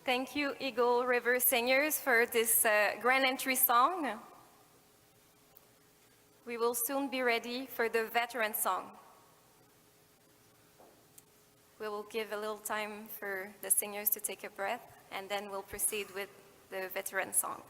Thank you, Eagle River Singers, for this grand entry song. We will soon be ready for the veteran song. We will give a little time for the singers to take a breath, and then we'll proceed with the veteran song.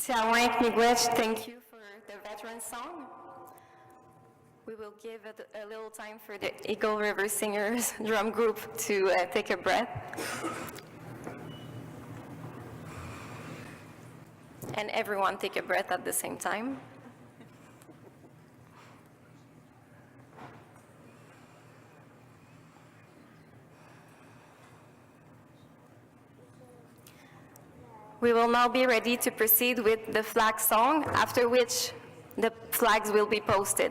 Tiawak Miigwech, thank you for the veteran song. We will give a little time for the Eagle River Singers drum group to take a breath. And everyone take a breath at the same time. We will now be ready to proceed with the flag song, after which the flags will be posted.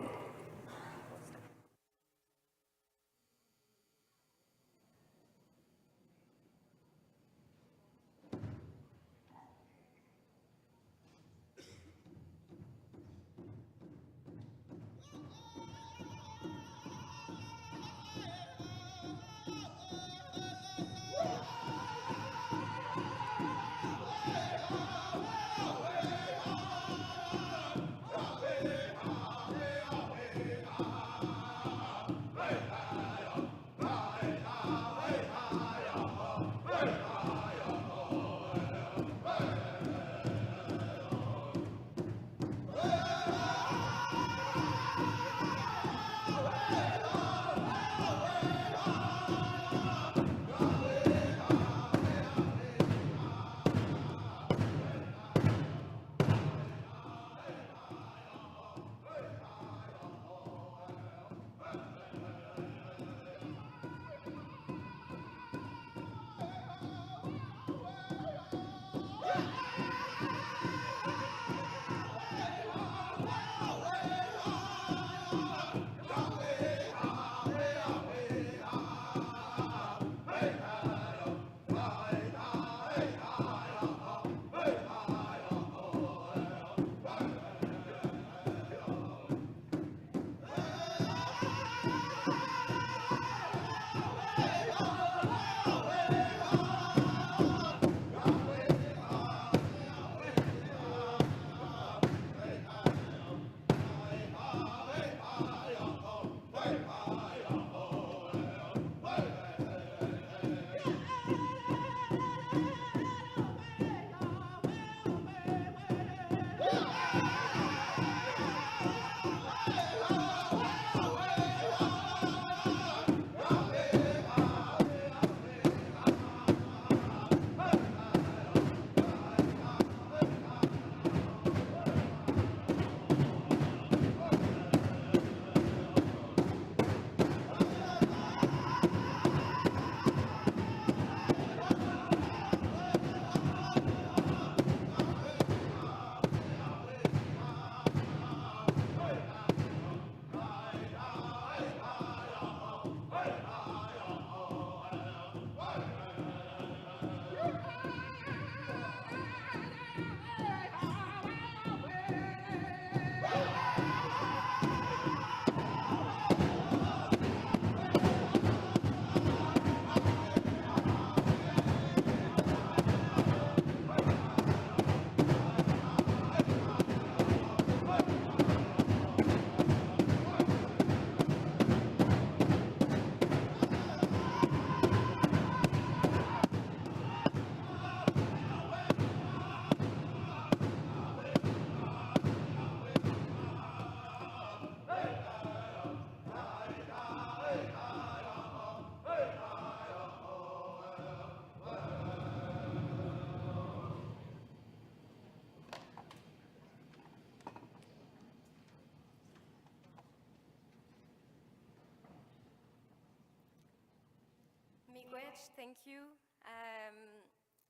Thank you.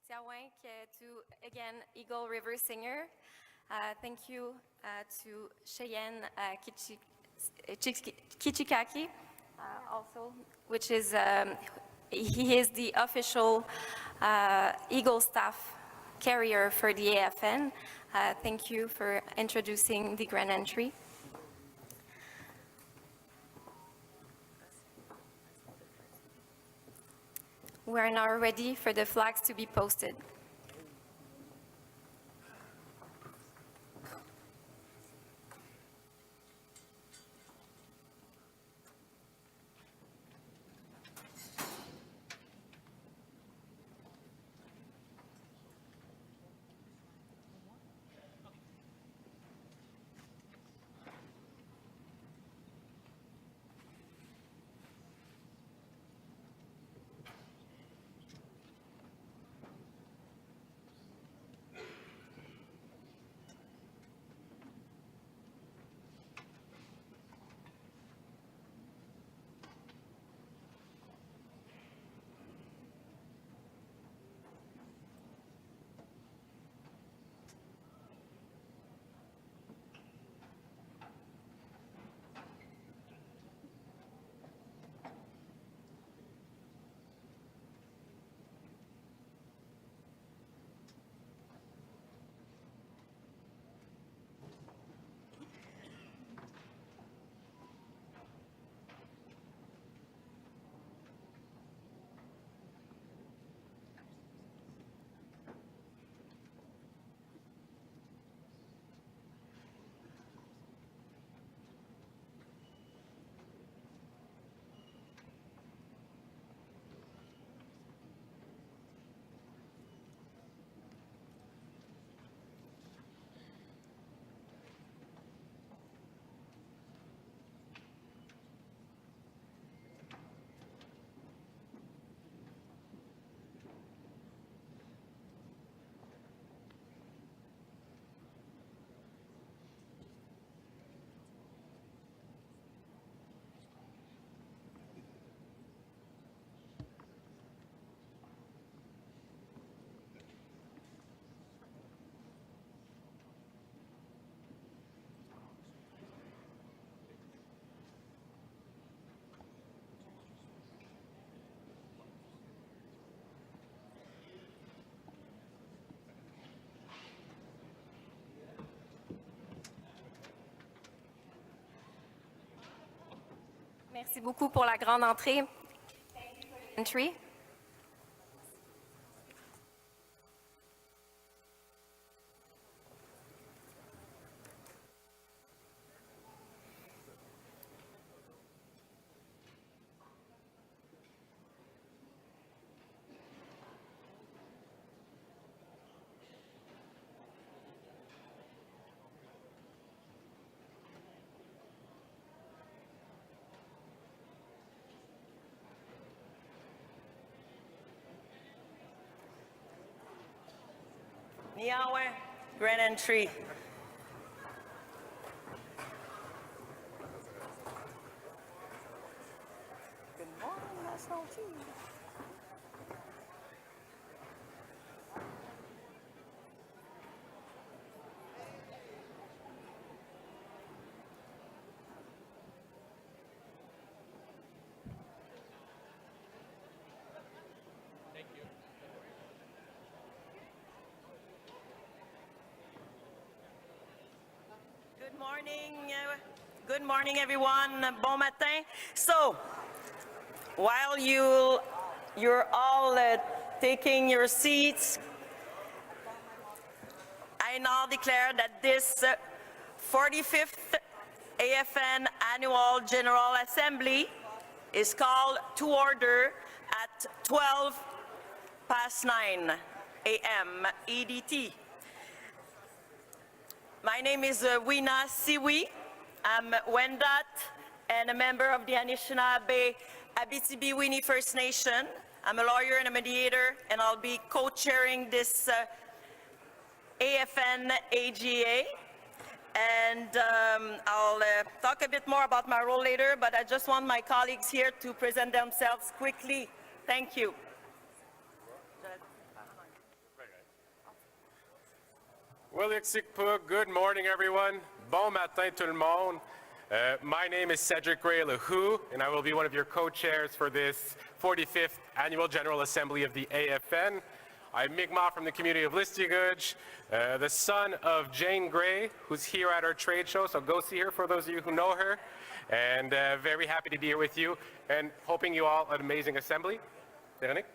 Tiawak to, again, Eagle River Singer. Thank you to Cheyenne Kichikaki, also, which is, he is the official Eagle staff carrier for the AFN. Thank you for introducing the grand entry. We are now ready for the flags to be posted. Merci beaucoup pour la grande entrée. Entry. Niawe, grand entry. Good morning, National Team. Good morning, everyone. Bon matin. So, while you're all taking your seats, I now declare that this 45th AFN Annual General Assembly is called to order at 9:12 a.m. EDT. My name is Wina Siwi. I'm Wendat and a member of the Anishinaabe Abitibi-Winni First Nation. I'm a lawyer and a mediator, and I'll be co-chairing this AFN AGA. And I'll talk a bit more about my role later, but I just want my colleagues here to present themselves quickly. Thank you. Good morning, everyone. Bon matin, tout le monde. My name is Cedric Ray-Lahou, and I will be one of your co-chairs for this 45th Annual General Assembly of the AFN. I'm Mi'kmaq from the community of Listigouge, the son of Jane Gray, who's here at our trade show, so go see her for those of you who know her, and very happy to be here with you, and hoping you all an amazing assembly. Véronique?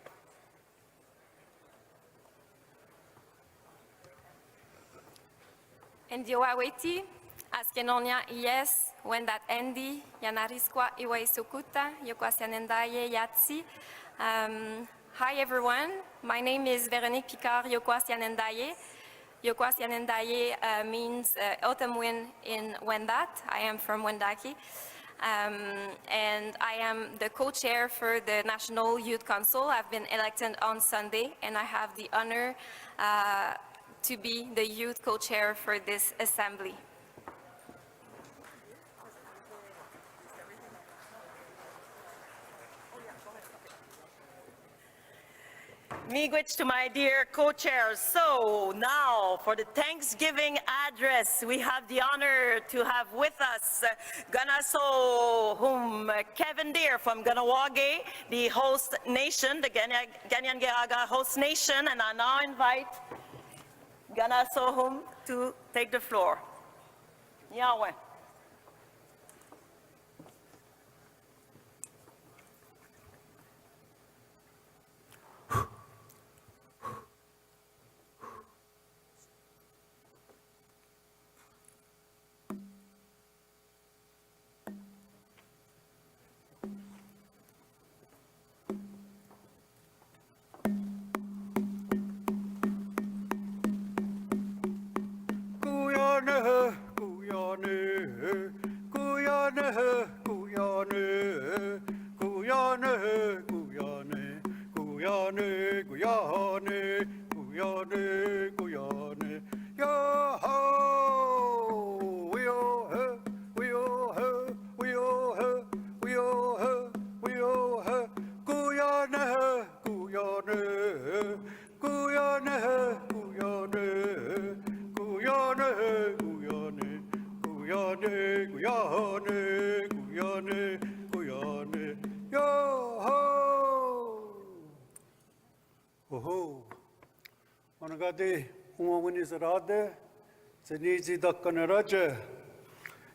Ndiowaweti, Askenonia Yes, Wendat Endi, Yanariskwa Iwai Sokuta, Yokwasianendaye Yatsi. Hi everyone, my name is Véronique Picard Yokwasianendaye. Yokwasianendaye means autumn wind in Wendat. I am from Wendake. And I am the co-chair for the National Youth Council. I've been elected on Sunday, and I have the honor to be the youth co-chair for this assembly. Miigwech to my dear co-chairs. So now for the Thanksgiving address, we have the honor to have with us Ganaso Kevin Deer from Ganawage, the host nation, the Ganyangeaga host nation, and I now invite Ganaso to take the floor. Yahweh.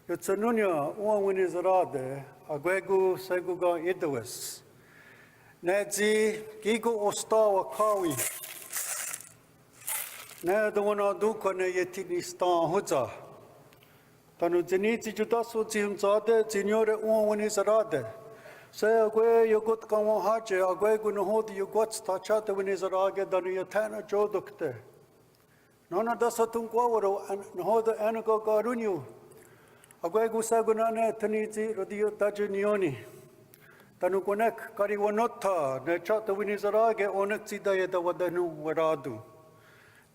Yotsununya, Uawinizarade, Agwegu Seguga Idawis. Nedzi, Gigo Ostawa Kawi. Nedawana Dukane Yetini Stan Huza. Tanu Ziniti Judasu Zimzade, Zinore Uawinizarade. Say Agwe Yogut Kawahaje, Agwegu Nohodi Yoguts Tachata Winizarage, Danu Yatana Jodukte. Nona Dasatunquawaro and Nohoda Anago Garunyu. Agwegu Sagunane Taniti Rodio Tajunioni. Tanukonek Kariwanota, Nechata Winizarage, Onexi Dayada Wadanu Waradu.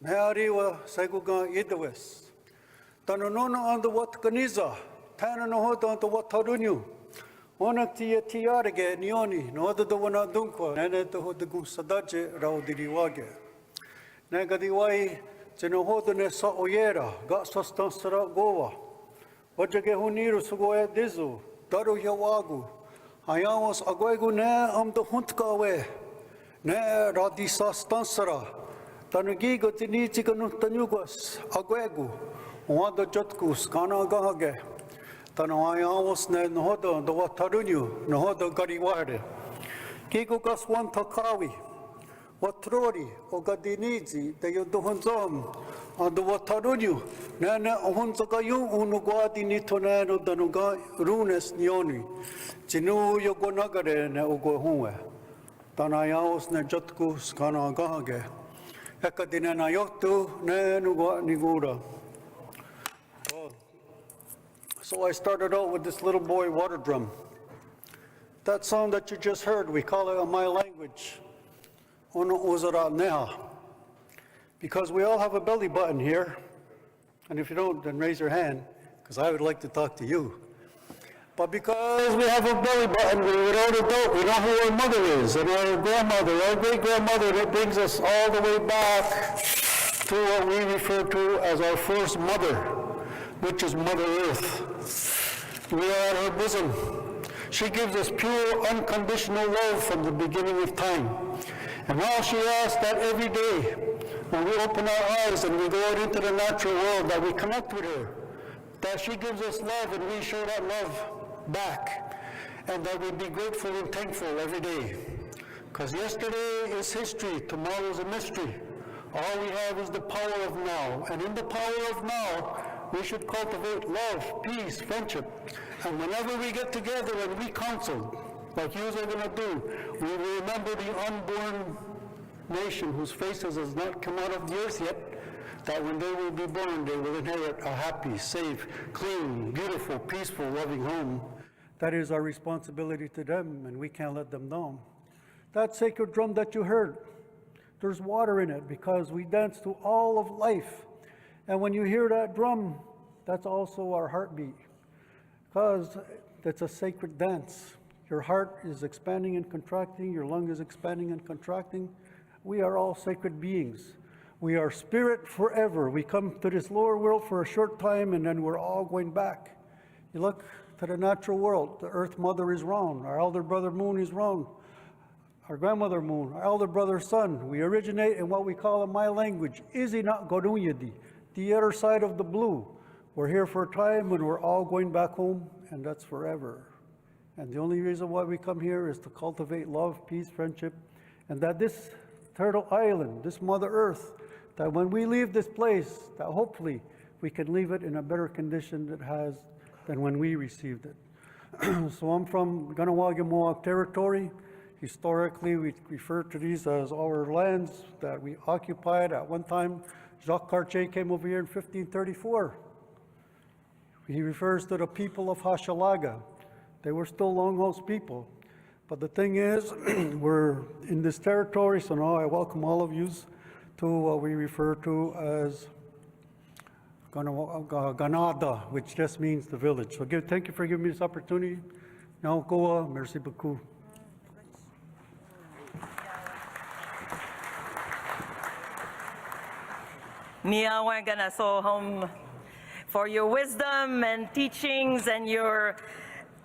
Neariwa Seguga Idawes. Tanunona on the Watkaniza, Tananohoda on the Watarunu. Onakti Tiarage, Nioni, Noda the Wanadunqua, Nene the Hodagu Sadaje, Raudiriwage. Negadiwai, Zenohodane Sa Oyera, Gatsastan Sara Goa. Wajage Huniru Sugoe Dizu, Daru Yawagu, Ayamos Agwegu ne the Huntkawe, ne Radisa Stansara, Tanugigo Tinitikanuk Tanugas, Agwegu, Wanda Jotkus, Kana Gahage, Tanayamos ne Nohoda, the Watarunu, Nohoda Gariware, Gigogas Wan Takawi, Watrori, Ogadinizi, the Yodohonzom, on the Watarunu, Nana Ohunzagayu, Unuguadi Nitonano, Danuga, Runes Nioni, Zinu Yogonagare, ne Ogohue, Tanayaos ne Jotkus, Kana Gahage, Ekadina Yotu, ne Nuga Nigura. So I started out with this little boy water drum. That song that you just heard, we call it in my language, Ono Uzara Neha. Because we all have a belly button here, and if you don't, then raise your hand, because I would like to talk to you. But because we have a belly button, without a doubt, we know who our mother is, and our grandmother, our great-grandmother, that brings us all the way back to what we refer to as our first mother, which is Mother Earth. We are at her bosom. She gives us pure, unconditional love from the beginning of time. And now she asks that every day, when we open our eyes and we go out into the natural world, that we connect with her, that she gives us love and we show that love back, and that we be grateful and thankful every day. Because yesterday is history, tomorrow is a mystery. All we have is the power of now, and in the power of now, we should cultivate love, peace, friendship. And whenever we get together and we counsel, like you are going to do, we will remember the unborn nation whose faces has not come out of the earth yet, that when they will be born, they will inherit a happy, safe, clean, beautiful, peaceful, loving home. That is our responsibility to them, and we can't let them down. That sacred drum that you heard, there's water in it because we dance to all of life. And when you hear that drum, that's also our heartbeat, because it's a sacred dance. Your heart is expanding and contracting, your lung is expanding and contracting. We are all sacred beings. We are spirit forever. We come to this lower world for a short time and then we're all going back. You look to the natural world, the Earth Mother is round, our elder brother Moon is round, our grandmother Moon, our elder brother Sun. We originate in what we call in my language, Izina Gorunyadi, the other side of the blue. We're here for a time and we're all going back home, and that's forever. And the only reason why we come here is to cultivate love, peace, friendship, and that this Turtle Island, this Mother Earth, that when we leave this place, that hopefully we can leave it in a better condition than when we received it. So I'm from Ganawagi Mohawk territory. Historically, we refer to these as our lands that we occupied at one time. Jacques Cartier came over here in 1534. He refers to the people of Hochelaga. They were still Longhouse people. But the thing is, we're in this territory, so now I welcome all of you to what we refer to as Ganada, which just means the village. So thank you for giving me this opportunity. Now, Goa, merci beaucoup. Nia Wangana, so for your wisdom and teachings and your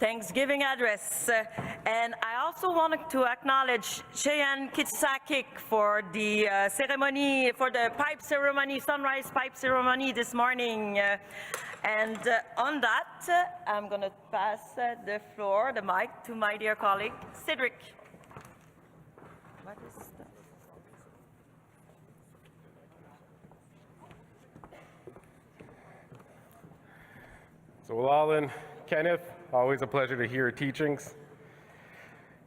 Thanksgiving address. And I also wanted to acknowledge Cheyenne Kitsakik for the ceremony, for the pipe ceremony, sunrise pipe ceremony this morning. On that, I'm going to pass the floor, the mic, to my dear colleague, Cedric. What is that? So Wallen, Kenneth, always a pleasure to hear your teachings.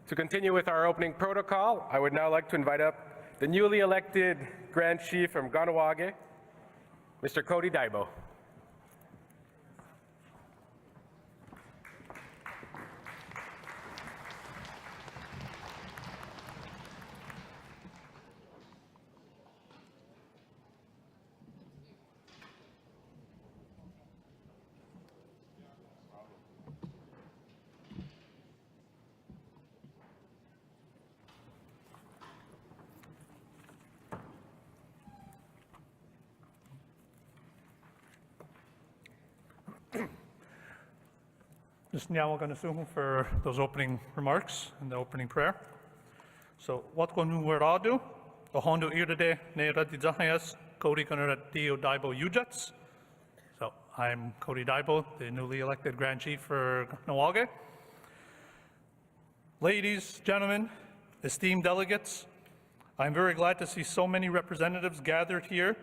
To continue with our opening protocol, I would now like to invite up the newly elected Grand Chief from Kahnawake, Mr. Cody Daibo. Just now we're going to assume for those opening remarks and the opening prayer. So what going to do? The Hondo Irade ne Radizahayas, Cody Dio Daibo Ujats. So I'm Cody Daibo, the newly elected Grand Chief for Kahnawake. Ladies, gentlemen, esteemed delegates, I'm very glad to see so many representatives gathered here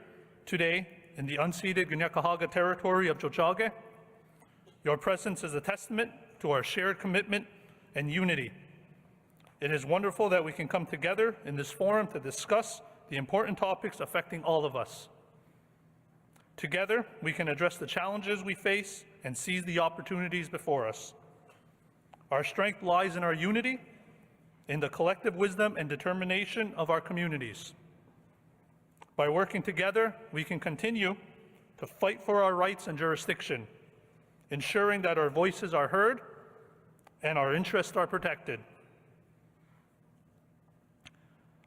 today in the unceded Gunyakahaga territory of Tiohtià:ke. Your presence is a testament to our shared commitment and unity. It is wonderful that we can come together in this forum to discuss the important topics affecting all of us. Together, we can address the challenges we face and seize the opportunities before us. Our strength lies in our unity, in the collective wisdom and determination of our communities. By working together, we can continue to fight for our rights and jurisdiction, ensuring that our voices are heard and our interests are protected.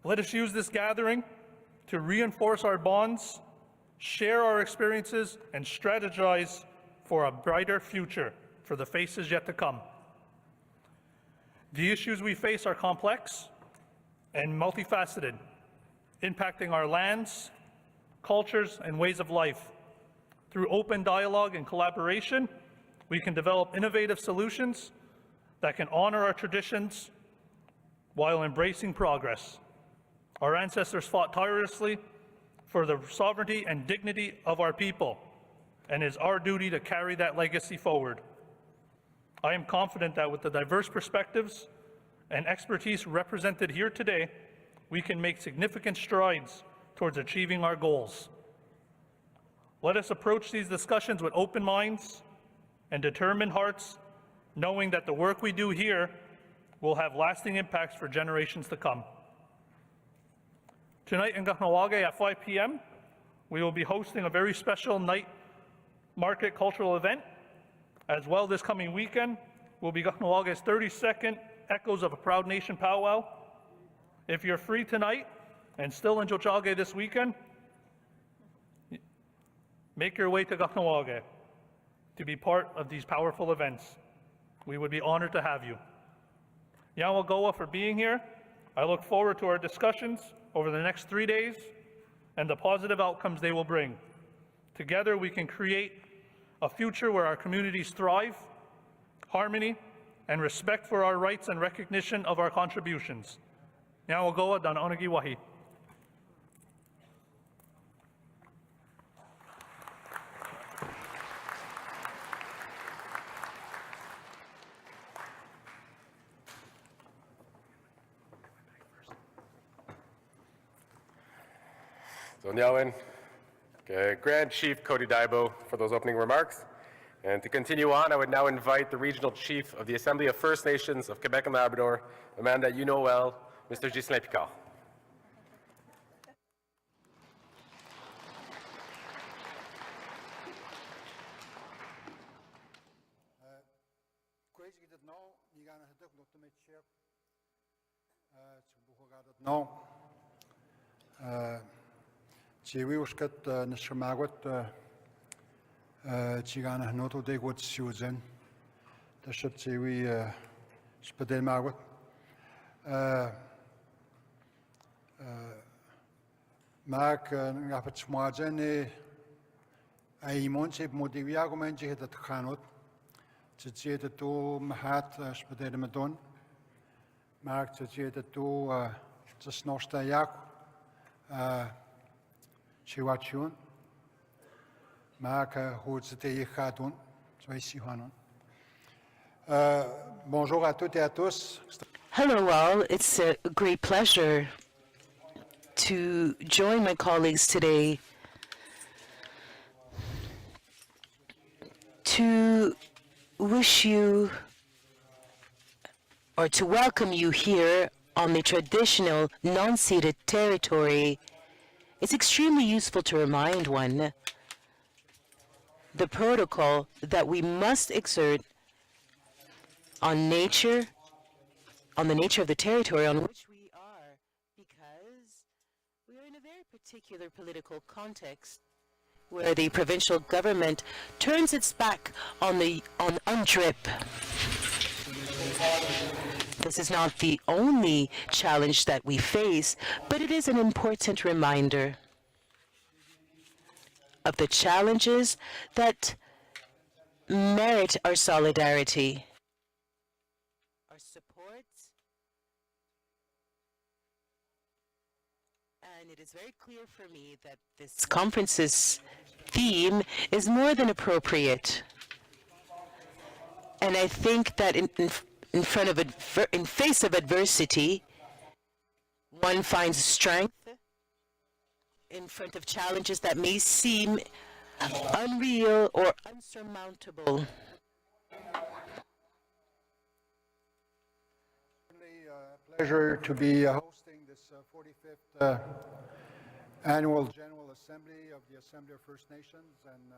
Let us use this gathering to reinforce our bonds, share our experiences, and strategize for a brighter future for the faces yet to come. The issues we face are complex and multifaceted, impacting our lands, cultures, and ways of life. Through open dialogue and collaboration, we can develop innovative solutions that can honor our traditions while embracing progress. Our ancestors fought tirelessly for the sovereignty and dignity of our people, and it is our duty to carry that legacy forward. I am confident that with the diverse perspectives and expertise represented here today, we can make significant strides towards achieving our goals. Let us approach these discussions with open minds and determined hearts, knowing that the work we do here will have lasting impacts for generations to come. Tonight in Kahnawake at 5 p.m., we will be hosting a very special night market cultural event. As well, this coming weekend will be Kahnawake's 32nd Echoes of a Proud Nation powwow. If you're free tonight and still in Tiohtià:ke this weekend, make your way to Kahnawake to be part of these powerful events. We would be honored to have you. Yawagoa for being here. I look forward to our discussions over the next 3 days and the positive outcomes they will bring. Together we can create a future where our communities thrive, harmony, and respect for our rights and recognition of our contributions. Yawagoa dan onagi wahi. So Nyawen, Grand Chief Cody Daibo for those opening remarks. And to continue on, I would now invite the Regional Chief of the Assembly of First Nations of Quebec and Labrador, a man that you know well, Mr. Ghislain Picard. Chewy uskat nishamagot chigana hanoto de gut siuzen Tashaptiwi Spadil Marwat. Mark Napachmajane Aimonche Modiviagomenji at Khanot, Tzieta to Mahat Spadil Madon, Mark Tzieta to Zasnosta Yak Chiwachun, Mark Hodzete Khadun, Swaysihanon. Bonjour à toutes et à tous. Hello all, it's a great pleasure to join my colleagues today to wish you or to welcome you here on the traditional non-ceded territory. It's extremely useful to remind one the protocol that we must exert on the nature of the territory on which we are, because we are in a very particular political context where the provincial government turns its back on UNDRIP. This is not the only challenge that we face, but it is an important reminder of the challenges that merit our solidarity, our support, and it is very clear for me that this conference's theme is more than appropriate. And I think that in face of adversity, one finds strength in front of challenges that may seem unreal or unsurmountable. Pleasure to be hosting this 45th Annual General Assembly of the Assembly of First Nations, and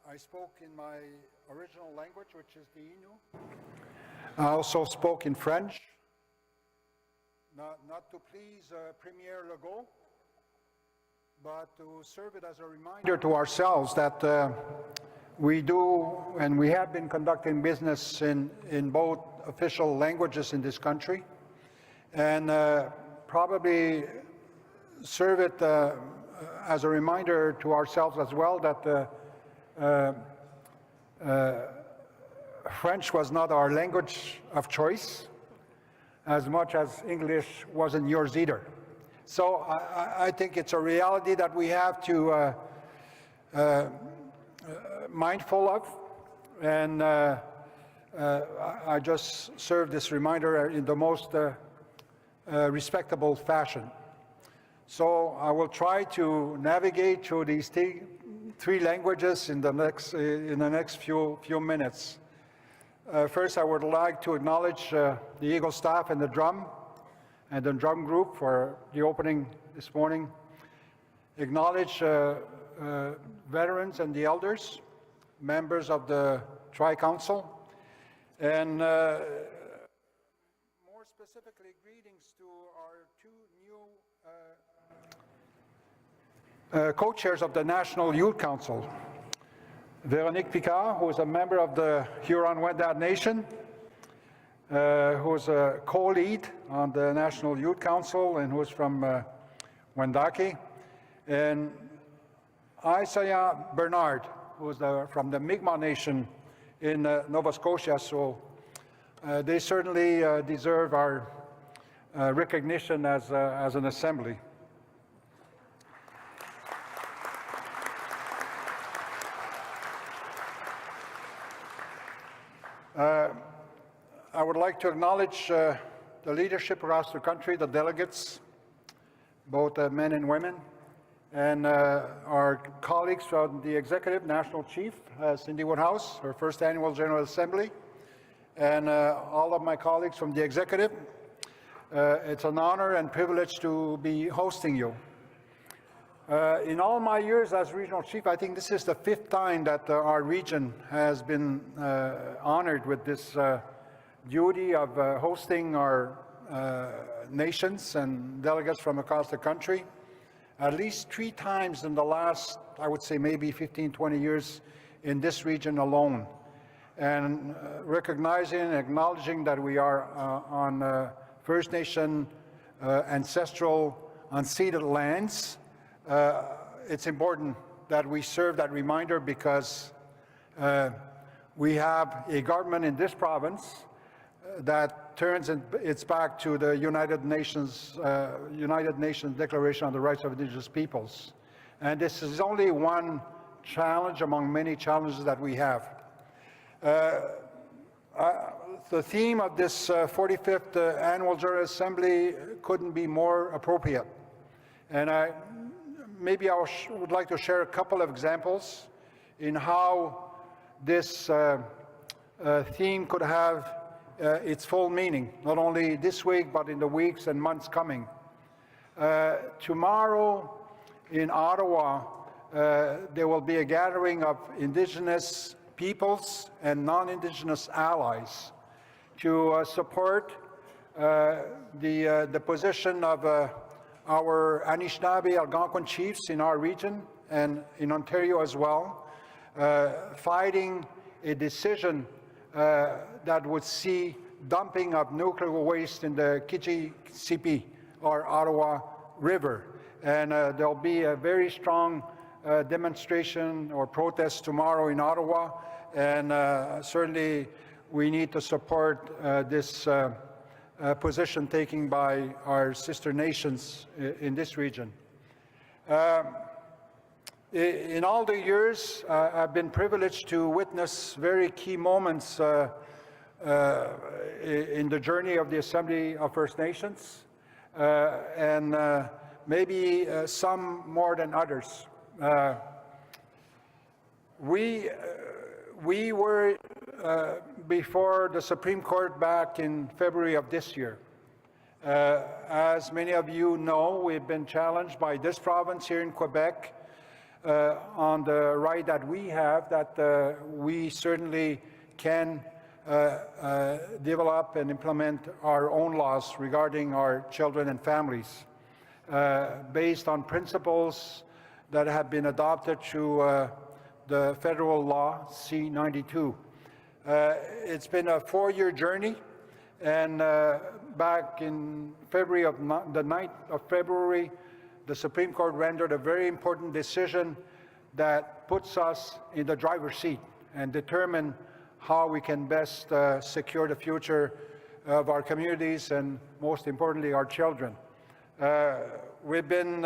I spoke in my original language, which is the Innu. I also spoke in French, not to please Premier Legault, but to serve it as a reminder to ourselves that we do and we have been conducting business in both official languages in this country, and probably serve it as a reminder to ourselves as well that French was not our language of choice as much as English wasn't yours either. So I think it's a reality that we have to mindful of, and I just serve this reminder in the most respectable fashion. So I will try to navigate through these three languages in the next few minutes. First, I would like to acknowledge the Eagle staff and the drum group for the opening this morning. Acknowledge veterans and the elders, members of the Tri-Council, and more specifically, greetings to our two new co-chairs of the National Youth Council. Véronique Picard, who is a member of the Huron-Wendat Nation, who is a co-lead on the National Youth Council and who is from Wendake, and Isaiah Bernard, who is from the Mi'kmaq Nation in Nova Scotia. So they certainly deserve our recognition as an assembly. I would like to acknowledge the leadership across the country, the delegates, both men and women, and our colleagues from the Executive, National Chief, Cindy Woodhouse, her first annual General Assembly, and all of my colleagues from the Executive. It's an honor and privilege to be hosting you. In all my years as Regional Chief, I think this is the 5th time that our region has been honored with this duty of hosting our nations and delegates from across the country. at least 3 times in the last, I would say maybe 15, 20 years in this region alone. And recognizing and acknowledging that we are on First Nation ancestral unceded lands, it's important that we serve that reminder, because we have a government in this province that turns its back to the United Nations Declaration on the Rights of Indigenous Peoples. And this is only one challenge among many challenges that we have. The theme of this 45th Annual General Assembly couldn't be more appropriate. And maybe I would like to share a couple of examples in how this theme could have its full meaning, not only this week, but in the weeks and months coming. Tomorrow in Ottawa, there will be a gathering of Indigenous peoples and non-Indigenous allies to support the position of our Anishinaabe Algonquin chiefs in our region and in Ontario as well, fighting a decision that would see dumping of nuclear waste in the Kichisipi or Ottawa River. And there'll be a very strong demonstration or protest tomorrow in Ottawa, and certainly we need to support this position taken by our sister nations in this region. In all the years, I've been privileged to witness very key moments in the journey of the Assembly of First Nations, and maybe some more than others. We were before the Supreme Court back in February of this year. As many of you know, we've been challenged by this province here in Quebec on the right that we have, that we certainly can develop and implement our own laws regarding our children and families, based on principles that have been adopted through the federal law C-92. It's been a 4-year journey, and back in February, the 9th of February, the Supreme Court rendered a very important decision that puts us in the driver's seat and determine how we can best secure the future of our communities and, most importantly, our children. We've been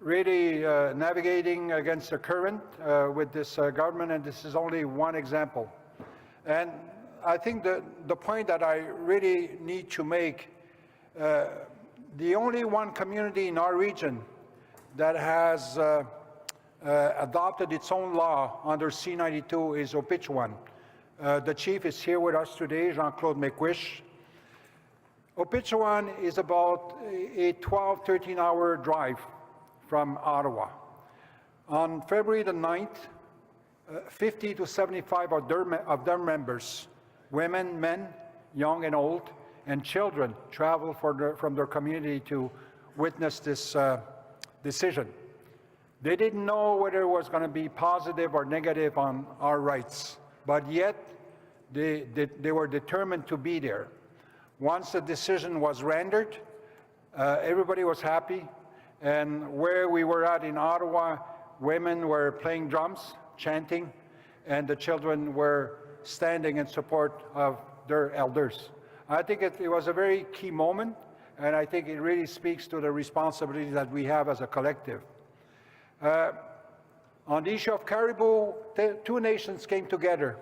really navigating against the current with this government, and this is only one example. And I think the point that I really need to make, the only one community in our region that has adopted its own law under C-92 is Opitchuan. The chief is here with us today, Jean-Claude McWish. Opitchuan is about a 12, 13-hour drive from Ottawa. On February the 9th, 50 to 75 of their members, women, men, young and old, and children, traveled from their community to witness this decision. They didn't know whether it was going to be positive or negative on our rights, but yet they were determined to be there. Once the decision was rendered, everybody was happy, and where we were at in Ottawa, women were playing drums, chanting, and the children were standing in support of their elders. I think it was a very key moment, and I think it really speaks to the responsibility that we have as a collective. On the issue of caribou, two nations came together,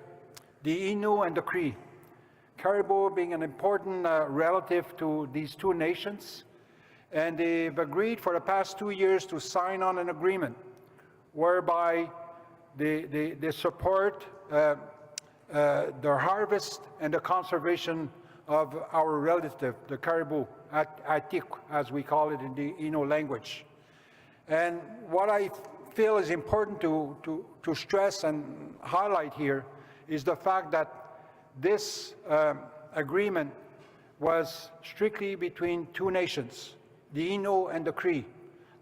the Innu and the Cree. Caribou being an important relative to these two nations, and they've agreed for the past 2 years to sign on an agreement whereby they support the harvest and the conservation of our relative, the caribou, atik, as we call it in the Innu language. And what I feel is important to stress and highlight here is the fact that this agreement was strictly between two nations, the Innu and the Cree.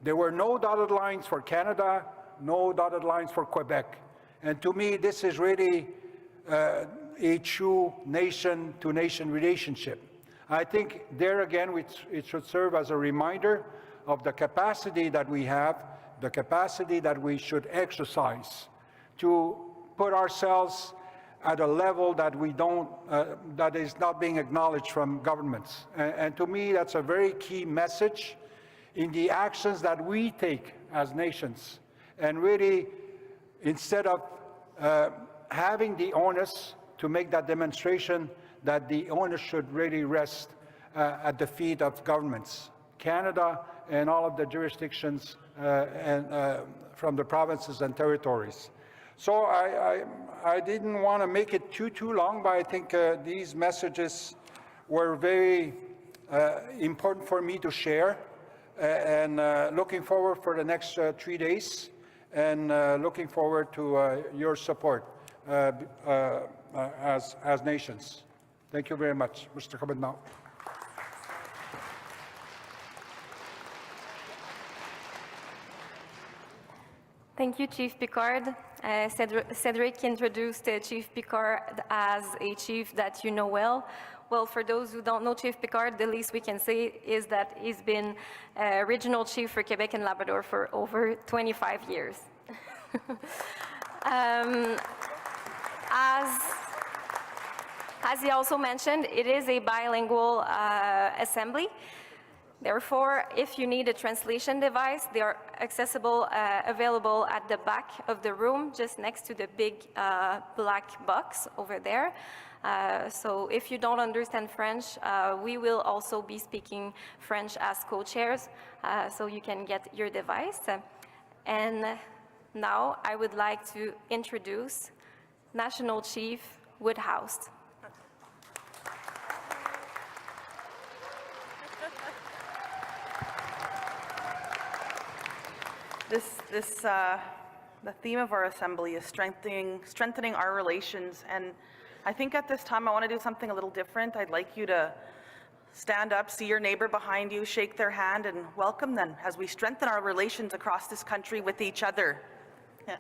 There were no dotted lines for Canada, no dotted lines for Quebec. And to me, this is really a true nation-to-nation relationship. I think there again, it should serve as a reminder of the capacity that we have, the capacity that we should exercise to put ourselves at a level that we don't, that is not being acknowledged from governments. And to me, that's a very key message in the actions that we take as nations. And really, instead of having the onus to make that demonstration, that the onus should really rest at the feet of governments, Canada and all of the jurisdictions from the provinces and territories. So I didn't want to make it too long, but I think these messages were very important for me to share, and looking forward for the next 3 days, and looking forward to your support as nations. Thank you very much, Mr. Commandant. Thank you, Chief Picard. Cedric introduced Chief Picard as a chief that you know well. Well, for those who don't know Chief Picard, the least we can say is that he's been regional chief for Quebec and Labrador for over 25 years. As he also mentioned, it is a bilingual assembly. Therefore, if you need a translation device, they are accessible, available at the back of the room, just next to the big black box over there. So if you don't understand French, we will also be speaking French as co-chairs, so you can get your device. And now I would like to introduce National Chief Woodhouse. The theme of our assembly is strengthening our relations, and I think at this time I want to do something a little different. I'd like you to stand up, see your neighbor behind you, shake their hand, and welcome them as we strengthen our relations across this country with each other. Yeah.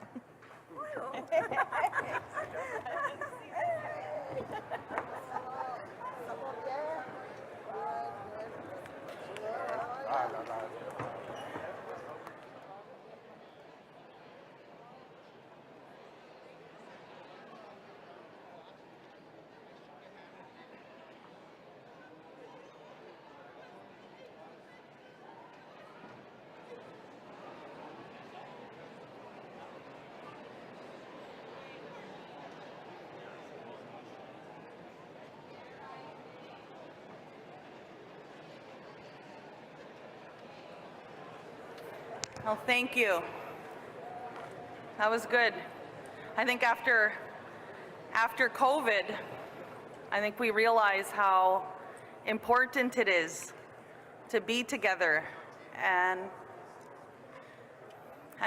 Well, thank you. That was good. I think after COVID, I think we realize how important it is to be together and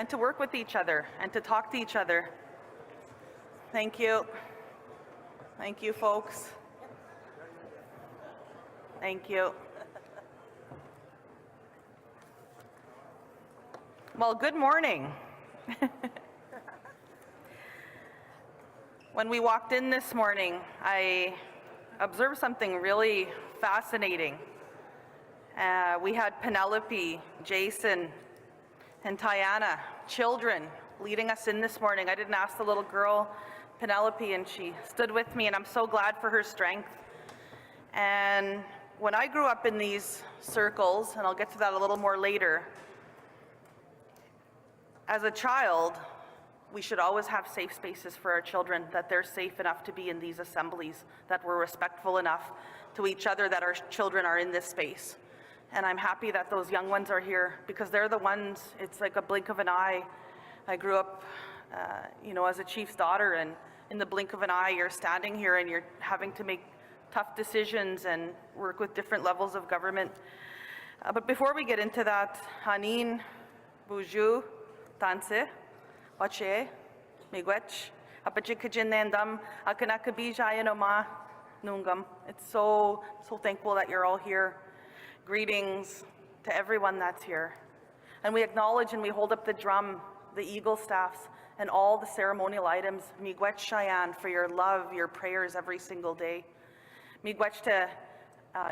to work with each other and to talk to each other. Thank you. Thank you, folks. Thank you. Well, good morning. When we walked in this morning, I observed something really fascinating. We had Penelope, Jason, and Tiana, children, leading us in this morning. I didn't ask the little girl, Penelope, and she stood with me, and I'm so glad for her strength. And when I grew up in these circles, and I'll get to that a little more later, as a child, we should always have safe spaces for our children, that they're safe enough to be in these assemblies, that we're respectful enough to each other, that our children are in this space. And I'm happy that those young ones are here, because they're the ones, it's like a blink of an eye. I grew up, as a chief's daughter, and in the blink of an eye, you're standing here and you're having to make tough decisions and work with different levels of government. But before we get into that, Hanin, Buju, Tanse, Wache, Miigwech, Apachikajinandam, Akanakabijayanoma, Nungam. It's so thankful that you're all here. Greetings to everyone that's here. And we acknowledge and we hold up the drum, the Eagle staffs, and all the ceremonial items. Miigwech Cheyenne for your love, your prayers every single day. Miigwech to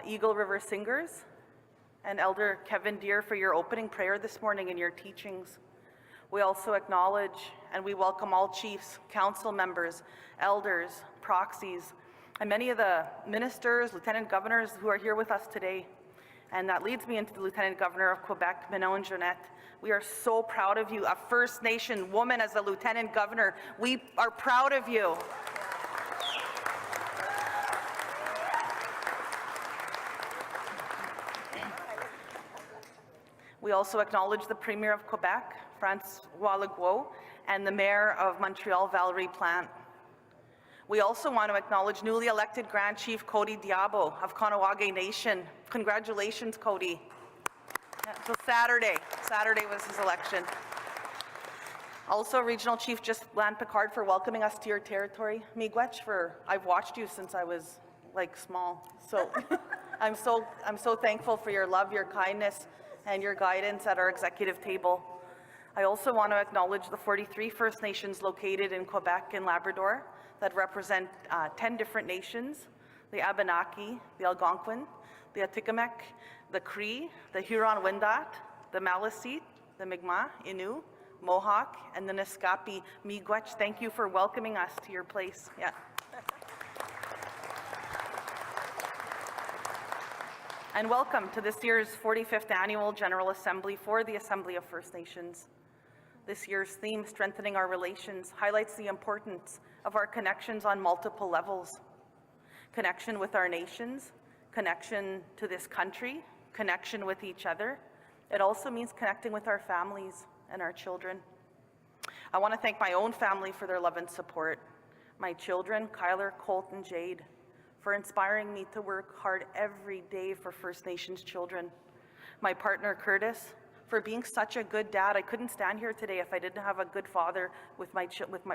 Eagle River Singers and Elder Kevin Deere for your opening prayer this morning and your teachings. We also acknowledge and we welcome all chiefs, council members, elders, proxies, and many of the ministers, lieutenant governors who are here with us today. And that leads me into the Lieutenant Governor of Quebec, Manon Jeanette. We are so proud of you, a First Nation woman as a Lieutenant Governor. We are proud of you. We also acknowledge the Premier of Quebec, François Legault, and the Mayor of Montreal, Valerie Plante. We also want to acknowledge newly elected Grand Chief Cody Diabo of Haida Nation. Congratulations, Cody. Yeah, so Saturday was his election. Also, Regional Chief Ghislain Picard for welcoming us to your territory. Miigwech I've watched you since I was like small. So I'm so thankful for your love, your kindness, and your guidance at our executive table. I also want to acknowledge the 43 First Nations located in Quebec and Labrador that represent 10 different nations: the Abenaki, the Algonquin, the Atikamekw, the Cree, the Huron-Wendat, the Maliseet, the Mi'kmaq, Innu, Mohawk, and the Naskapi. Miigwech, thank you for welcoming us to your place. Yeah. And welcome to this year's 45th Annual General Assembly for the Assembly of First Nations. This year's theme, Strengthening Our Relations, highlights the importance of our connections on multiple levels. Connection with our nations, connection to this country, connection with each other. It also means connecting with our families and our children. I want to thank my own family for their love and support. My children, Kyler, Colt, and Jade, for inspiring me to work hard every day for First Nations children. My partner, Curtis, for being such a good dad. I couldn't stand here today if I didn't have a good father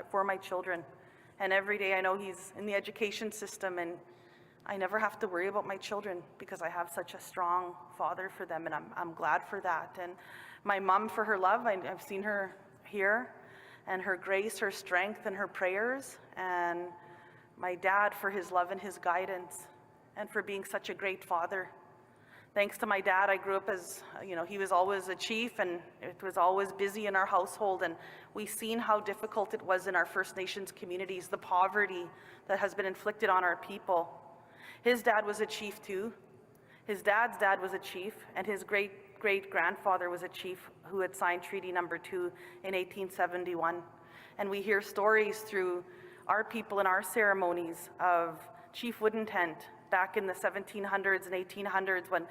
for my children. And every day I know he's in the education system, and I never have to worry about my children because I have such a strong father for them, and I'm glad for that. And my mom for her love. I've seen her here, and her grace, her strength, and her prayers. And my dad for his love and his guidance, and for being such a great father. Thanks to my dad, I grew up as, he was always a chief, and it was always busy in our household, and we've seen how difficult it was in our First Nations communities, the poverty that has been inflicted on our people. His dad was a chief too. His dad's dad was a chief, and his great-great-grandfather was a chief who had signed Treaty Number 2 in 1871. And we hear stories through our people in our ceremonies of Chief Woodentent back in the 1700s and 1800s when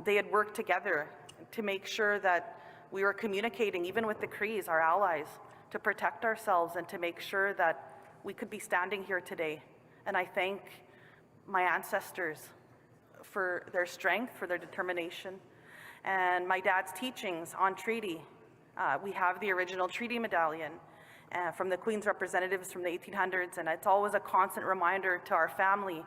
they had worked together to make sure that we were communicating, even with the Crees, our allies, to protect ourselves and to make sure that we could be standing here today. And I thank my ancestors for their strength, for their determination, and my dad's teachings on treaty. We have the original treaty medallion from the Queen's representatives from the 1800s, and it's always a constant reminder to our family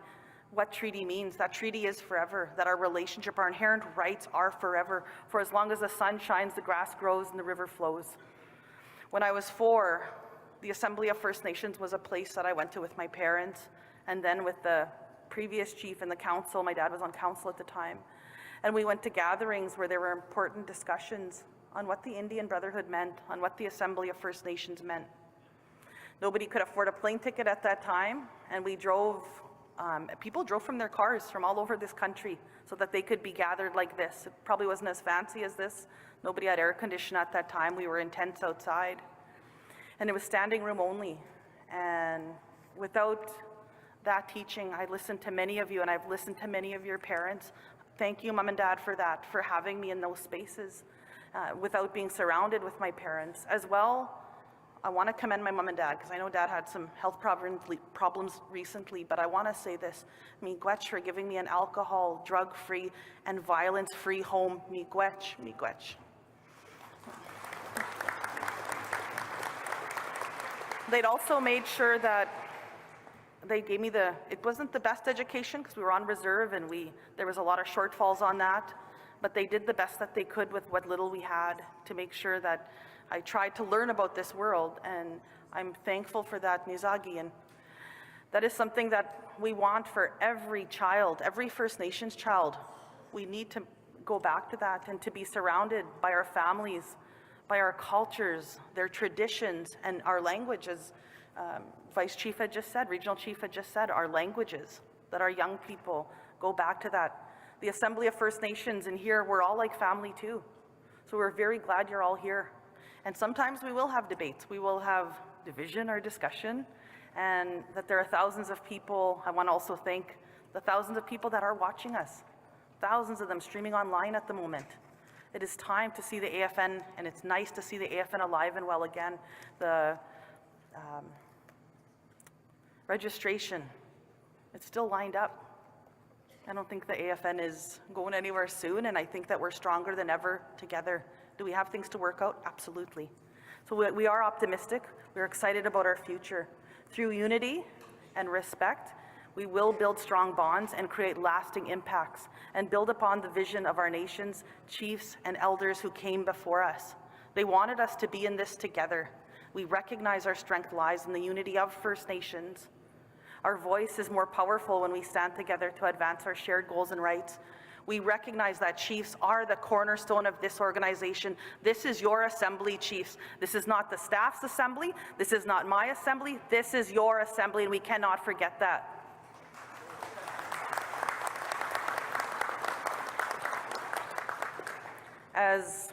what treaty means. That treaty is forever, that our relationship, our inherent rights are forever. For as long as the sun shines, the grass grows, and the river flows. When I was 4, the Assembly of First Nations was a place that I went to with my parents, and then with the previous chief and the council. My dad was on council at the time. And we went to gatherings where there were important discussions on what the Indian Brotherhood meant, on what the Assembly of First Nations meant. Nobody could afford a plane ticket at that time, and we drove, people drove from their cars from all over this country so that they could be gathered like this. It probably wasn't as fancy as this. Nobody had air conditioning at that time. We were in tents outside. And it was standing room only. And without that teaching, I listened to many of you, and I've listened to many of your parents. Thank you, Mom and Dad, for that, for having me in those spaces without being surrounded with my parents. As well, I want to commend my mom and dad, because I know Dad had some health problems recently, but I want to say this. Miigwech for giving me an alcohol, drug-free, and violence-free home. Miigwech, miigwech. They'd also made sure that they gave me it wasn't the best education because we were on reserve and there was a lot of shortfalls on that, but they did the best that they could with what little we had to make sure that I tried to learn about this world, and I'm thankful for that, Nizagi. And that is something that we want for every child, every First Nations child. We need to go back to that and to be surrounded by our families, by our cultures, their traditions, and our languages. Vice Chief had just said, Regional Chief had just said, our languages, that our young people go back to that. The Assembly of First Nations, and here we're all like family too. So we're very glad you're all here. And sometimes we will have debates. We will have division or discussion, and that there are thousands of people. I want to also thank the thousands of people that are watching us, thousands of them streaming online at the moment. It is time to see the AFN, and it's nice to see the AFN alive and well again. The registration, it's still lined up. I don't think the AFN is going anywhere soon, and I think that we're stronger than ever together. Do we have things to work out? Absolutely. So we are optimistic. We're excited about our future. Through unity and respect, we will build strong bonds and create lasting impacts and build upon the vision of our nation's chiefs and elders who came before us. They wanted us to be in this together. We recognize our strength lies in the unity of First Nations. Our voice is more powerful when we stand together to advance our shared goals and rights. We recognize that chiefs are the cornerstone of this organization. This is your assembly, chiefs. This is not the staff's assembly. This is not my assembly. This is your assembly, and we cannot forget that. As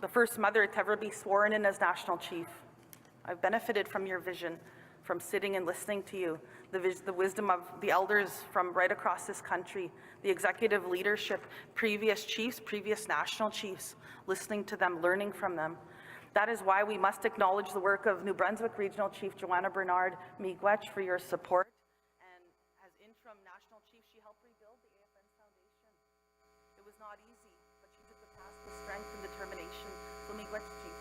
the first mother to ever be sworn in as National Chief, I've benefited from your vision, from sitting and listening to you, the wisdom of the elders from right across this country, the executive leadership, previous chiefs, previous national chiefs, listening to them, learning from them. That is why we must acknowledge the work of New Brunswick Regional Chief Joanna Bernard Miigwech for your support. And as interim national chief, she helped rebuild the AFN Foundation. It was not easy, but she took the task with strength and determination. So Miigwech, Chief.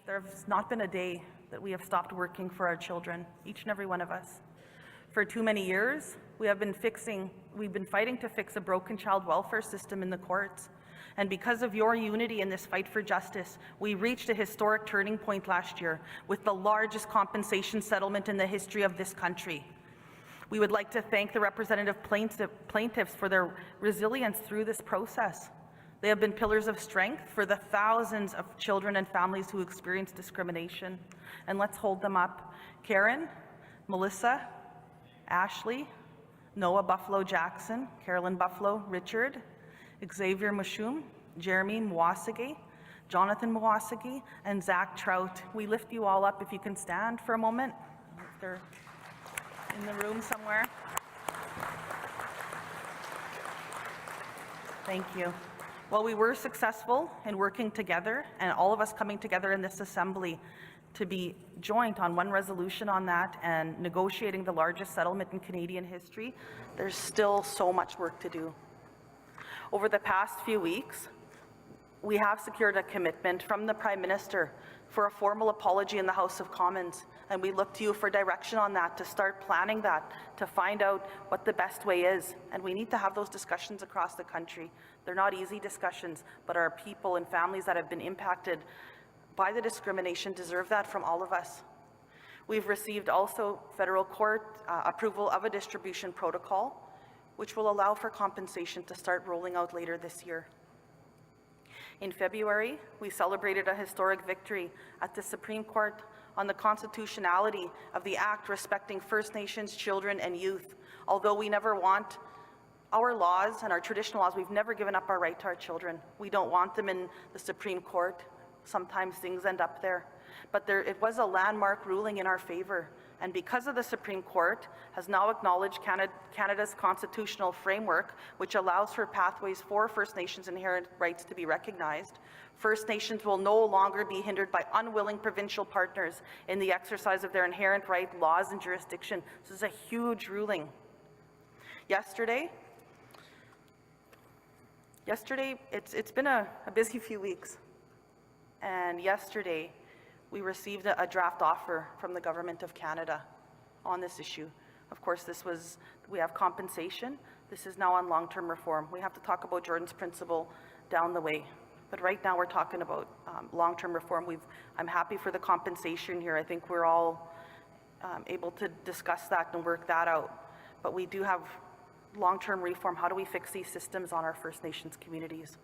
There has not been a day that we have stopped working for our children, each and every one of us. For too many years, we've been fighting to fix a broken child welfare system in the courts. And because of your unity in this fight for justice, we reached a historic turning point last year with the largest compensation settlement in the history of this country. We would like to thank the representative plaintiffs for their resilience through this process. They have been pillars of strength for the thousands of children and families who experience discrimination. And let's hold them up. Karen, Melissa, Ashley, Noah Buffalo Jackson, Carolyn Buffalo Richard, Xavier Mashum, Jeremy Mwasagi, Jonathan Mwasagi, and Zach Trout. We lift you all up if you can stand for a moment. They're in the room somewhere. Thank you. Well, we were successful in working together, and all of us coming together in this assembly to be joint on one resolution on that and negotiating the largest settlement in Canadian history. There's still so much work to do. Over the past few weeks, we have secured a commitment from the Prime Minister for a formal apology in the House of Commons, and we look to you for direction on that, to start planning that, to find out what the best way is. And we need to have those discussions across the country. They're not easy discussions, but our people and families that have been impacted by the discrimination deserve that from all of us. We've received also federal court approval of a distribution protocol, which will allow for compensation to start rolling out later this year. In February, we celebrated a historic victory at the Supreme Court on the constitutionality of the Act respecting First Nations children and youth. Although we never want our laws and our traditional laws, we've never given up our right to our children. We don't want them in the Supreme Court. Sometimes things end up there. But it was a landmark ruling in our favor. And because of the Supreme Court has now acknowledged Canada's constitutional framework, which allows for pathways for First Nations inherent rights to be recognized, First Nations will no longer be hindered by unwilling provincial partners in the exercise of their inherent right, laws, and jurisdiction. This is a huge ruling. Yesterday, it's been a busy few weeks. And yesterday, we received a draft offer from the Government of Canada on this issue. Of course, we have compensation. This is now on long-term reform. We have to talk about Jordan's Principle down the way. But right now we're talking about long-term reform. I'm happy for the compensation here. I think we're all able to discuss that and work that out. But we do have long-term reform. How do we fix these systems on our First Nations communities?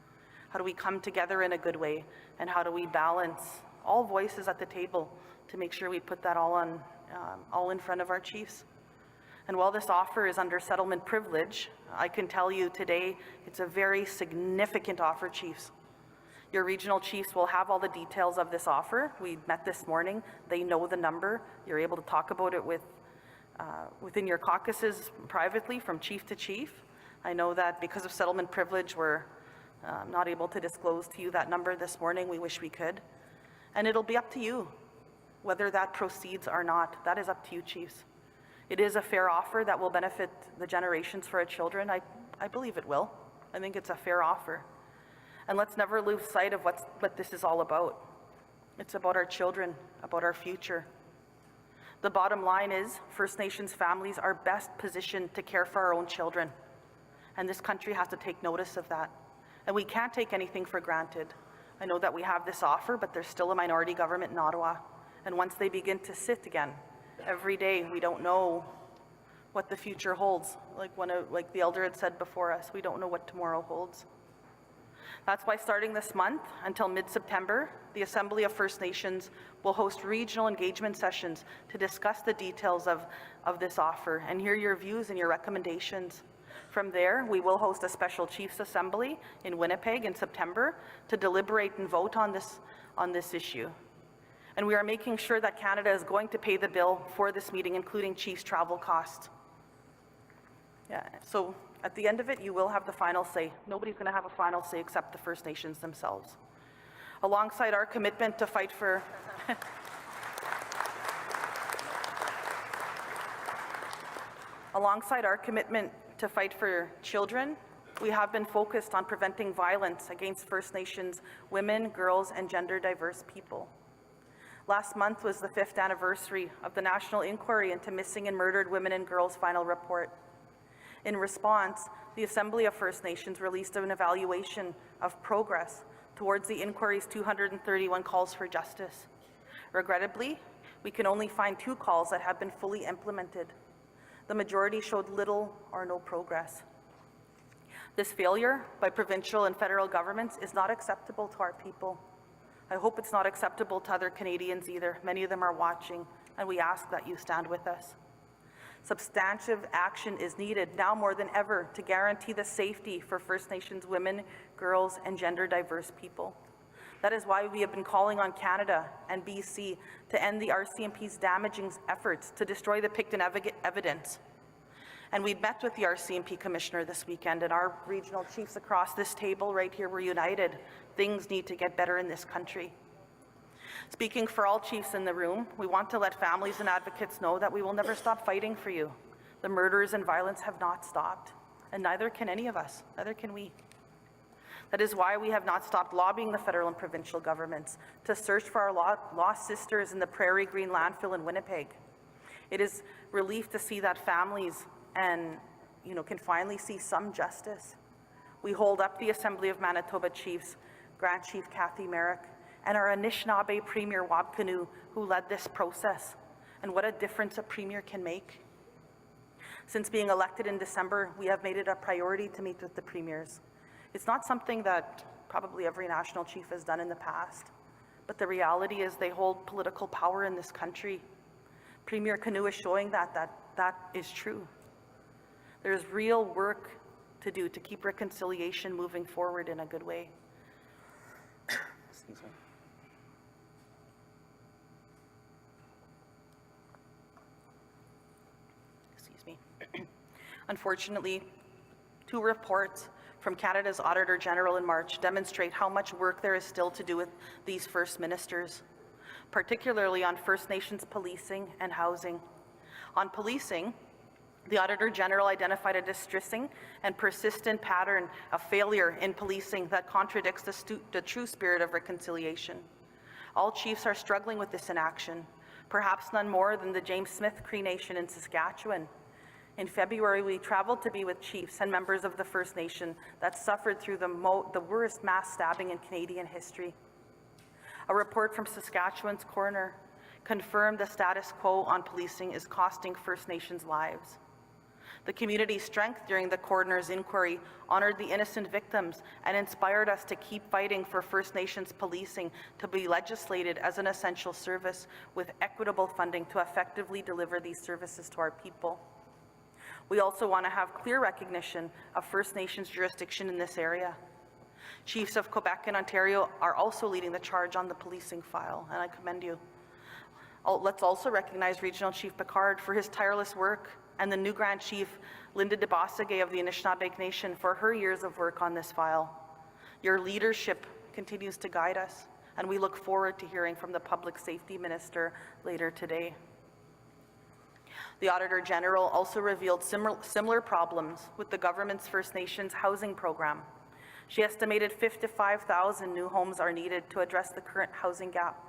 How do we come together in a good way? And how do we balance all voices at the table to make sure we put that all in front of our chiefs? And while this offer is under settlement privilege, I can tell you today it's a very significant offer, chiefs. Your regional chiefs will have all the details of this offer. We met this morning. They know the number. You're able to talk about it within your caucuses privately from chief to chief. I know that because of settlement privilege, we're not able to disclose to you that number this morning. We wish we could. And it'll be up to you whether that proceeds or not. That is up to you, chiefs. It is a fair offer that will benefit the generations for our children. I believe it will. I think it's a fair offer. And let's never lose sight of what this is all about. It's about our children, about our future. The bottom line is First Nations families are best positioned to care for our own children. And this country has to take notice of that. And we can't take anything for granted. I know that we have this offer, but there's still a minority government in Ottawa. And once they begin to sit again, every day, we don't know what the future holds. Like the elder had said before us, we don't know what tomorrow holds. That's why starting this month until mid-September, the Assembly of First Nations will host regional engagement sessions to discuss the details of this offer and hear your views and your recommendations. From there, we will host a special Chiefs Assembly in Winnipeg in September to deliberate and vote on this issue. And we are making sure that Canada is going to pay the bill for this meeting, including Chiefs' travel costs. Yeah, so at the end of it, you will have the final say. Nobody's going to have a final say except the First Nations themselves. Alongside our commitment to fight for alongside our commitment to fight for children, we have been focused on preventing violence against First Nations women, girls, and gender diverse people. Last month was the 5th anniversary of the National Inquiry into Missing and Murdered Women and Girls final report. In response, the Assembly of First Nations released an evaluation of progress towards the inquiry's 231 calls for justice. Regrettably, we can only find 2 calls that have been fully implemented. The majority showed little or no progress. This failure by provincial and federal governments is not acceptable to our people. I hope it's not acceptable to other Canadians either. Many of them are watching, and we ask that you stand with us. Substantive action is needed now more than ever to guarantee the safety for First Nations women, girls, and gender diverse people. That is why we have been calling on Canada and BC to end the RCMP's damaging efforts to destroy the Picton evidence. And we met with the RCMP Commissioner this weekend, and our regional chiefs across this table right here were united. Things need to get better in this country. Speaking for all chiefs in the room, we want to let families and advocates know that we will never stop fighting for you. The murders and violence have not stopped, and neither can any of us, neither can we. That is why we have not stopped lobbying the federal and provincial governments to search for our lost sisters in the Prairie Green landfill in Winnipeg. It is relief to see that families can finally see some justice. We hold up the Assembly of Manitoba Chiefs, Grand Chief Kathy Merrick, and our Anishinaabe Premier Wab Kinew, who led this process, and what a difference a Premier can make. Since being elected in December, we have made it a priority to meet with the Premiers. It's not something that probably every national chief has done in the past, but the reality is they hold political power in this country. Premier Kinew is showing that is true. There's real work to do to keep reconciliation moving forward in a good way. Excuse me. Unfortunately, 2 reports from Canada's Auditor General in March demonstrate how much work there is still to do with these First Ministers, particularly on First Nations policing and housing. On policing, the Auditor General identified a distressing and persistent pattern of failure in policing that contradicts the true spirit of reconciliation. All chiefs are struggling with this inaction, perhaps none more than the James Smith Cree Nation in Saskatchewan. In February, we traveled to be with chiefs and members of the First Nation that suffered through the worst mass stabbing in Canadian history. A report from Saskatchewan's coroner confirmed the status quo on policing is costing First Nations lives. The community's strength during the coroner's inquiry honored the innocent victims and inspired us to keep fighting for First Nations policing to be legislated as an essential service with equitable funding to effectively deliver these services to our people. We also want to have clear recognition of First Nations jurisdiction in this area. Chiefs of Quebec and Ontario are also leading the charge on the policing file, and I commend you. Let's also recognize Regional Chief Picard for his tireless work, and the new Grand Chief, Linda DeBossegay of the Anishinaabe Nation, for her years of work on this file. Your leadership continues to guide us, and we look forward to hearing from the Public Safety Minister later today. The Auditor General also revealed similar problems with the government's First Nations housing program. She estimated 55,000 new homes are needed to address the current housing gap.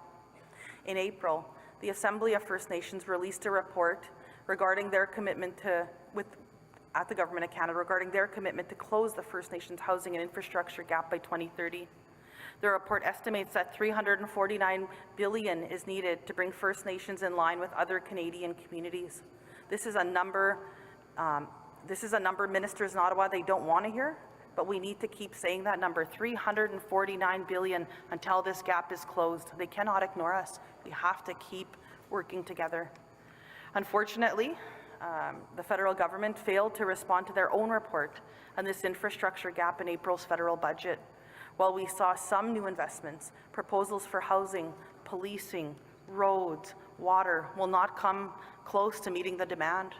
In April, the Assembly of First Nations released a report regarding their commitment at the Government of Canada regarding their commitment to close the First Nations housing and infrastructure gap by 2030. The report estimates that $349 billion is needed to bring First Nations in line with other Canadian communities. This is a number ministers in Ottawa they don't want to hear, but we need to keep saying that number, $349 billion, until this gap is closed. They cannot ignore us. We have to keep working together. Unfortunately, the federal government failed to respond to their own report on this infrastructure gap in April's federal budget. While we saw some new investments, proposals for housing, policing, roads, water will not come close to meeting the demand.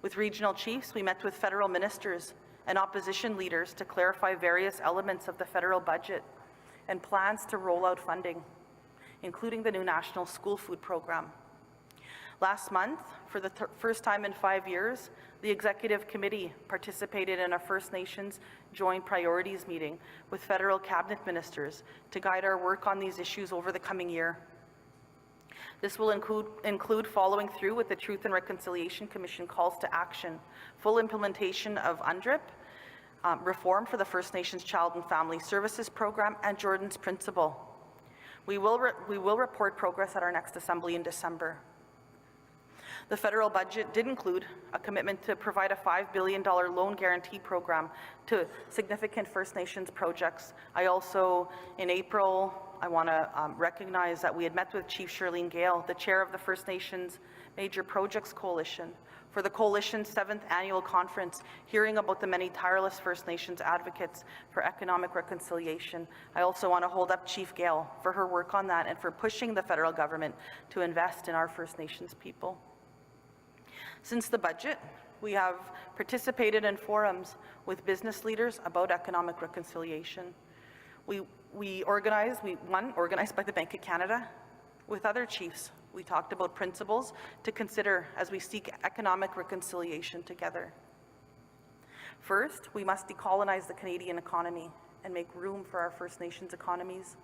With regional chiefs, we met with federal ministers and opposition leaders to clarify various elements of the federal budget and plans to roll out funding, including the new National School Food Program. Last month, for the first time in 5 years, the Executive Committee participated in a First Nations Joint Priorities meeting with federal cabinet ministers to guide our work on these issues over the coming year. This will include following through with the Truth and Reconciliation Commission calls to action, full implementation of UNDRIP, reform for the First Nations Child and Family Services Program, and Jordan's Principle. We will report progress at our next Assembly in December. The federal budget did include a commitment to provide a $5 billion loan guarantee program to significant First Nations projects. I also, in April, I want to recognize that we had met with Chief Shirlene Gale, the chair of the First Nations Major Projects Coalition, for the Coalition's 7th annual conference, hearing about the many tireless First Nations advocates for economic reconciliation. I also want to hold up Chief Gale for her work on that and for pushing the federal government to invest in our First Nations people. Since the budget, we have participated in forums with business leaders about economic reconciliation. One organized by the Bank of Canada. With other chiefs, we talked about principles to consider as we seek economic reconciliation together. First, we must decolonize the Canadian economy and make room for our First Nations economies.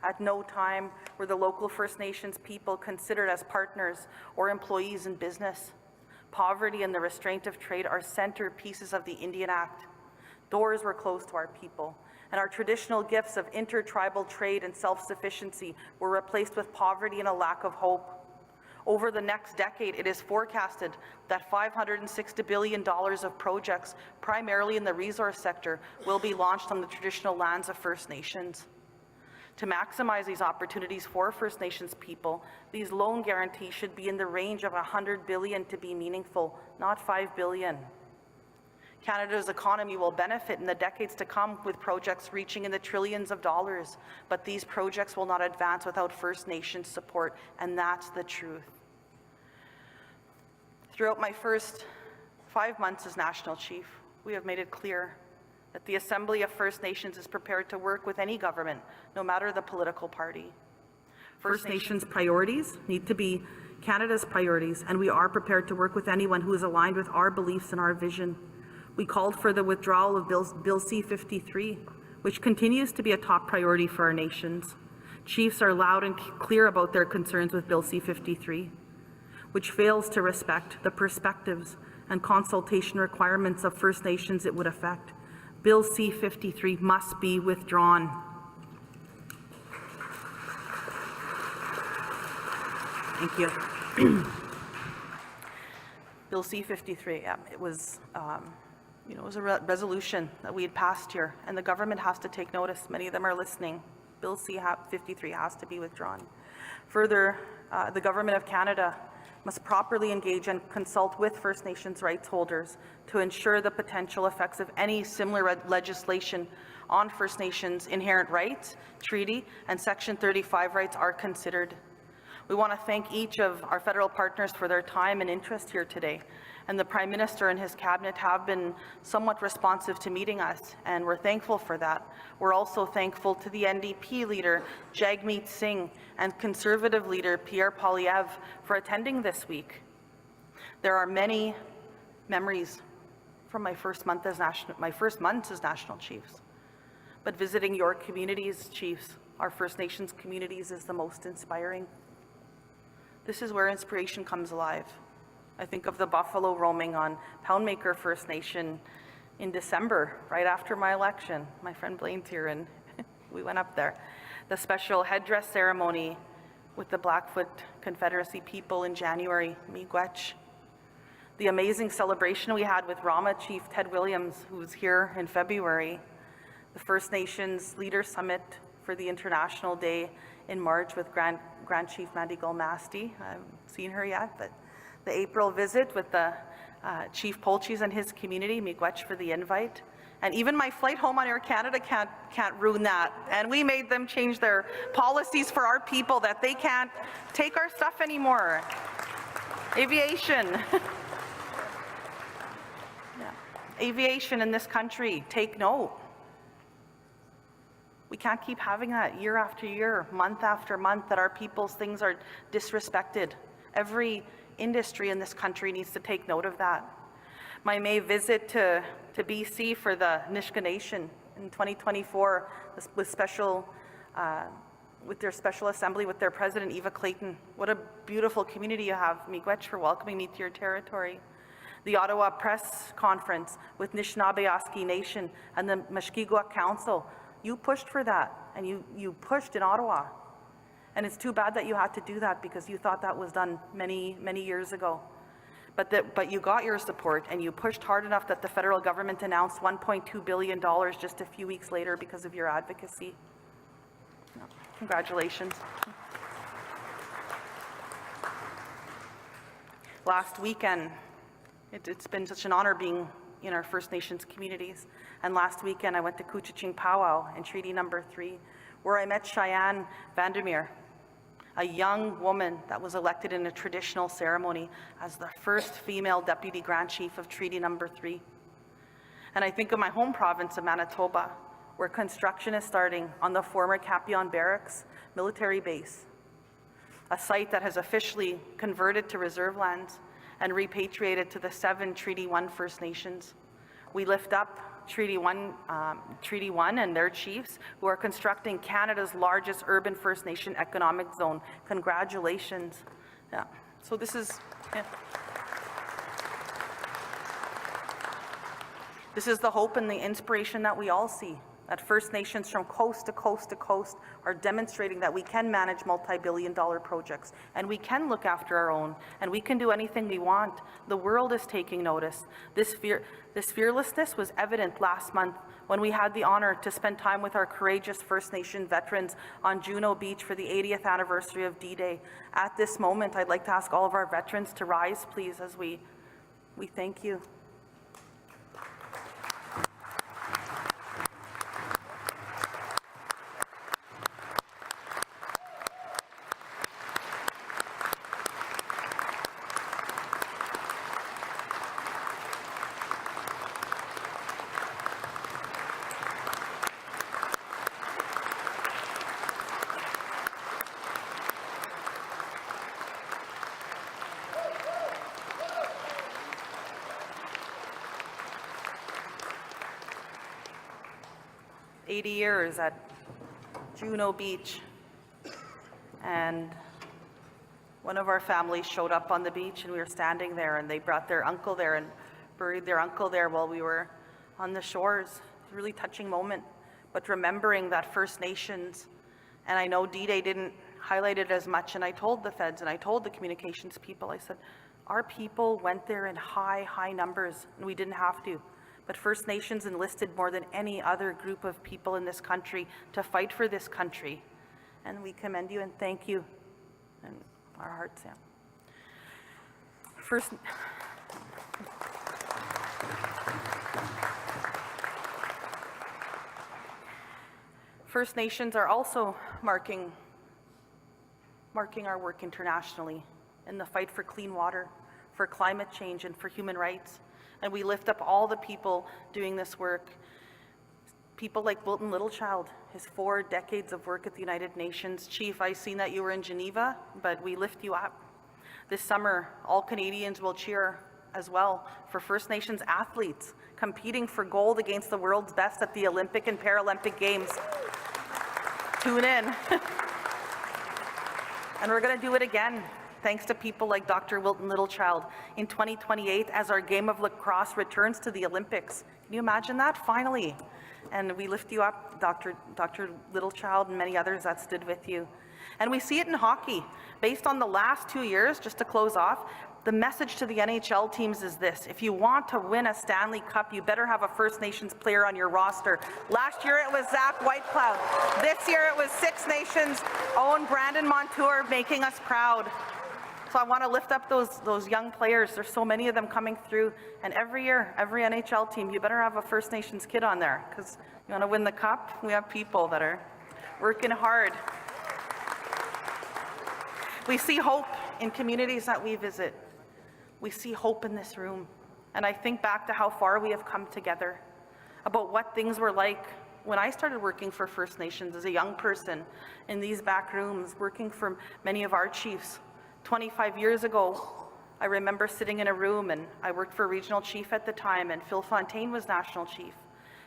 At no time were the local First Nations people considered as partners or employees in business. Poverty and the restraint of trade are centerpieces of the Indian Act. Doors were closed to our people, and our traditional gifts of intertribal trade and self-sufficiency were replaced with poverty and a lack of hope. Over the next decade, it is forecasted that $560 billion of projects, primarily in the resource sector, will be launched on the traditional lands of First Nations. To maximize these opportunities for First Nations people, these loan guarantees should be in the range of $100 billion to be meaningful, not $5 billion. Canada's economy will benefit in the decades to come with projects reaching in the trillions of dollars, but these projects will not advance without First Nations support, and that's the truth. Throughout my first 5 months as National Chief, we have made it clear that the Assembly of First Nations is prepared to work with any government, no matter the political party. First Nations priorities need to be Canada's priorities, and we are prepared to work with anyone who is aligned with our beliefs and our vision. We called for the withdrawal of Bill C-53, which continues to be a top priority for our nations. Chiefs are loud and clear about their concerns with Bill C-53, which fails to respect the perspectives and consultation requirements of First Nations it would affect. Bill C-53 must be withdrawn. Thank you. Bill C-53, yeah, it was, it was a resolution that we had passed here, and the government has to take notice. Many of them are listening. Bill C-53 has to be withdrawn. Further, the Government of Canada must properly engage and consult with First Nations rights holders to ensure the potential effects of any similar legislation on First Nations inherent rights, treaty, and Section 35 rights are considered. We want to thank each of our federal partners for their time and interest here today. And the Prime Minister and his cabinet have been somewhat responsive to meeting us, and we're thankful for that. We're also thankful to the NDP leader, Jagmeet Singh, and Conservative leader, Pierre Poilievre, for attending this week. There are many memories from my first month as National Chiefs. But visiting your communities, Chiefs, our First Nations communities, is the most inspiring. This is where inspiration comes alive. I think of the buffalo roaming on Poundmaker First Nation in December, right after my election. My friend Blaine's here, and we went up there. The special headdress ceremony with the Blackfoot Confederacy people in January, Miigwech. The amazing celebration we had with Rama Chief Ted Williams, who was here in February. The First Nations Leader Summit for the International Day in March with Grand Chief Mandigal Masti. I haven't seen her yet, but the April visit with the Chief Polchis and his community, Miigwech for the invite. And even my flight home on Air Canada can't ruin that. And we made them change their policies for our people that they can't take our stuff anymore. Aviation. Yeah. Aviation in this country, take note. We can't keep having that year after year, month after month, that our people's things are disrespected. Every industry in this country needs to take note of that. My May visit to BC for the Haida Nation in 2024 with their special assembly with their president, Eva Clayton. What a beautiful community you have, Miigwech, for welcoming me to your territory. The Ottawa Press Conference with Anishinaabe Nation and the Mushkegowuk Council. You pushed for that, and you pushed in Ottawa. And it's too bad that you had to do that because you thought that was done many, many years ago. But you got your support, and you pushed hard enough that the federal government announced $1.2 billion just a few weeks later because of your advocacy. Congratulations. Last weekend, it's been such an honor being in our First Nations communities. And last weekend, I went to Couchiching Powwow in Treaty Number 3, where I met Cheyenne Vandermeer, a young woman that was elected in a traditional ceremony as the first female Deputy Grand Chief of Treaty Number 3. And I think of my home province of Manitoba, where construction is starting on the former Capion Barracks military base, a site that has officially converted to reserve lands and repatriated to the 7 Treaty 1 First Nations. We lift up Treaty 1 and their chiefs, who are constructing Canada's largest urban First Nation economic zone. Congratulations. Yeah. So this is, yeah. This is the hope and the inspiration that we all see, that First Nations from coast to coast to coast are demonstrating that we can manage multi-billion-dollar projects, and we can look after our own, and we can do anything we want. The world is taking notice. This fearlessness was evident last month when we had the honor to spend time with our courageous First Nation veterans on Juno Beach for the 80th anniversary of D-Day. At this moment, I'd like to ask all of our veterans to rise, please, as we thank you. '80 years at Juno Beach. and one of our families showed up on the beach, and we were standing there, and they brought their uncle there and buried their uncle there while we were on the shores. It's a really touching moment, but remembering that First Nations, and I know D-Day didn't highlight it as much, and I told the feds and I told the communications people, I said, our people went there in high numbers, and we didn't have to. But First Nations enlisted more than any other group of people in this country to fight for this country. And we commend you and thank you. And our hearts, yeah. First Nations are also marking our work internationally in the fight for clean water, for climate change, and for human rights. And we lift up all the people doing this work. People like Wilton Littlechild, his 4 decades of work at the United Nations. Chief, I seen that you were in Geneva, but we lift you up. This summer, all Canadians will cheer as well for First Nations athletes competing for gold against the world's best at the Olympic and Paralympic Games. Tune in. And we're going to do it again, thanks to people like Dr. Wilton Littlechild in 2028 as our game of lacrosse returns to the Olympics. Can you imagine that? Finally. And we lift you up, Dr. Littlechild and many others that stood with you. And we see it in hockey. Based on the last 2 years, just to close off, the message to the NHL teams is this: if you want to win a Stanley Cup, you better have a First Nations player on your roster. Last year it was Zach Whitecloud. This year it was Six Nations' own Brandon Montour making us proud. So I want to lift up those young players. There's so many of them coming through, and every year, every NHL team, you better have a First Nations kid on there, because you want to win the cup, we have people that are working hard. We see hope in communities that we visit. We see hope in this room. And I think back to how far we have come together, about what things were like when I started working for First Nations as a young person in these back rooms, working for many of our chiefs. 25 years ago, I remember sitting in a room, and I worked for a regional chief at the time, and Phil Fontaine was national chief.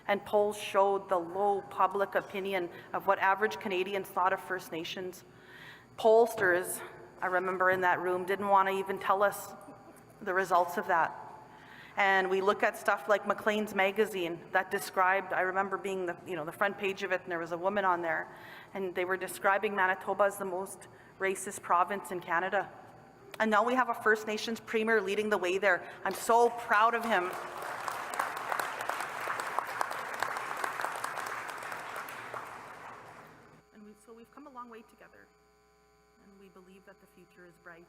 And polls showed the low public opinion of what average Canadians thought of First Nations. Pollsters, I remember in that room, didn't want to even tell us the results of that. And we look at stuff like Maclean's magazine that described, I remember being the front page of it, and there was a woman on there, and they were describing Manitoba as the most racist province in Canada. And now we have a First Nations premier leading the way there. I'm so proud of him. And so we've come a long way together, and we believe that the future is bright.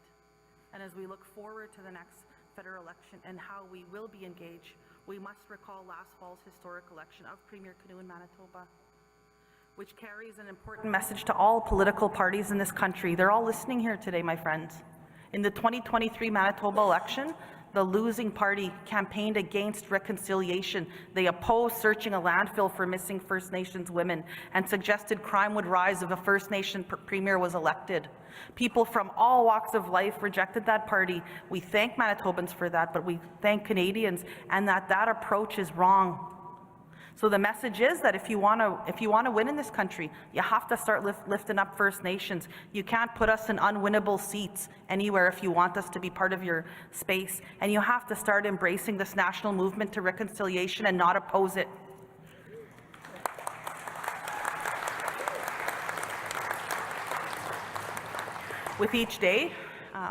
And as we look forward to the next federal election and how we will be engaged, we must recall last fall's historic election of Premier Canoe in Manitoba, which carries an important message to all political parties in this country. They're all listening here today, my friends. In the 2023 Manitoba election, the losing party campaigned against reconciliation. They opposed searching a landfill for missing First Nations women and suggested crime would rise if a First Nation premier was elected. People from all walks of life rejected that party. We thank Manitobans for that, but we thank Canadians, and that approach is wrong. So the message is that if you want to win in this country, you have to start lifting up First Nations. You can't put us in unwinnable seats anywhere if you want us to be part of your space. And you have to start embracing this national movement to reconciliation and not oppose it. With each day,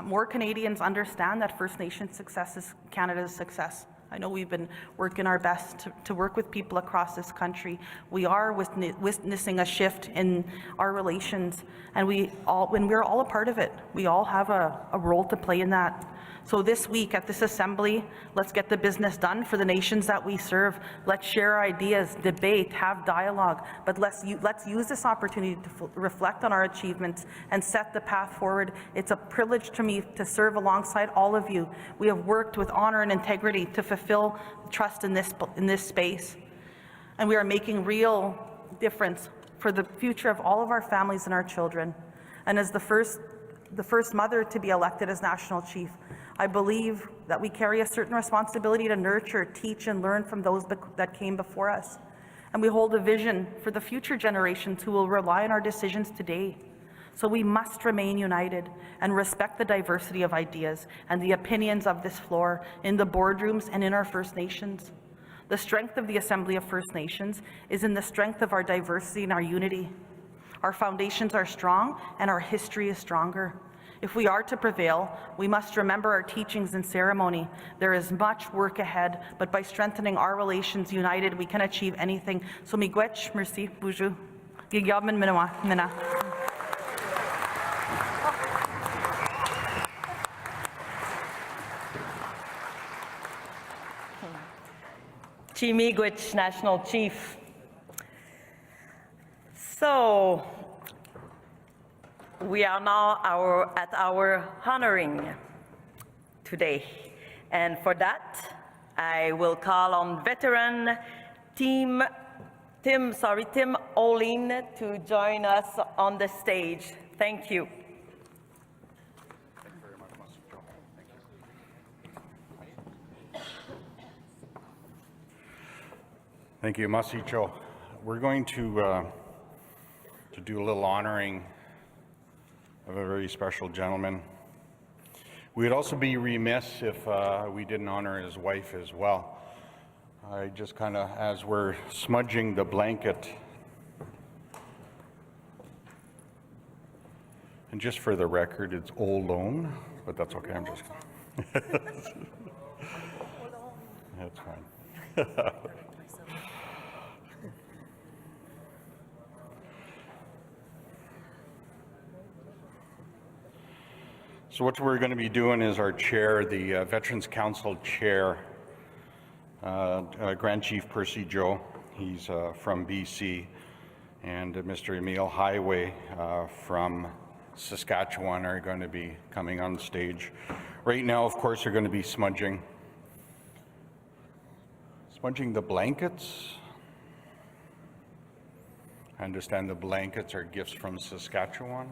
more Canadians understand that First Nation success is Canada's success. I know we've been working our best to work with people across this country. We are witnessing a shift in our relations, and when we're all a part of it, we all have a role to play in that. So this week at this assembly, let's get the business done for the nations that we serve. Let's share ideas, debate, have dialogue, but let's use this opportunity to reflect on our achievements and set the path forward. It's a privilege to me to serve alongside all of you. We have worked with honor and integrity to fulfill trust in this space, and we are making real difference for the future of all of our families and our children. And as the first mother to be elected as national chief, I believe that we carry a certain responsibility to nurture, teach, and learn from those that came before us. And we hold a vision for the future generations who will rely on our decisions today. So we must remain united and respect the diversity of ideas and the opinions of this floor in the boardrooms and in our First Nations. The strength of the Assembly of First Nations is in the strength of our diversity and our unity. Our foundations are strong and our history is stronger. If we are to prevail, we must remember our teachings and ceremony. There is much work ahead, but by strengthening our relations united, we can achieve anything. So miigwech, merci, buju. Gigyaman minawa, mina. Miigwech, National Chief. So, we are now at our honoring today. And for that, I will call on veteran Tim Olin to join us on the stage. Thank you. Thank you, Masicho. We're going to do a little honoring of a very special gentleman. We would also be remiss if we didn't honor his wife as well. I just kind of, as we're smudging the blanket, and just for the record, it's Olone, but that's okay, I'm just that's fine. So what we're going to be doing is our chair, the Veterans Council chair, Grand Chief Procedural, he's from BC, and Mr. Emile Highway from Saskatchewan are going to be coming on stage. Right now, of course, they're going to be smudging the blankets. I understand the blankets are gifts from Saskatchewan.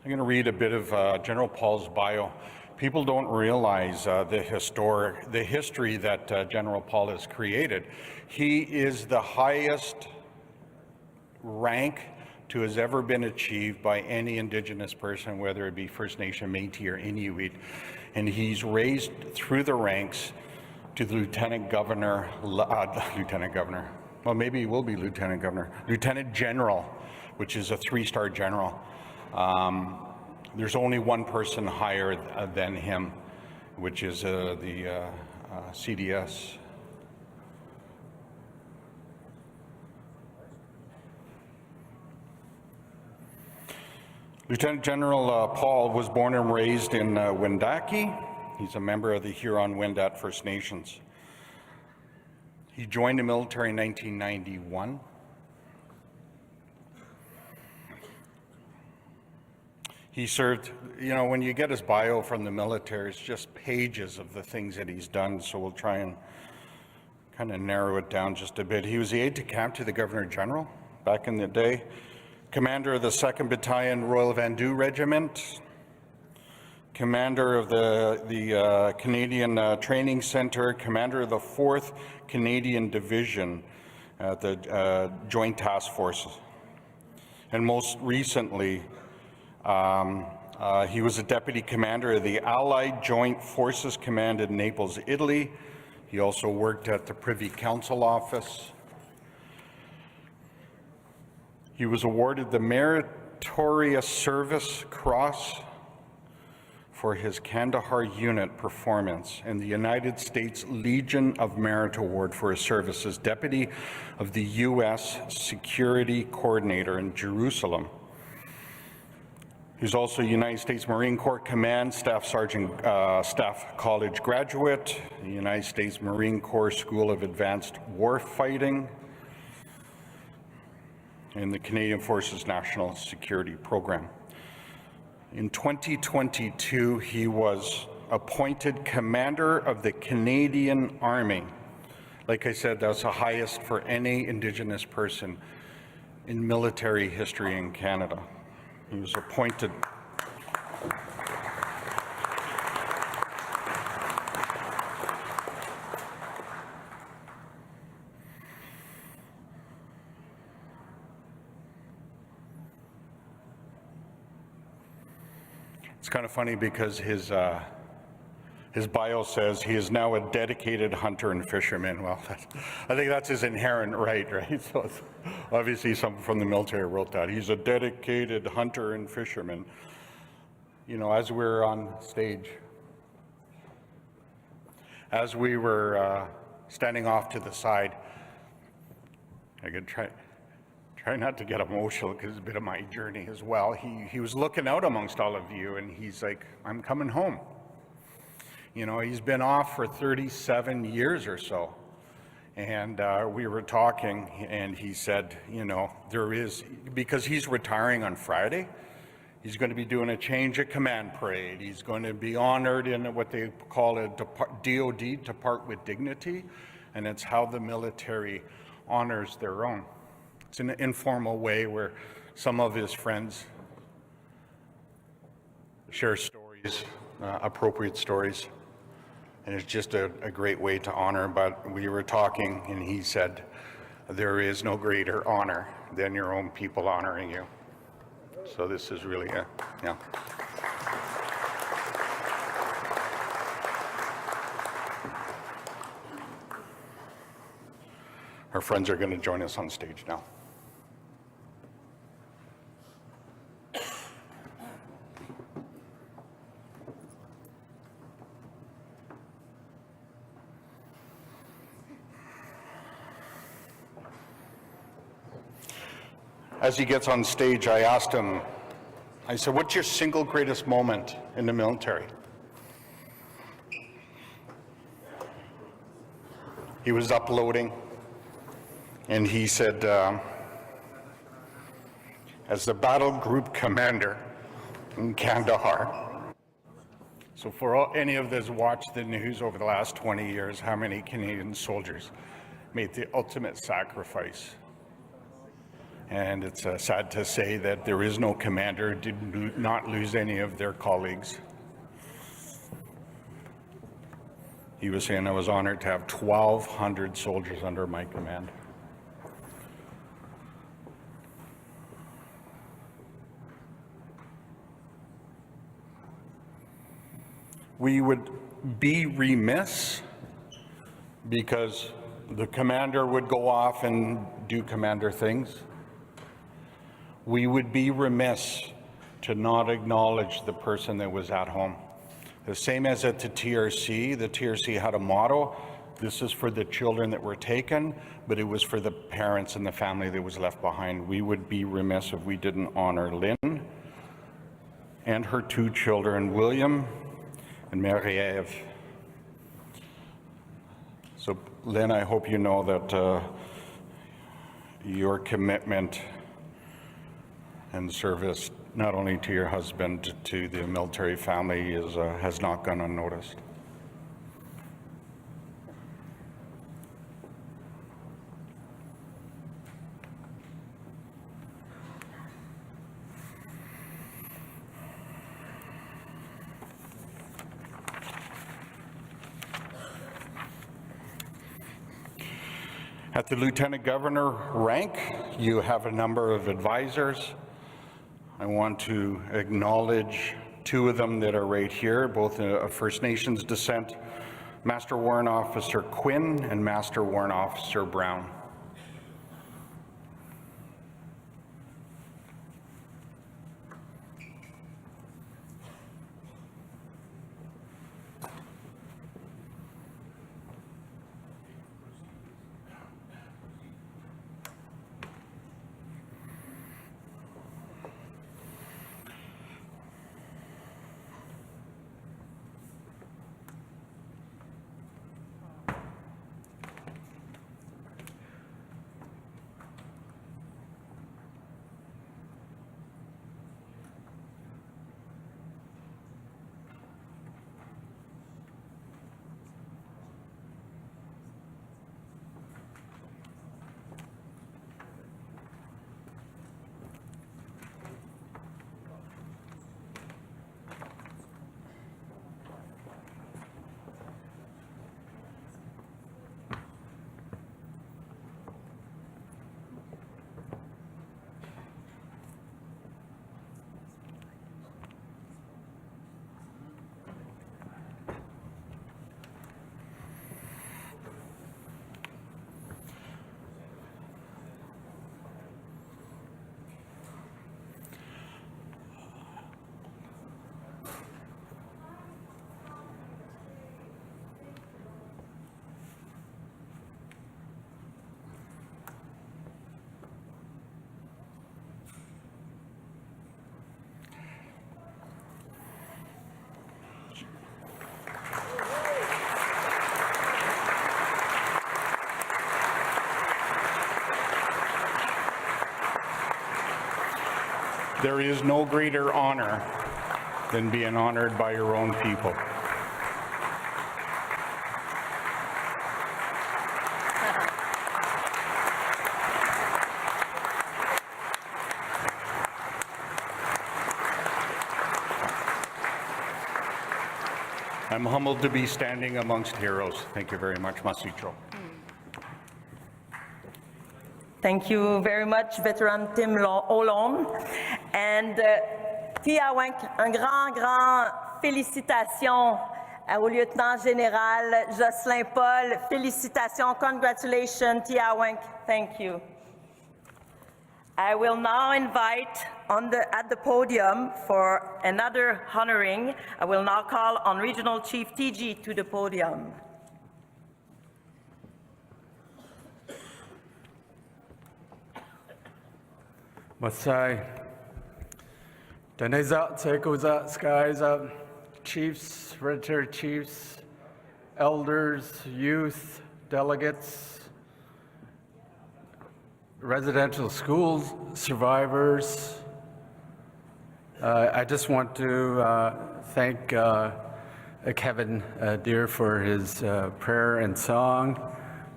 I'm going to read a bit of General Paul's bio. People don't realize the history that General Paul has created. He is the highest rank to has ever been achieved by any Indigenous person, whether it be First Nation, Métis, or Inuit. And he's raised through the ranks to the Lieutenant Governor, well, maybe he will be Lieutenant Governor, Lieutenant General, which is a 3-star general. There's only one person higher than him, which is the CDS. Lieutenant General Paul was born and raised in Wendake. He's a member of the Huron-Wendat First Nations. He joined the military in 1991. He served, you know, when you get his bio from the military, it's just pages of the things that he's done, so we'll try and kind of narrow it down just a bit. He was the aide-de-camp to the Governor General back in the day, commander of the 2nd Battalion Royal Vendu Regiment, commander of the Canadian Training Centre, commander of the 4th Canadian Division at the Joint Task Force, and most recently, he was a deputy commander of the Allied Joint Forces Command in Naples, Italy. He also worked at the Privy Council office. He was awarded the Meritorious Service Cross for his Kandahar unit performance and the United States Legion of Merit Award for his service as deputy of the U.S. Security Coordinator in Jerusalem. He's also a United States Marine Corps Command Staff Sergeant Staff College graduate, the United States Marine Corps School of Advanced Warfighting, and the Canadian Forces National Security Program. In 2022, he was appointed Commander of the Canadian Army. Like I said, that's the highest for any Indigenous person in military history in Canada. He was appointed. It's kind of funny because his bio says he is now a dedicated hunter and fisherman. Well, I think that's his inherent right? So it's obviously someone from the military wrote that. He's a dedicated hunter and fisherman. You know, as we're on stage, as we were standing off to the side, I could try not to get emotional because it's a bit of my journey as well. He was looking out amongst all of you and he's like, I'm coming home. You know, he's been off for 37 years or so. And we were talking and he said, you know, there is, because he's retiring on Friday, he's going to be doing a change of command parade. He's going to be honored in what they call a DOD, Depart with Dignity, and it's how the military honors their own. It's an informal way where some of his friends share stories, appropriate stories, and it's just a great way to honor. But we were talking and he said, there is no greater honor than your own people honoring you. So this is really yeah. Our friends are going to join us on stage now. As he gets on stage, I asked him, I said, what's your single greatest moment in the military? He was uploading, and he said, as the battle group commander in Kandahar. So for any of those watched the news over the last 20 years, how many Canadian soldiers made the ultimate sacrifice? And it's sad to say that there is no commander, did not lose any of their colleagues. He was saying, I was honored to have 1,200 soldiers under my command. We would be remiss because the commander would go off and do commander things. We would be remiss to not acknowledge the person that was at home. The same as at the TRC had a motto, this is for the children that were taken, but it was for the parents and the family that was left behind. We would be remiss if we didn't honor Lynn and her 2 children, William and Marie-Ève. So Lynn, I hope you know that your commitment and service, not only to your husband, to the military family, has not gone unnoticed. At the Lieutenant Governor rank, you have a number of advisors. I want to acknowledge 2 of them that are right here, both of First Nations descent, Master Warrant Officer Quinn and Master Warrant Officer Brown. There is no greater honor than being honored by your own people. I'm humbled to be standing amongst heroes. Thank you very much, Masitro. Thank you very much, veteran Tim Olon. And Tiawank, un grand félicitations au lieutenant général Jocelyn Paul. Félicitations, congratulations, Tiawank. Thank you. I will now invite at the podium for another honoring. I will now call on Regional Chief TG to the podium. Masai, Daneza, Tsekoza, Skies, chiefs, hereditary chiefs, elders, youth, delegates, residential school survivors. I just want to thank Kevin Deere for his prayer and song,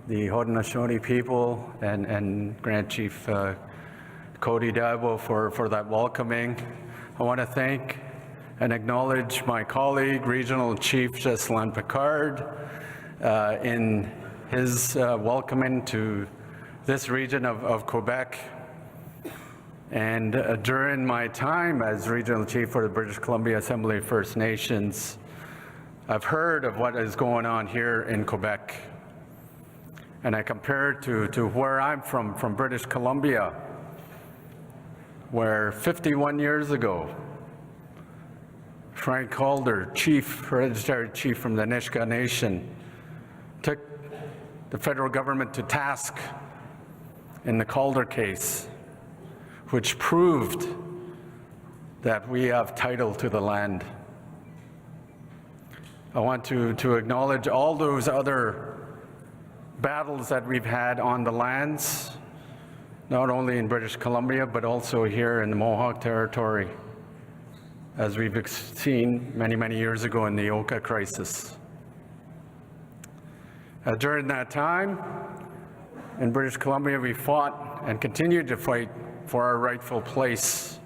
the Haudenosaunee people, and Grand Chief Cody Dabo for that welcoming. I want to thank and acknowledge my colleague, Regional Chief Jocelyn Picard, in his welcoming to this region of Quebec. And during my time as Regional Chief for the British Columbia Assembly of First Nations, I've heard of what is going on here in Quebec. And I compare it to where I'm from British Columbia, where 51 years ago, Frank Calder, hereditary chief from the Haida Nation, took the federal government to task in the Calder case, which proved that we have title to the land. I want to acknowledge all those other battles that we've had on the lands, not only in British Columbia, but also here in the Mohawk Territory, as we've seen many years ago in the Oka crisis. During that time, in British Columbia, we fought and continued to fight for our rightful place.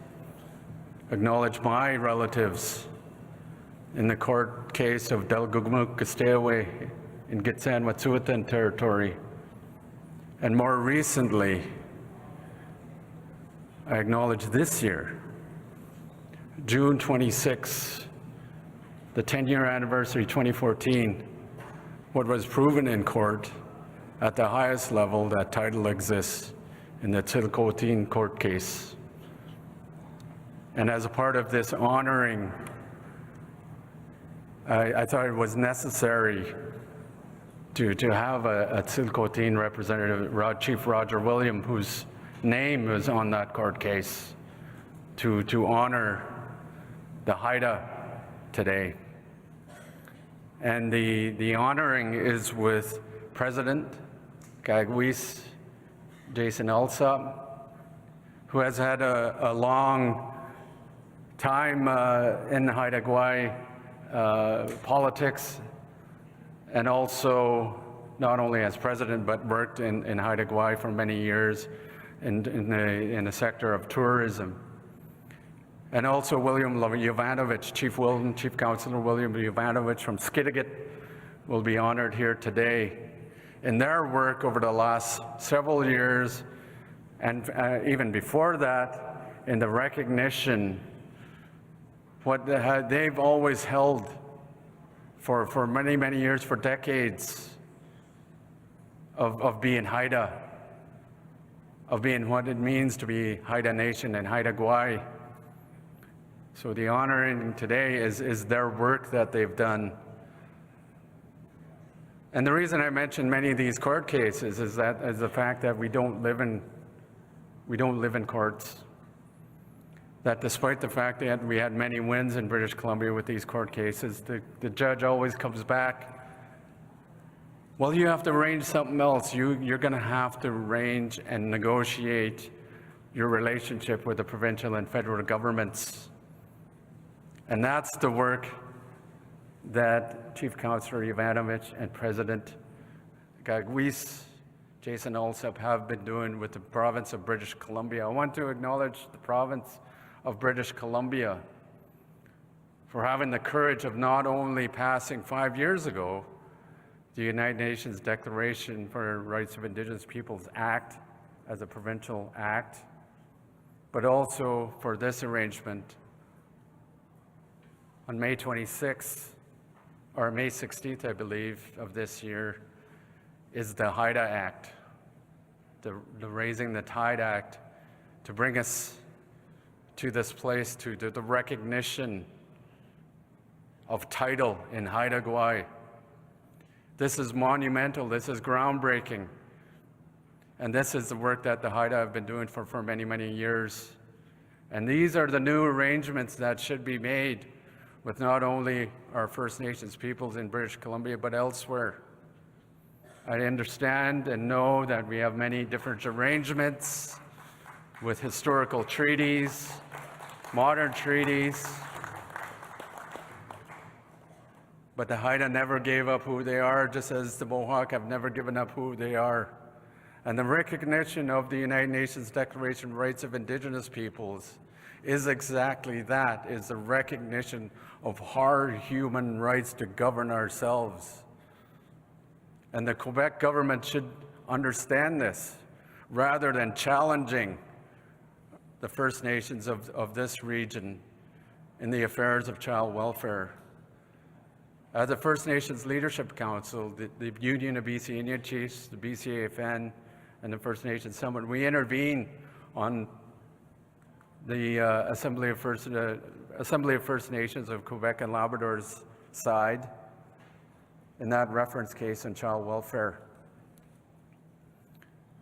Acknowledge my relatives in the court case of Delgugmuk Kasteawe in Gitsan-Wet'suwet'en territory. And more recently, I acknowledge this year, June 26, the 10-year anniversary, 2014, what was proven in court at the highest level that title exists in the Tsilhqot'in court case. And as a part of this honoring, I thought it was necessary to have a Tsilhqot'in representative, Chief Roger William, whose name was on that court case, to honor the Haida today. And the honoring is with President Gagwis Jason Alsop, who has had a long time in Haida Gwaii politics, and also not only as president, but worked in Haida Gwaii for many years in the sector of tourism. And also William Jovanovich, Chief Councillor William Jovanovich from Skidegate will be honored here today in their work over the last several years, and even before that, in the recognition what they've always held for many years, for decades, of being Haida, of being what it means to be Haida Nation and Haida Gwaii. So the honoring today is their work that they've done. And the reason I mention many of these court cases is the fact that we don't live in courts. That despite the fact that we had many wins in British Columbia with these court cases, the judge always comes back, well, you have to arrange something else. You're going to have to arrange and negotiate your relationship with the provincial and federal governments. And that's the work that Chief Councillor Ivanovich and President Gagwis, Jason Alsop, have been doing with the province of British Columbia. I want to acknowledge the province of British Columbia for having the courage of not only passing 5 years ago the United Nations Declaration for Rights of Indigenous Peoples Act as a provincial act, but also for this arrangement on May 26th, or May 16th, I believe, of this year, is the Haida Act, the Raising the Tide Act, to bring us to this place, to the recognition of title in Haida Gwaii. This is monumental, this is groundbreaking, and this is the work that the Haida have been doing for many, many years. And these are the new arrangements that should be made with not only our First Nations peoples in British Columbia, but elsewhere. I understand and know that we have many different arrangements with historical treaties, modern treaties, but the Haida never gave up who they are, just as the Mohawk have never given up who they are. And the recognition of the United Nations Declaration of Rights of Indigenous Peoples is exactly that, is the recognition of our human rights to govern ourselves. And the Quebec government should understand this, rather than challenging the First Nations of this region in the affairs of child welfare. As a First Nations Leadership Council, the Union of BC Indian Chiefs, the BC AFN, and the First Nations Summit, we intervene on the Assembly of First Nations of Quebec and Labrador's side in that reference case on child welfare.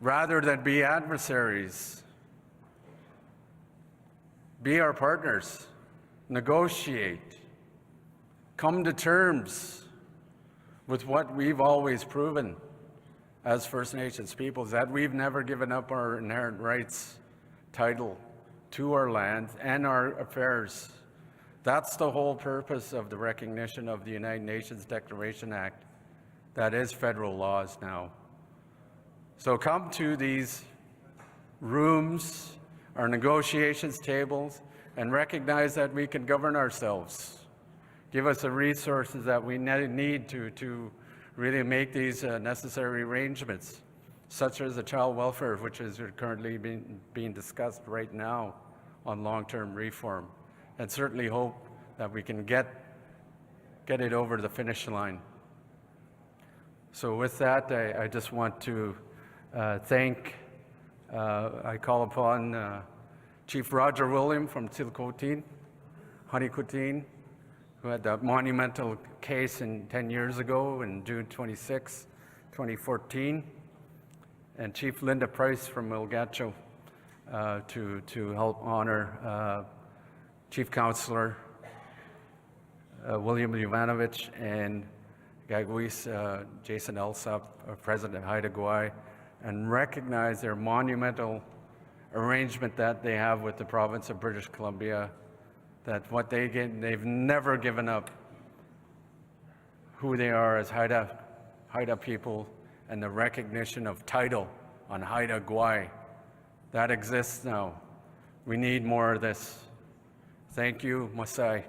Rather than be adversaries, be our partners, negotiate, come to terms with what we've always proven as First Nations peoples, that we've never given up our inherent rights, title to our land and our affairs. That's the whole purpose of the recognition of the United Nations Declaration Act. That is federal laws now. So come to these rooms, our negotiations tables, and recognize that we can govern ourselves. Give us the resources that we need to really make these necessary arrangements, such as the child welfare, which is currently being discussed right now on long-term reform, and certainly hope that we can get it over the finish line. So with that, I just want to thank, I call upon Chief Roger William from Tsilhqot'in, Honeycoteen, who had that monumental case 10 years ago in June 26, 2014, and Chief Linda Price from Wilgacho to help honor Chief Councillor William Ivanovich and Gagwis, Jason Alsop, President of Haida Gwaii, and recognize their monumental arrangement that they have with the province of British Columbia, that what they get, they've never given up who they are as Haida people, and the recognition of title on Haida Gwaii. That exists now. We need more of this. Thank you, Masai.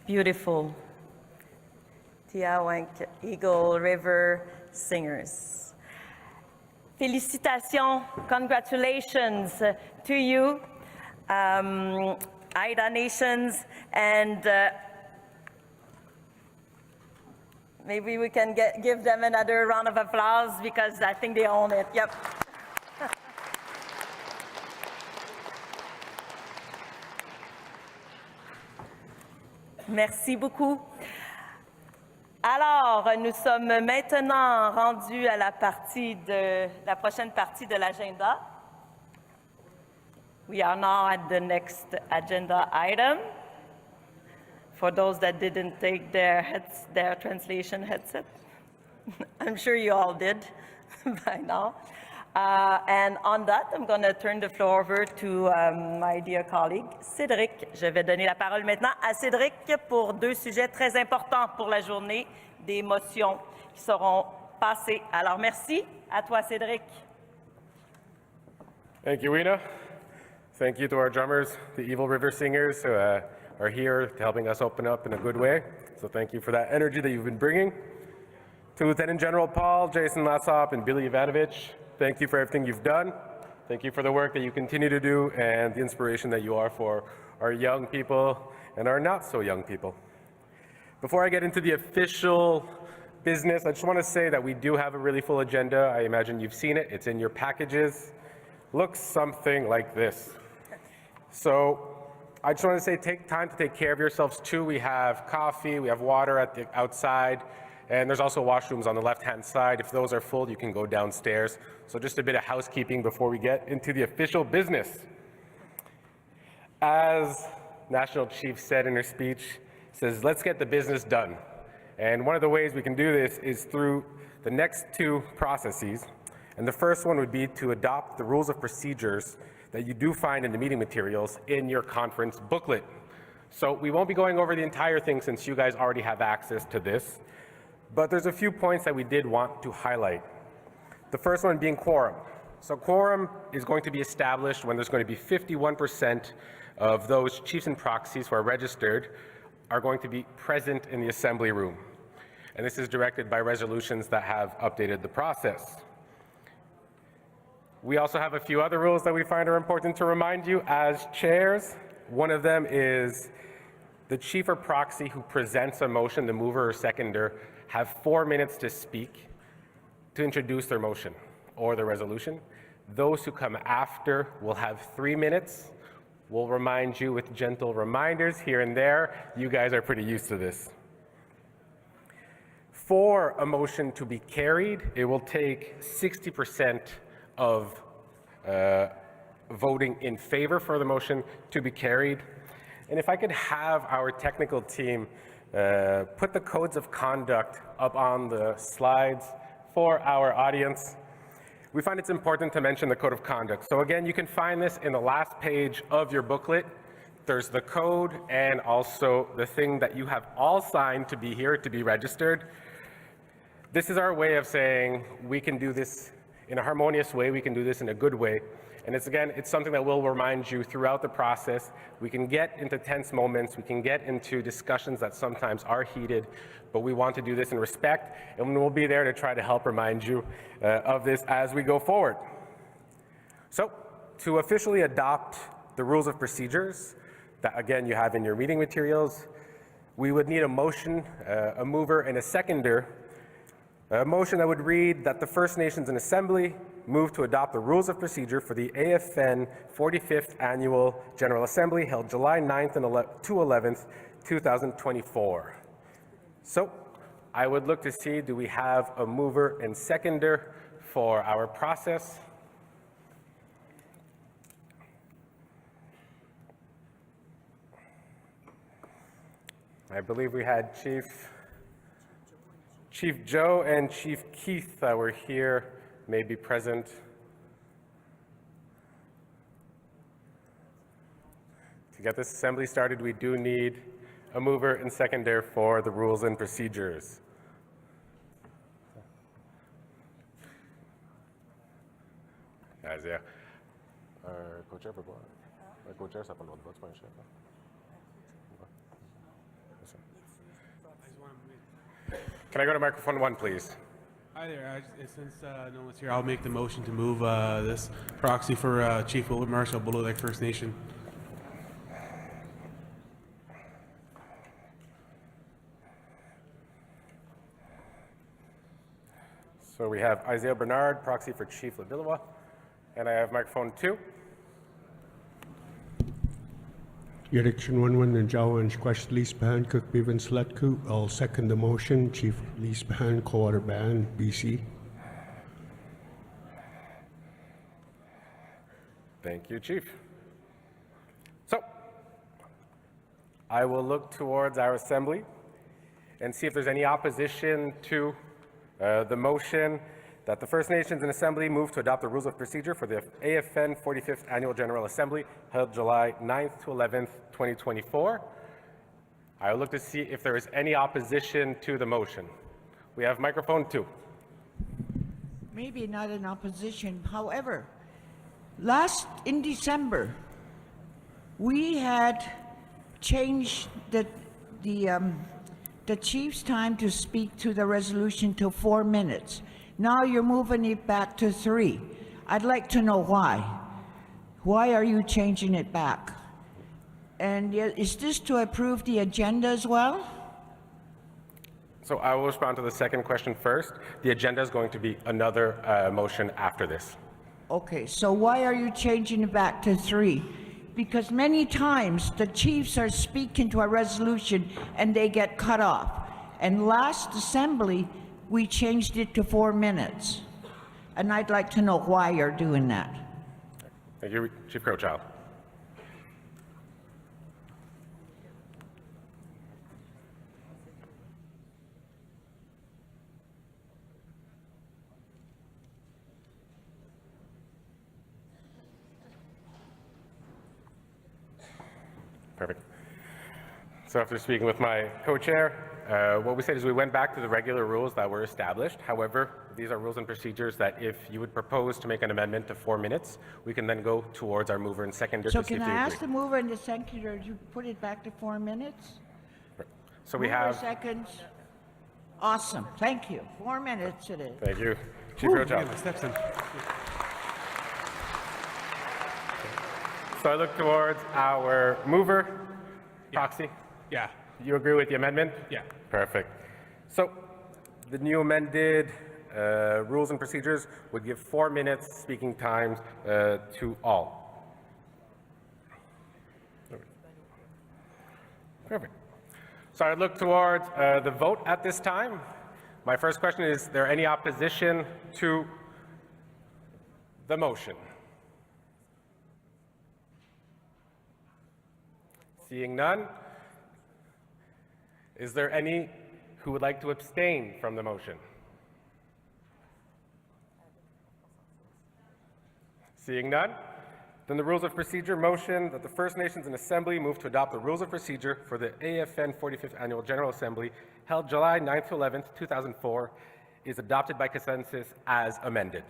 Beautiful. Tiawank Eagle River Singers. Félicitations, congratulations to you, Haida Nations, and maybe we can give them another round of applause because I think they own it. Yep. Merci beaucoup. Alors, nous sommes maintenant rendus à la prochaine partie de l'agenda. We are now at the next agenda item. For those that didn't take their translation headset, I'm sure you all did by now. And on that, I'm going to turn the floor over to my dear colleague, Cédric. Je vais donner la parole maintenant à Cédric pour deux sujets très importants pour la journée, des motions qui seront passées. Alors, merci. À toi, Cédric. Thank you, Ina. Thank you to our drummers, the Evil River Singers, who are here helping us open up in a good way. So thank you for that energy that you've been bringing. To Lieutenant General Paul, Jason Lassop, and Billy Ivanovich, thank you for everything you've done. Thank you for the work that you continue to do and the inspiration that you are for our young people and our not so young people. Before I get into the official business, I just want to say that we do have a really full agenda. I imagine you've seen it. It's in your packages. Looks something like this. So I just want to say take time to take care of yourselves too. We have coffee, we have water at the outside, and there's also washrooms on the left-hand side. If those are full, you can go downstairs. So just a bit of housekeeping before we get into the official business. As National Chief said in her speech, says, let's get the business done. And one of the ways we can do this is through the next two processes. And the first one would be to adopt the rules of procedures that you do find in the meeting materials in your conference booklet. So we won't be going over the entire thing since you guys already have access to this. But there's a few points that we did want to highlight. The first one being quorum. So quorum is going to be established when there's going to be 51% of those chiefs and proxies who are registered are going to be present in the assembly room. And this is directed by resolutions that have updated the process. We also have a few other rules that we find are important to remind you as chairs. One of them is the chief or proxy who presents a motion, the mover or seconder, have 4 minutes to speak to introduce their motion or the resolution. Those who come after will have 3 minutes. We'll remind you with gentle reminders here and there. You guys are pretty used to this. For a motion to be carried, it will take 60% of voting in favor for the motion to be carried. And if I could have our technical team put the codes of conduct up on the slides for our audience. We find it's important to mention the code of conduct. So again, you can find this in the last page of your booklet. There's the code and also the thing that you have all signed to be here, to be registered. This is our way of saying we can do this in a harmonious way, we can do this in a good way. And it's something that will remind you throughout the process. We can get into tense moments, we can get into discussions that sometimes are heated, but we want to do this in respect, and we'll be there to try to help remind you of this as we go forward. So, to officially adopt the rules of procedures that, again, you have in your meeting materials, we would need a motion, a mover, and a seconder. A motion that would read that the First Nations in Assembly move to adopt the rules of procedure for the AFN 45th Annual General Assembly held July 9th to 11th, 2024. So I would look to see, do we have a mover and seconder for our process? I believe we had Chief Joe and Chief Keith that were here may be present. To get this assembly started, we do need a mover and seconder for the rules and procedures. Guys, yeah. Co-chair, ça pas le droit de vote, c'est pas un chef. Can I go to microphone 1, please? Hi there. Since no one's here, I'll make the motion to move this proxy for Chief Marshal Below Lake First Nation. So we have Isaiah Bernard, proxy for Chief Labilois, and I have microphone 2. Election 1 and Jawan Squash Lease Ban Cook Bevan Sletku. I'll second the motion. Chief Lease Ban Quarter Ban BC. Thank you, Chief. So I will look towards our assembly and see if there's any opposition to the motion that the First Nations in Assembly move to adopt the rules of procedure for the AFN 45th Annual General Assembly held July 9th to 11th, 2024. I will look to see if there is any opposition to the motion. We have microphone 2. Maybe not in opposition. However, in December, we had changed the chief's time to speak to the resolution to 4 minutes. Now you're moving it back to 3. I'd like to know why. Why are you changing it back? And is this to approve the agenda as well? So I will respond to the second question first. The agenda is going to be another motion after this. Okay, so why are you changing it back to 3? Because many times the chiefs are speaking to a resolution and they get cut off. And last assembly, we changed it to 4 minutes. And I'd like to know why you're doing that. Thank you, Chief Crowchild. Perfect. So after speaking with my co-chair, what we said is we went back to the regular rules that were established. However, these are rules and procedures that if you would propose to make an amendment to 4 minutes, we can then go towards our mover and seconder So to see if can they I agree. ask the mover and the seconder to put it back to 4 minutes? So we Mover, have, seconds. Awesome, thank you. 4 minutes it is. thank you, Chief Crowchild. My steps in. So I look towards our mover, proxy. Yeah. You agree with the amendment? Yeah. Perfect. So the new amended rules and procedures would give 4 minutes speaking times to all. Perfect. So I look towards the vote at this time. My first question is there any opposition to the motion? Seeing none, is there any who would like to abstain from the motion? Seeing none, then the rules of procedure motion that the First Nations in Assembly move to adopt the rules of procedure for the AFN 45th Annual General Assembly held July 9th to 11th, 2004 is adopted by consensus as amended.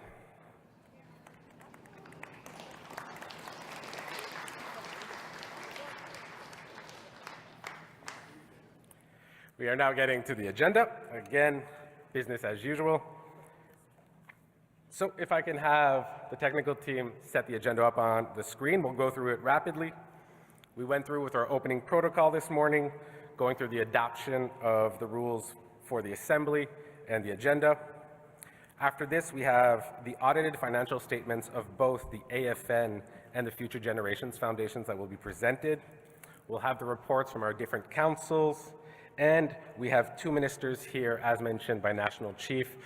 We are now getting to the agenda. Again, business as usual. So if I can have the technical team set the agenda up on the screen, we'll go through it rapidly. We went through with our opening protocol this morning, going through the adoption of the rules for the Assembly and the agenda. After this, we have the audited financial statements of both the AFN and the Future Generations Foundations that will be presented. We'll have the reports from our different councils, and we have 2 ministers here, as mentioned by National Chief,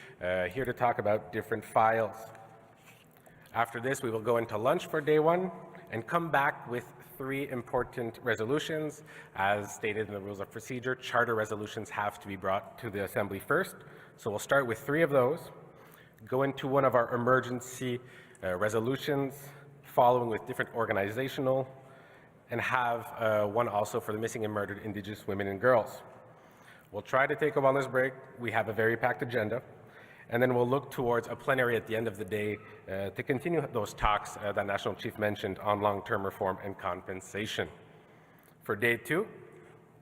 here to talk about different files. After this, we will go into lunch for day 1 and come back with 3 important resolutions. As stated in the rules of procedure, charter resolutions have to be brought to the Assembly first. So we'll start with 3 of those, go into one of our emergency resolutions, following with different organizational, and have one also for the missing and murdered Indigenous women and girls. We'll try to take a wellness break. We have a very packed agenda. And then we'll look towards a plenary at the end of the day to continue those talks that National Chief mentioned on long-term reform and compensation. For day 2,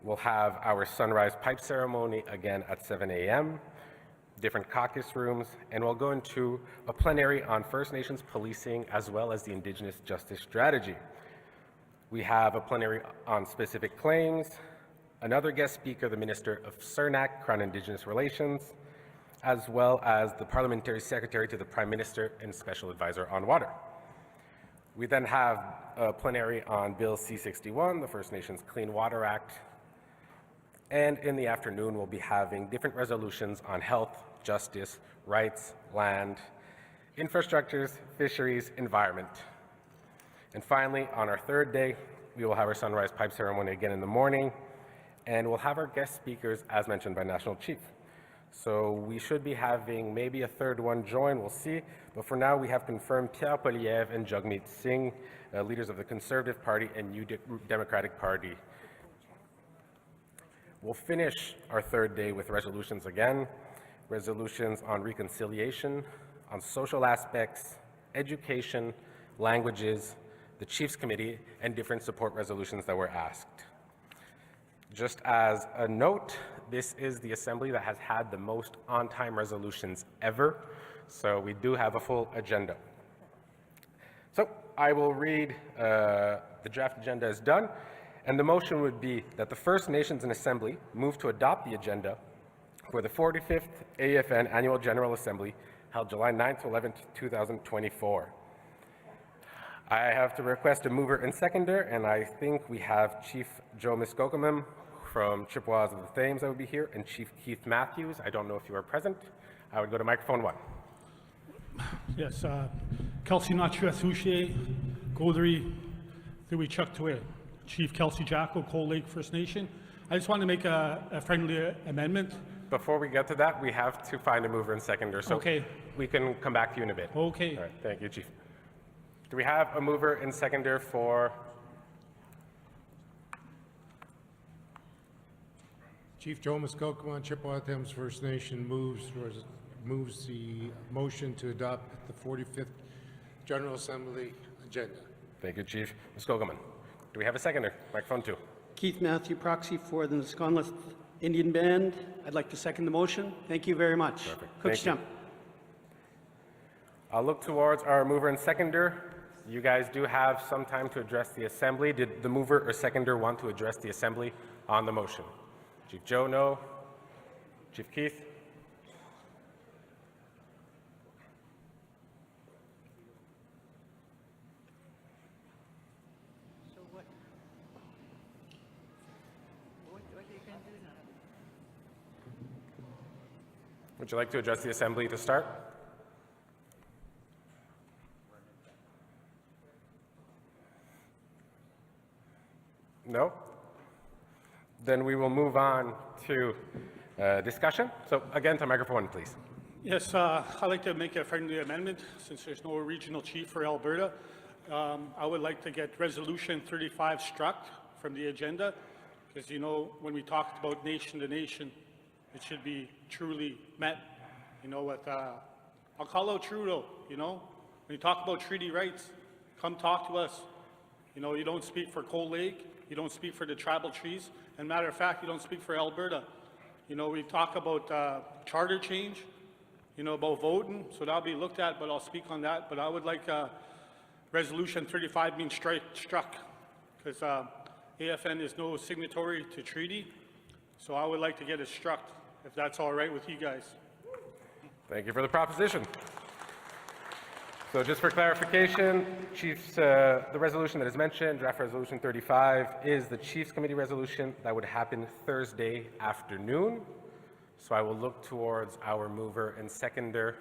We'll have our sunrise pipe ceremony again at 7 a.m., different caucus rooms, and we'll go into a plenary on First Nations policing as well as the Indigenous Justice Strategy. We have a plenary on specific claims, another guest speaker, the Minister of Cernak, Crown Indigenous Relations, as well as the Parliamentary Secretary to the Prime Minister and Special Advisor on Water. We then have a plenary on Bill C-61, the First Nations Clean Water Act, and in the afternoon we'll be having different resolutions on health, justice, rights, land, infrastructures, fisheries, environment. And finally, on our third day, we will have our sunrise pipe ceremony again in the morning, and we'll have our guest speakers as mentioned by National Chief. So we should be having maybe a third one join, we'll see. But for now, we have confirmed Pierre Poilievre and Jagmeet Singh, leaders of the Conservative Party and New Democratic Party. We'll finish our third day with resolutions again, resolutions on reconciliation, on social aspects, education, languages, the Chiefs Committee, and different support resolutions that were asked. Just as a note, this is the Assembly that has had the most on-time resolutions ever, so we do have a full agenda. So I will read the draft agenda as done, and the motion would be that the First Nations in Assembly move to adopt the agenda for the 45th AFN Annual General Assembly held July 9th to 11th, 2024. I have to request a mover and seconder, and I think we have Chief Joe Muskokamim from Chippewas of the Thames that would be here, and Chief Keith Matthews. I don't know if you are present. I would go to microphone 1. Yes, Kelsey Natchua Godri Thui Chuck Tue, Chief Kelsey Jacko, Cold Lake First Nation. I just want to make a friendly amendment. Before we get to that, we have to find a mover and seconder, so Okay. we can come back to you in a bit. Okay. All right, thank you, Chief. Do we have a mover and seconder for? Chief Joe Muskokamon, Chippewa Thames First Nation moves the motion to adopt the 45th General Assembly agenda. Thank you, Chief Muskokamon. Do we have a seconder? Microphone 2. Keith Matthew, proxy for the Nisconlith Indian Band. I'd like to second the motion. Thank you very much. Perfect. Coach Thank you. Stump. I'll look towards our mover and seconder. You guys do have some time to address the Assembly. Did the mover or seconder want to address the Assembly on the motion? Chief Joe, no. Chief Keith? Would you like to address the Assembly to start? No? Then we will move on to discussion. So again, to microphone, please. Yes, I'd like to make a friendly amendment since there's no regional chief for Alberta. I would like to get Resolution 35 struck from the agenda because, you know, when we talked about nation to nation, it should be truly met, you know, with, I'll call out Trudeau, you know, when you talk about treaty rights, come talk to us. You know, you don't speak for Cold Lake, you don't speak for the tribal trees, and matter of fact, you don't speak for Alberta. You know, we talk about charter change, you know, about voting, so that'll be looked at, but I'll speak on that. But I would like Resolution 35 being struck, because AFN is no signatory to treaty, so I would like to get it struck, if that's all right with you guys. Thank you for the proposition. So just for clarification, Chiefs, the resolution that is mentioned, draft resolution 35, is the Chiefs Committee resolution that would happen Thursday afternoon. So I will look towards our mover and seconder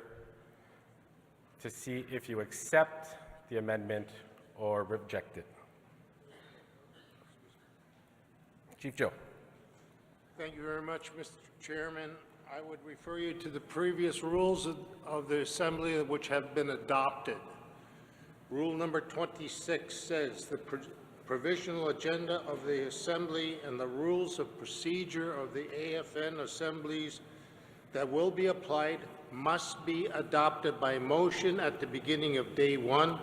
to see if you accept the amendment or reject it. Chief Joe. Thank you very much, Mr. Chairman. I would refer you to the previous rules of the Assembly which have been adopted. Rule number 26 says the provisional agenda of the Assembly and the rules of procedure of the AFN assemblies that will be applied must be adopted by motion at the beginning of day 1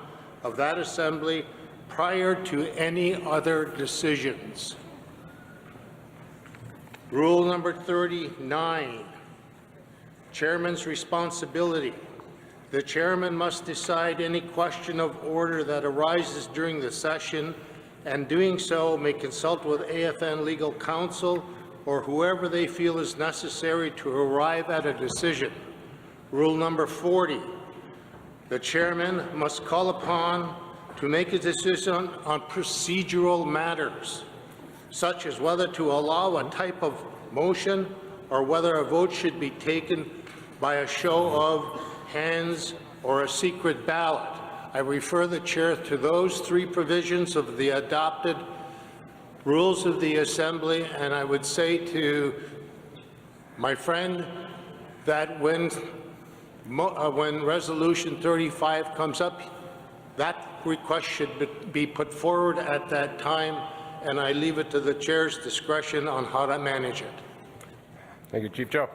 of that Assembly prior to any other decisions. Rule number 39, Chairman's responsibility. The Chairman must decide any question of order that arises during the session, and doing so may consult with AFN legal counsel or whoever they feel is necessary to arrive at a decision. Rule number 40, the Chairman must call upon to make a decision on procedural matters, such as whether to allow a type of motion or whether a vote should be taken by a show of hands or a secret ballot. I refer the Chair to those three provisions of the adopted rules of the Assembly, and I would say to my friend that when Resolution 35 comes up, that request should be put forward at that time, and I leave it to the Chair's discretion on how to manage it. Thank you, Chief Joe.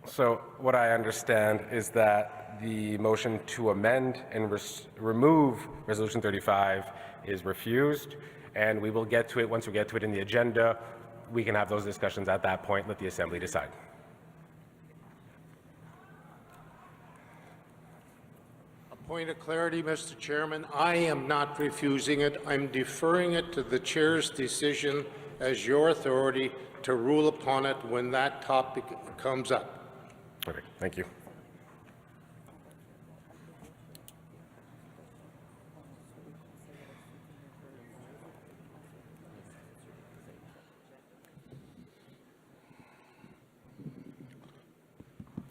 So what I understand is that the motion to amend and remove Resolution 35 is refused, and we will get to it once we get to it in the agenda. We can have those discussions at that point, let the Assembly decide. A point of clarity, Mr. Chairman, I am not refusing it. I'm deferring it to the Chair's decision as your authority to rule upon it when that topic comes up. Okay, thank you.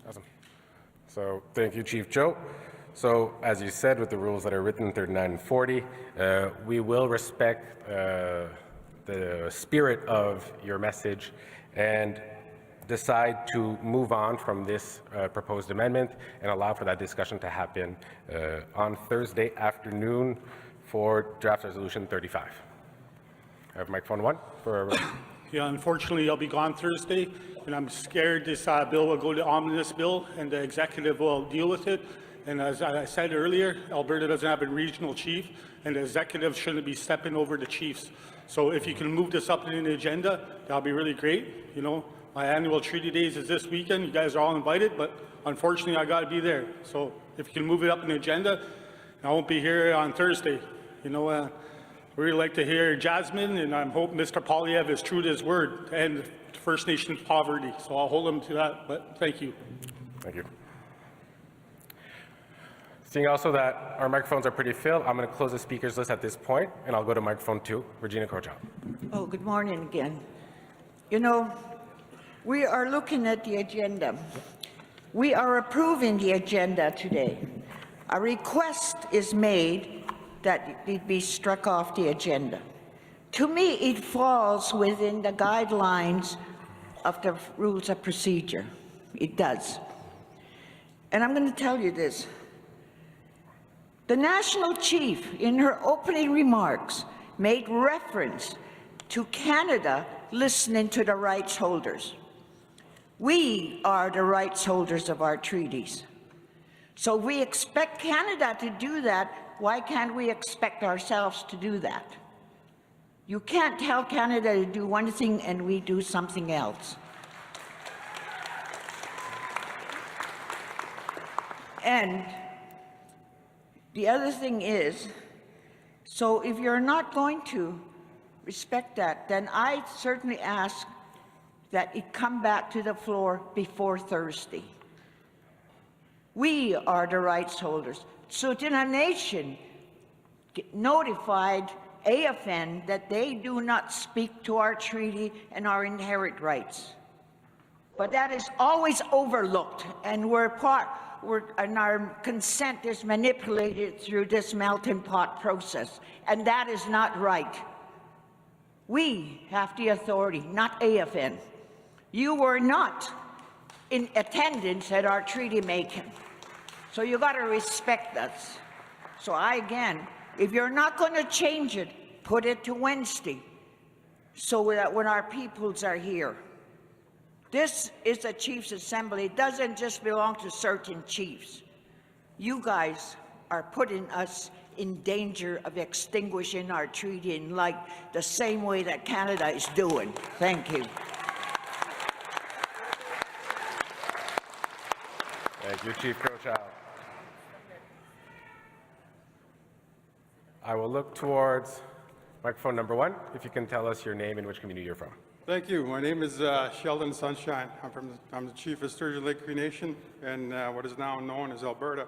Awesome. So thank you, Chief Joe. So as you said, with the rules that are written 39 and 40, we will respect the spirit of your message and decide to move on from this proposed amendment and allow for that discussion to happen on Thursday afternoon for draft resolution 35. I have microphone 1 for. Yeah, unfortunately, I'll be gone Thursday, and I'm scared this bill will go to omnibus bill, and the executive will deal with it. And as I said earlier, Alberta doesn't have a regional chief, and the executive shouldn't be stepping over the chiefs. So if you can move this up in the agenda, that'll be really great. You know, my annual treaty days is this weekend. You guys are all invited, but unfortunately, I got to be there. So if you can move it up in the agenda, I won't be here on Thursday. You know, we really like to hear Jasmine, and I hope Mr. Polyev is true to his word to end First Nations poverty. So I'll hold him to that, but thank you. Thank you. Seeing also that our microphones are pretty filled, I'm going to close the speakers list at this point, and I'll go to microphone 2, Regina Kochal. Oh, good morning again. You know, we are looking at the agenda. We are approving the agenda today. A request is made that it be struck off the agenda. To me, it falls within the guidelines of the rules of procedure. It does. And I'm going to tell you this. The National Chief, in her opening remarks, made reference to Canada listening to the rights holders. We are the rights holders of our treaties. So we expect Canada to do that. Why can't we expect ourselves to do that? You can't tell Canada to do one thing and we do something else. And the other thing is, so if you're not going to respect that, then I certainly ask that it come back to the floor before Thursday. We are the rights holders. So Haida Nation notified AFN that they do not speak to our treaty and our inherent rights. But that is always overlooked, and and our consent is manipulated through this melting pot process, and that is not right. We have the authority, not AFN. You were not in attendance at our treaty making, so you got to respect us. So again, if you're not going to change it, put it to Wednesday, so that when our peoples are here. This is a Chiefs Assembly. It doesn't just belong to certain chiefs. You guys are putting us in danger of extinguishing our treaty in like the same way that Canada is doing. Thank you. Thank you, Chief Crowchild. I will look towards microphone number 1. If you can tell us your name and which community you're from. Thank you. My name is Sheldon Sunshine. I'm the chief of Sturgeon Lake Cree Nation and what is now known as Alberta.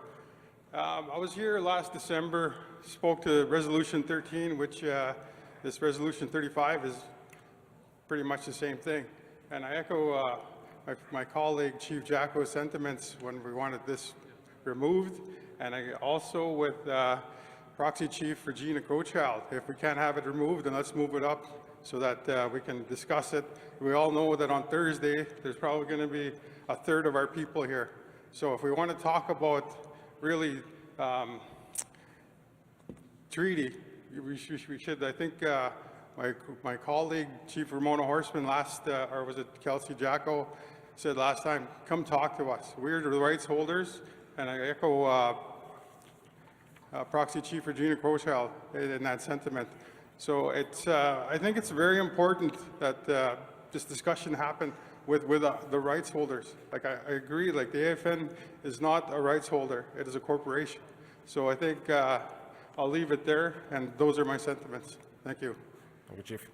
I was here last December, spoke to Resolution 13, which this Resolution 35 is pretty much the same thing. And I echo my colleague Chief Jacko's sentiments when we wanted this removed. And I also with Proxy Chief Regina Crowchild, if we can't have it removed, then let's move it up so that we can discuss it. We all know that on Thursday, there's probably going to be a third of our people here. So if we want to talk about really treaty, we should, I think my colleague, Chief Ramona Horseman or was it Kelsey Jacko, said last time, come talk to us. We're the rights holders, and I echo Proxy Chief Regina Crowchild in that sentiment. So it's, I think it's very important that this discussion happen with the rights holders. Like I agree, like the AFN is not a rights holder, it is a corporation. So I think I'll leave it there, and those are my sentiments. Thank you. Thank you, Chief.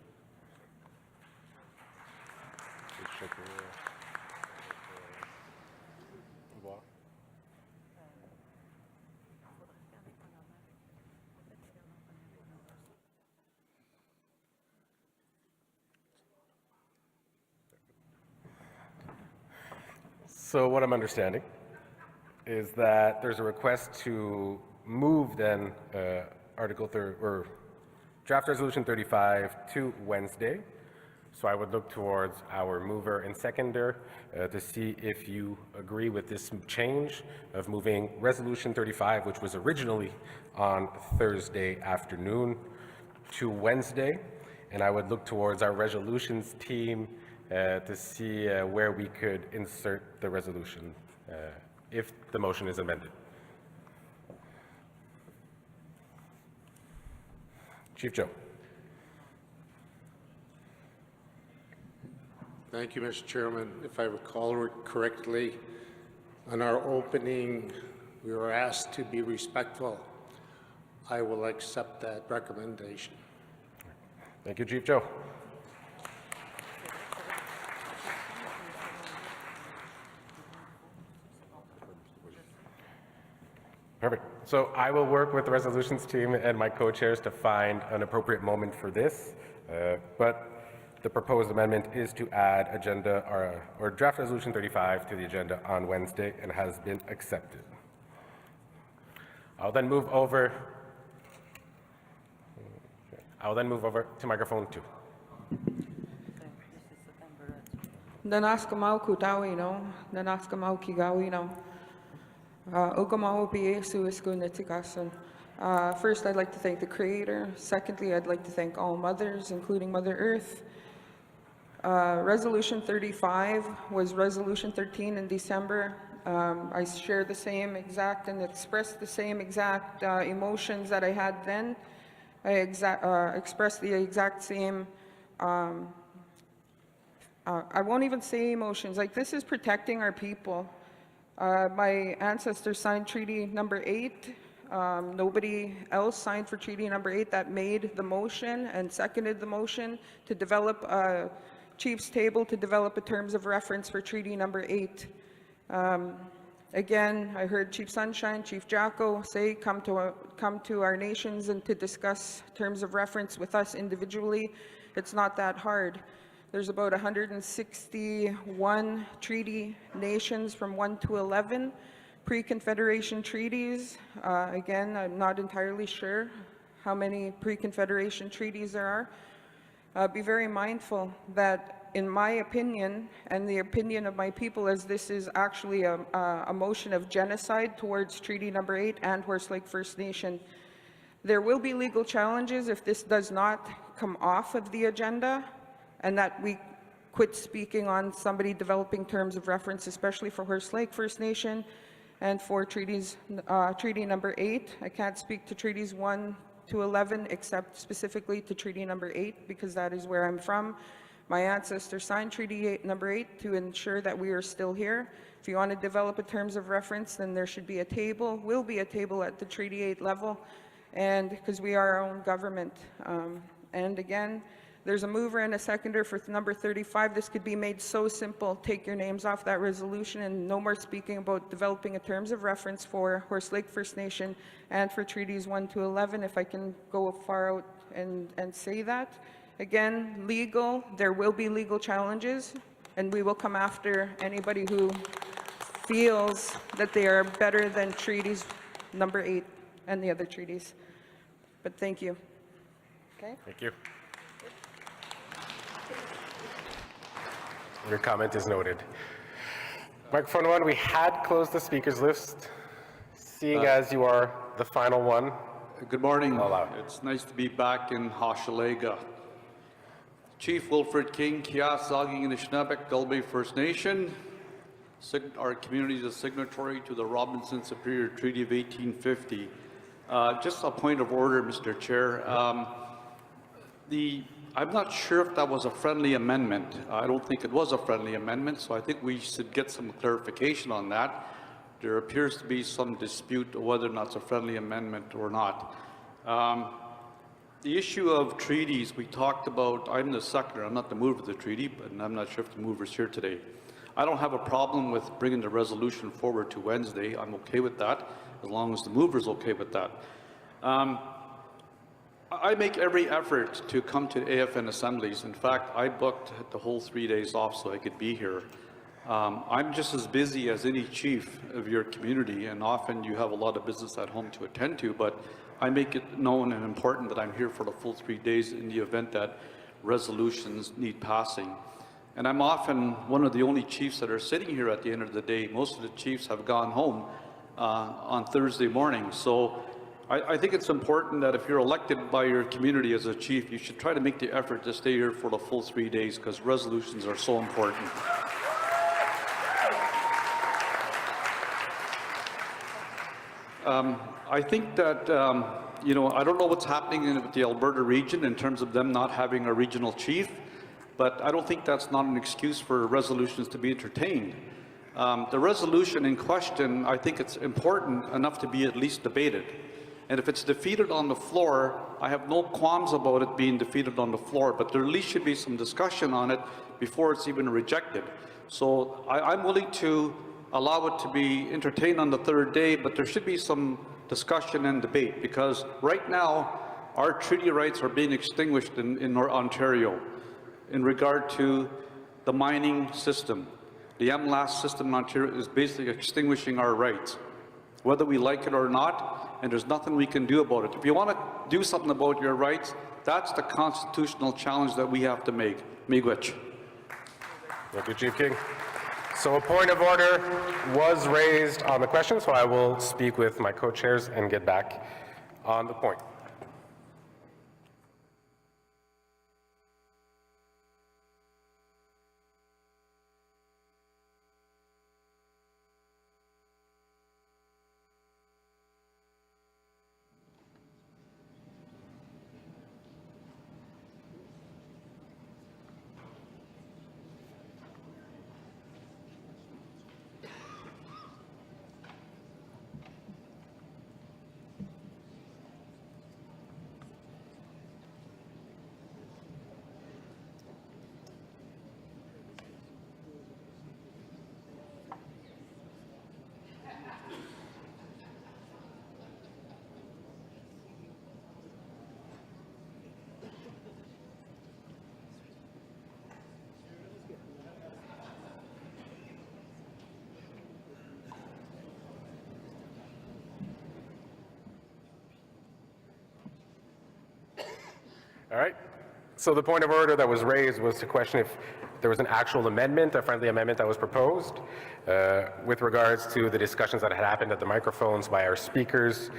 So what I'm understanding is that there's a request to move then or draft resolution 35 to Wednesday. So I would look towards our mover and seconder to see if you agree with this change of moving resolution 35, which was originally on Thursday afternoon, to Wednesday. And I would look towards our resolutions team to see where we could insert the resolution if the motion is amended. Chief Joe. Thank you, Mr. Chairman. If I recall correctly, on our opening, we were asked to be respectful. I will accept that recommendation. Thank you, Chief Joe. Perfect. So I will work with the resolutions team and my co-chairs to find an appropriate moment for this, but the proposed amendment is to add agenda or draft resolution 35 to the agenda on Wednesday and has been accepted. I'll then move over to microphone 2. Nanaskamaw kutawino, nanaskamaw kigawino. First, I'd like to thank the Creator. Secondly, I'd like to thank all mothers, including Mother Earth. Resolution 35 was Resolution 13 in December. I share the same exact and express the same exact emotions that I had then. I expressed the exact same, I won't even say emotions, like this is protecting our people. My ancestors signed Treaty Number 8. Nobody else signed for Treaty Number 8 that made the motion and seconded the motion to develop a Chief's table to develop a terms of reference for Treaty Number 8. Again, I heard Chief Sunshine, Chief Jacko say come to our nations and to discuss terms of reference with us individually. It's not that hard. There's about 161 treaty nations from 1 to 11, pre-Confederation treaties. Again, I'm not entirely sure how many pre-Confederation treaties there are. Be very mindful that, in my opinion, and the opinion of my people, as this is actually a motion of genocide towards Treaty Number 8 and Horse Lake First Nation. There will be legal challenges if this does not come off of the agenda, and that we quit speaking on somebody developing terms of reference, especially for Horse Lake First Nation. and for treaties, Treaty number 8. I can't speak to treaties 1 to 11 except specifically to treaty number 8 because that is where I'm from. My ancestors signed treaty number 8 to ensure that we are still here. If you want to develop a terms of reference, then there should be a table, will be a table at the treaty 8 level, and because we are our own government. And again, there's a mover and a seconder for number 35. This could be made so simple. Take your names off that resolution and no more speaking about developing a terms of reference for Horse Lake First Nation and for treaties 1 to 11, if I can go far out and say that. Again, legal, there will be legal challenges, and we will come after anybody who feels that they are better than treaties number 8 and the other treaties. But thank you. Okay? Thank you. Your comment is noted. Microphone 1, we had closed the speakers list. Seeing as you are the final one. Good morning. It's nice to be back in Hochelaga. Chief Wilfred King, Kias, Zaging, and Nepinak, Gulbe First Nation. Our community is a signatory to the Robinson Superior Treaty of 1850. Just a point of order, Mr. Chair. I'm not sure if that was a friendly amendment. I don't think it was a friendly amendment, so I think we should get some clarification on that. There appears to be some dispute whether or not it's a friendly amendment or not. The issue of treaties, we talked about, I'm the seconder, I'm not the mover of the treaty, but I'm not sure if the mover's here today. I don't have a problem with bringing the resolution forward to Wednesday. I'm okay with that, as long as the mover's okay with that. I make every effort to come to AFN assemblies. In fact, I booked the whole 3 days off so I could be here. I'm just as busy as any chief of your community, and often you have a lot of business at home to attend to, but I make it known and important that I'm here for the full 3 days in the event that resolutions need passing. And I'm often one of the only chiefs that are sitting here at the end of the day. Most of the chiefs have gone home on Thursday morning. So I think it's important that if you're elected by your community as a chief, you should try to make the effort to stay here for the full 3 days because resolutions are so important. I think that, you know, I don't know what's happening with the Alberta region in terms of them not having a regional chief, but I don't think that's not an excuse for resolutions to be entertained. The resolution in question, I think it's important enough to be at least debated. And if it's defeated on the floor, I have no qualms about it being defeated on the floor, but there at least should be some discussion on it before it's even rejected. So I'm willing to allow it to be entertained on the third day, but there should be some discussion and debate, because right now our treaty rights are being extinguished in Ontario in regard to the mining system. The MLAS system in Ontario is basically extinguishing our rights, whether we like it or not, and there's nothing we can do about it. If you want to do something about your rights, that's the constitutional challenge that we have to make. Miigwech. Thank you, Chief King. So a point of order was raised on the question, so I will speak with my co-chairs and get back on the point. All right. So the point of order that was raised was to question if there was an actual amendment, a friendly amendment that was proposed. With regards to the discussions that had happened at the microphones by our speakers,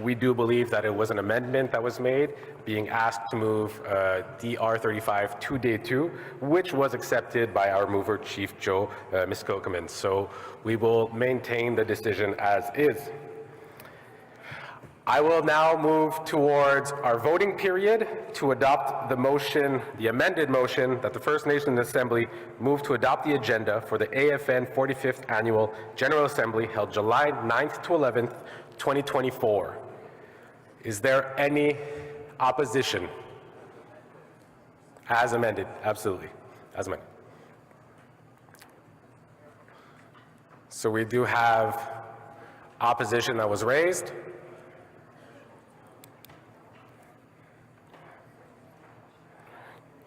we do believe that it was an amendment that was made, being asked to move DR 35 to Day 2, which was accepted by our mover, Chief Joe Muskokomen. So we will maintain the decision as is. I will now move towards our voting period to adopt the motion, the amended motion that the First Nations Assembly move to adopt the agenda for the AFN 45th Annual General Assembly held July 9th to 11th, 2024. Is there any opposition? As amended, absolutely, as amended. So we do have opposition that was raised.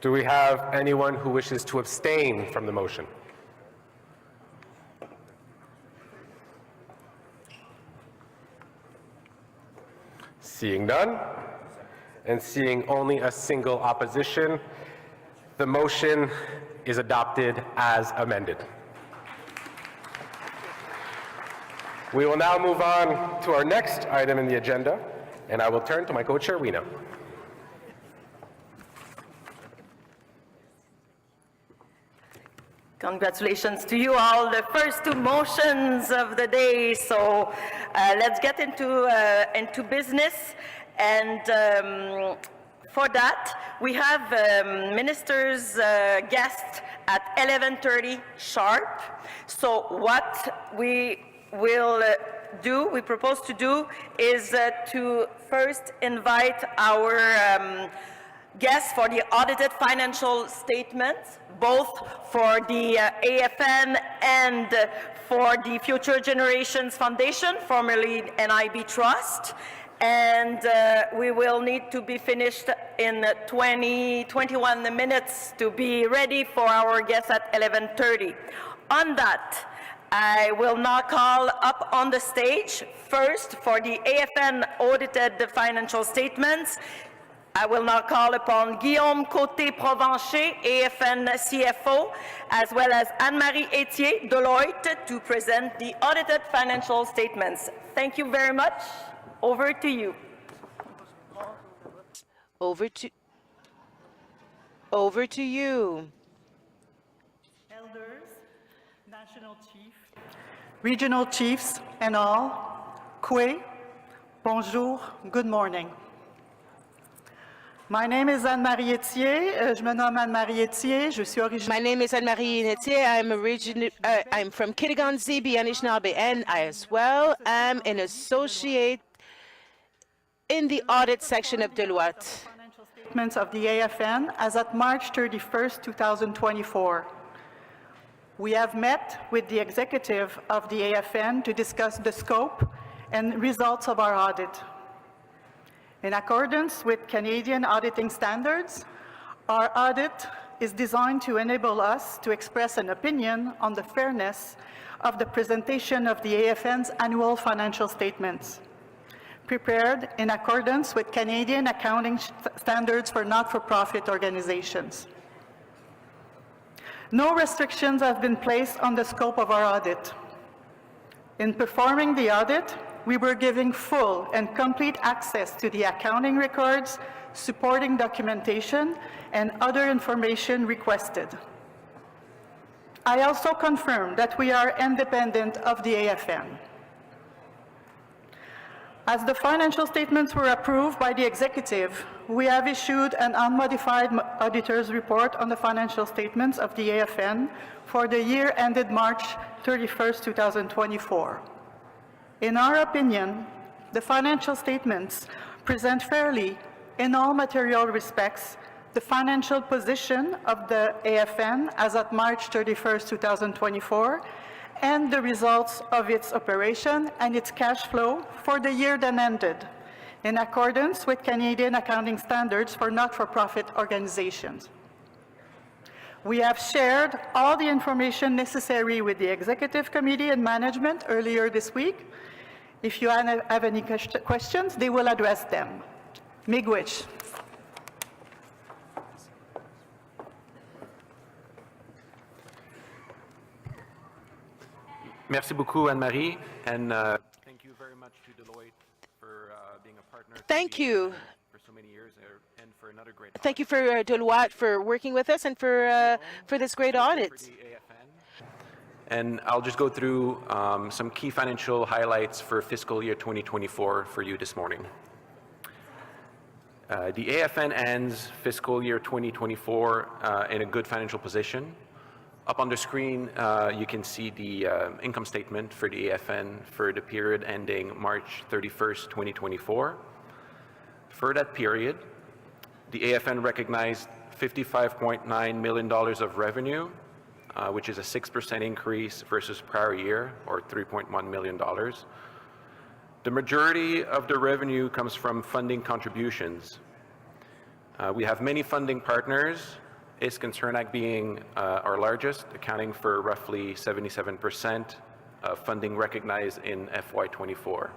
Do we have anyone who wishes to abstain from the motion? Seeing none, and seeing only a single opposition, the motion is adopted as amended. We will now move on to our next item in the agenda, and I will turn to my co-chair, Weena. Congratulations to you all, the first two motions of the day. So let's get into business. And for that, we have minister's guest at 11:30 sharp. So what we will we propose to do is to first invite our guests for the audited financial statements, both for the AFN and for the Future Generations Foundation, formerly NIB Trust. And we will need to be finished in 21 minutes to be ready for our guests at 11:30. On that, I will now call up on the stage, first for the AFN audited financial statements. I will now call upon Guillaume Côté-Provencher, AFN CFO, as well as Anne-Marie Etier, Deloitte, to present the audited financial statements. Thank you very much. Over to you. Over to you. Elders, National Chief, Regional Chiefs, and all, Kwe, bonjour, good morning. My name is Anne-Marie Etier. Je me nomme Anne-Marie Etier. Je suis originaire. My name is Anne-Marie Etier. I'm from Kitigan, Zibi, Anishinaabe, and I as well am an associate in the audit section of Deloitte. Financial statements of the AFN as at March 31st, 2024. We have met with the executive of the AFN to discuss the scope and results of our audit. In accordance with Canadian auditing standards, our audit is designed to enable us to express an opinion on the fairness of the presentation of the AFN's annual financial statements, prepared in accordance with Canadian accounting standards for not-for-profit organizations. No restrictions have been placed on the scope of our audit. In performing the audit, we were giving full and complete access to the accounting records, supporting documentation, and other information requested. I also confirm that we are independent of the AFN. As the financial statements were approved by the executive, we have issued an unmodified auditor's report on the financial statements of the AFN for the year ended March 31st, 2024. In our opinion, the financial statements present fairly, in all material respects, the financial position of the AFN as at March 31st, 2024, and the results of its operation and its cash flow for the year then ended, in accordance with Canadian accounting standards for not-for-profit organizations. We have shared all the information necessary with the Executive Committee and management earlier this week. If you have any questions, they will address them. Miigwech. Merci beaucoup, Anne-Marie, and thank you very much to Deloitte for being a partner. Thank you. For so many years, and for another great. Thank you for Deloitte for working with us and for this great audit. And I'll just go through some key financial highlights for fiscal year 2024 for you this morning. The AFN ends fiscal year 2024 in a good financial position. Up on the screen, you can see the income statement for the AFN for the period ending March 31st, 2024. For that period, the AFN recognized $55.9 million of revenue, which is a 6% increase versus prior year, or $3.1 million. The majority of the revenue comes from funding contributions. We have many funding partners, Iskancernak being our largest, accounting for roughly 77% of funding recognized in FY24.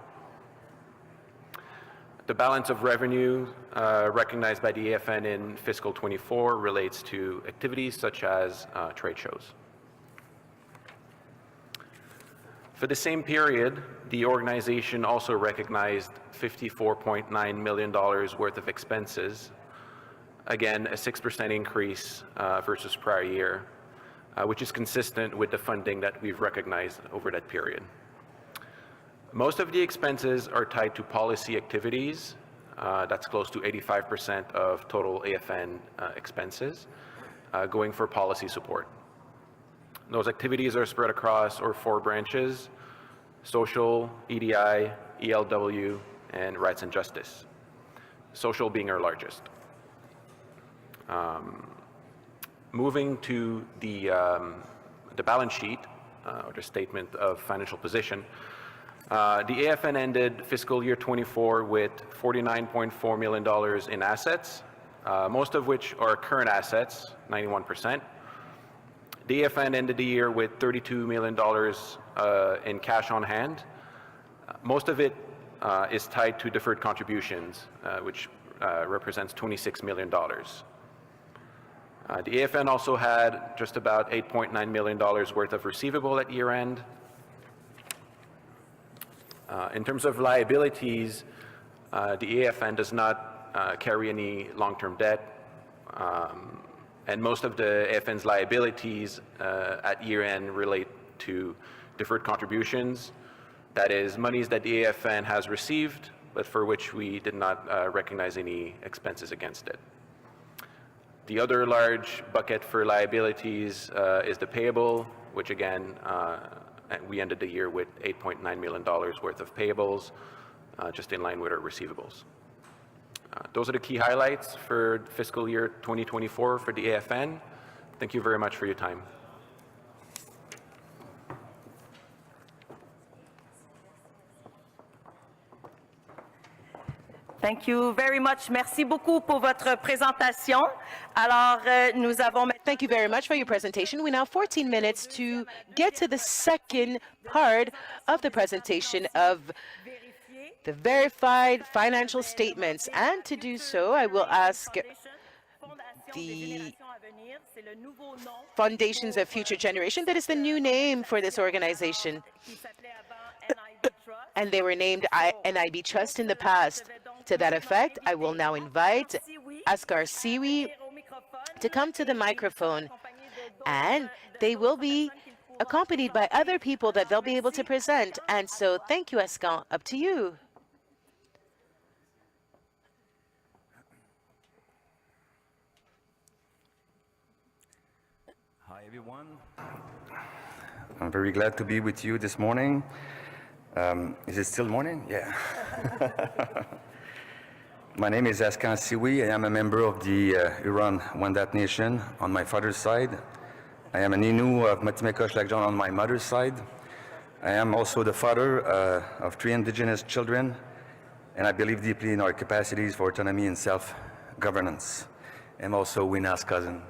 The balance of revenue recognized by the AFN in fiscal 24 relates to activities such as trade shows. For the same period, the organization also recognized $54.9 million worth of expenses, again a 6% increase versus prior year, which is consistent with the funding that we've recognized over that period. Most of the expenses are tied to policy activities. That's close to 85% of total AFN expenses, going for policy support. Those activities are spread across our 4 branches: social, EDI, ELW, and rights and justice. Social being our largest. Moving to the balance sheet, or the statement of financial position, the AFN ended fiscal year 24 with $49.4 million in assets, most of which are current assets, 91%. The AFN ended the year with $32 million in cash on hand. Most of it is tied to deferred contributions, which represents $26 million. The AFN also had just about $8.9 million worth of receivable at year end. In terms of liabilities, the AFN does not carry any long-term debt, and most of the AFN's liabilities at year-end relate to deferred contributions. That is, monies that the AFN has received, but for which we did not recognize any expenses against it. The other large bucket for liabilities is the payable, which again, we ended the year with $8.9 million worth of payables, just in line with our receivables. Those are the key highlights for fiscal year 2024 for the AFN. Thank you very much for your time. Thank you very much. Merci beaucoup pour votre présentation. Alors, nous avons... Thank you very much for your presentation. We now have 14 minutes to get to the second part of the presentation of the verified financial statements. And to do so, I will ask the Foundations of Future Generation, that is the new name for this organization. And they were named NIB Trust in the past. To that effect, I will now invite Askar Siwi to come to the microphone, and they will be accompanied by other people that they'll be able to present. And so thank you, Askar. Up to you. Hi, everyone. I'm very glad to be with you this morning. Is it still morning? Yeah. My name is Askar Siwi. I am a member of the Huron-Wendat Nation on my father's side. I am an Innu of Matimekosh-Lac-John on my mother's side. I am also the father of 3 Indigenous children, and I believe deeply in our capacities for autonomy and self-governance. I'm also Wina's cousin.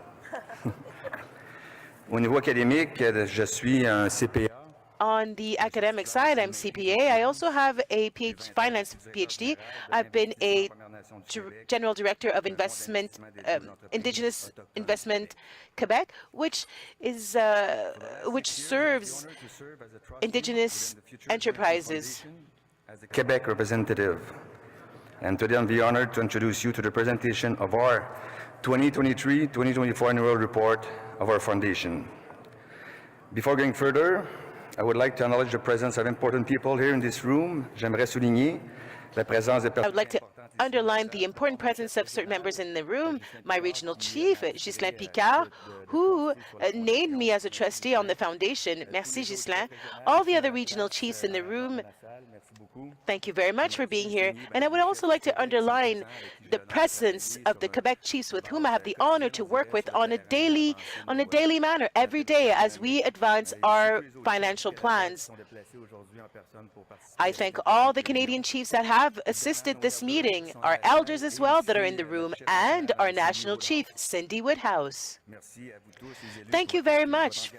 Au niveau académique, je suis un CPA. on the academic side, I'm CPA. I also have a finance PhD. I've been a General Director of Investment, Indigenous Investment Quebec, which serves Indigenous enterprises. As a Quebec representative. And today I'm very honored to introduce you to the presentation of our 2023-2024 annual report of our foundation. Before going further, I would like to acknowledge the presence of important people here in this room. J'aimerais souligner la présence des I would like to underline the important presence of certain members in the room. My regional chief, Ghislain Picard, who named me as a trustee on the foundation. Merci, Ghislain. All the other regional chiefs in the room, thank you very much for being here. And I would also like to underline the presence of the Quebec chiefs with whom I have the honor to work with on a daily manner, every day, as we advance our financial plans. I thank all the Canadian chiefs that have assisted this meeting, our elders as well that are in the room, and our national chief, Cindy Woodhouse. Thank you very much.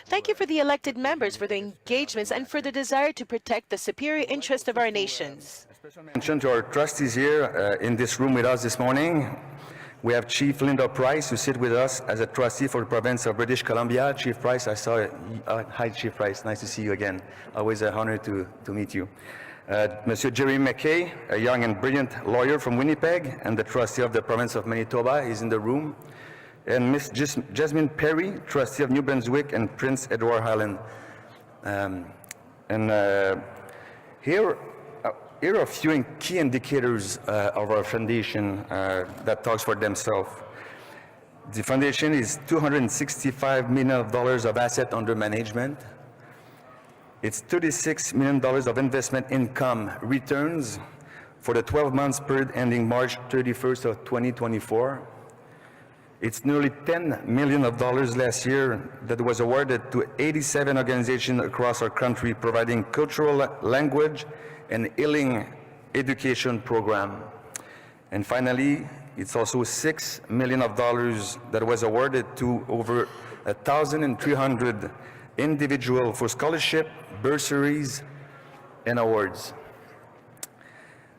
Thank you for the elected members, for the engagements, and for the desire to protect the superior interest of our nations. Mention to our trustees here in this room with us this morning. We have Chief Linda Price, who sits with us as a trustee for the province of British Columbia. Chief Price, I saw you. Hi, Chief Price. Nice to see you again. Always an honor to meet you. Monsieur Jerry McKay, a young and brilliant lawyer from Winnipeg and the trustee of the province of Manitoba, is in the room. And Miss Jasmine Perry, trustee of New Brunswick and Prince Edward Island. Here are a few key indicators of our foundation that talks for themselves. The foundation is $265 million of asset under management. It's $36 million of investment income returns for the 12 months period ending March 31st of 2024. It's nearly $10 million last year that was awarded to 87 organizations across our country providing cultural, language, and healing education program. And finally, it's also $6 million that was awarded to over 1,300 individuals for scholarship, bursaries, and awards.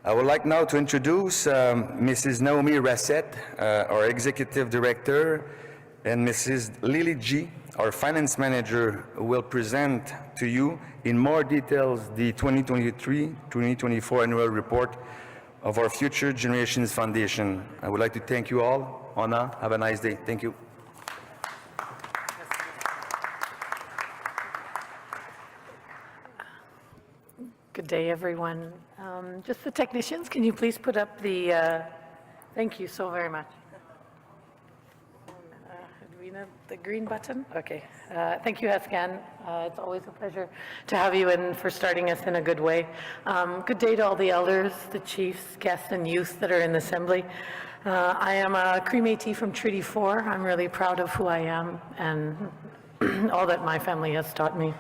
I would like now to introduce Mrs. Naomi Rassett, our Executive Director, and Mrs. Lily G., our Finance Manager, who will present to you in more details the 2023-2024 annual report of our Future Generations Foundation. I would like to thank you all. Anna, have a nice day. Thank you. Good day, everyone. Just the technicians, can you please put up the, thank you so very much. Edwina, the green button? Okay. Thank you, Haskan. It's always a pleasure to have you and for starting us in a good way. Good day to all the elders, the chiefs, guests, and youth that are in the assembly. I am a Cree Métis from Treaty 4. I'm really proud of who I am and all that my family has taught me.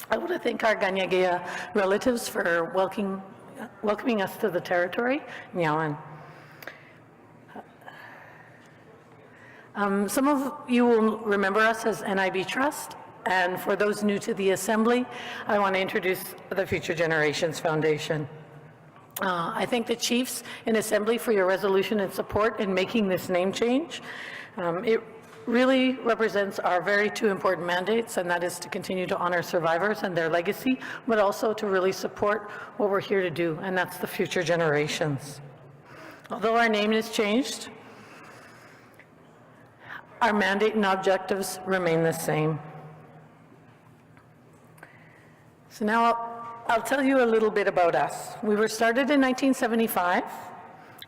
I want to thank our Ganyagea relatives for welcoming us to the territory. Nyawan. Some of you will remember us as NIB Trust, and for those new to the Assembly, I want to introduce the Future Generations Foundation. I thank the Chiefs in Assembly for your resolution and support in making this name change. It really represents our very two important mandates, and that is to continue to honor survivors and their legacy, but also to really support what we're here to do, and that's the future generations. Although our name has changed, our mandate and objectives remain the same. So now I'll tell you a little bit about us. We were started in 1975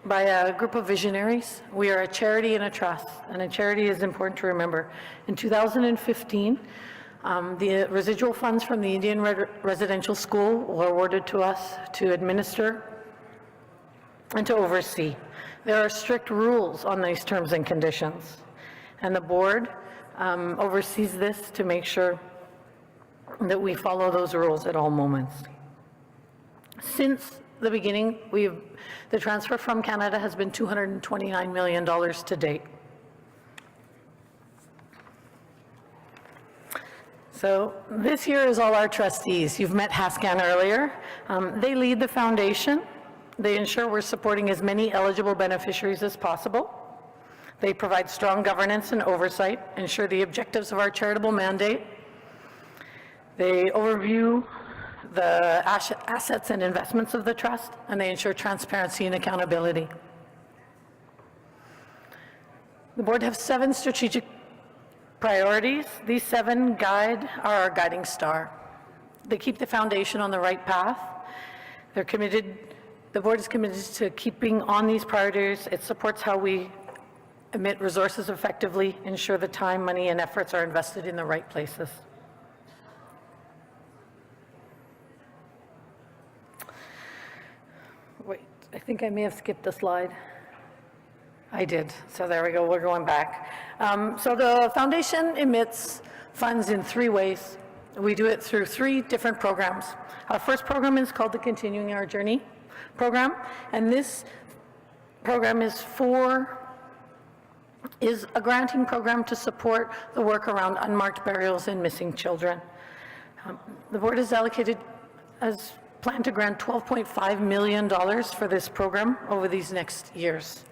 by a group of visionaries. We are a charity and a trust, and a charity is important to remember. In 2015, the residual funds from the Indian Residential School were awarded to us to administer and to oversee. There are strict rules on these terms and conditions, and the board oversees this to make sure that we follow those rules at all moments. Since the beginning, the transfer from Canada has been $229 million to date. So this here is all our trustees. You've met Hascan earlier. They lead the foundation. They ensure we're supporting as many eligible beneficiaries as possible. They provide strong governance and oversight, ensure the objectives of our charitable mandate. They overview the assets and investments of the trust, and they ensure transparency and accountability. The board has 7 strategic priorities. These 7 are our guiding star. They keep the foundation on the right path. The board is committed to keeping on these priorities. It supports how we emit resources effectively, ensure the time, money, and efforts are invested in the right places. Wait, I think I may have skipped a slide. I did, so there we go, we're going back. So the foundation emits funds in 3 ways. We do it through 3 different programs. Our first program is called the Continuing Our Journey program, and this program is a granting program to support the work around unmarked burials and missing children. The board has planned to grant $12.5 million for this program over these next years.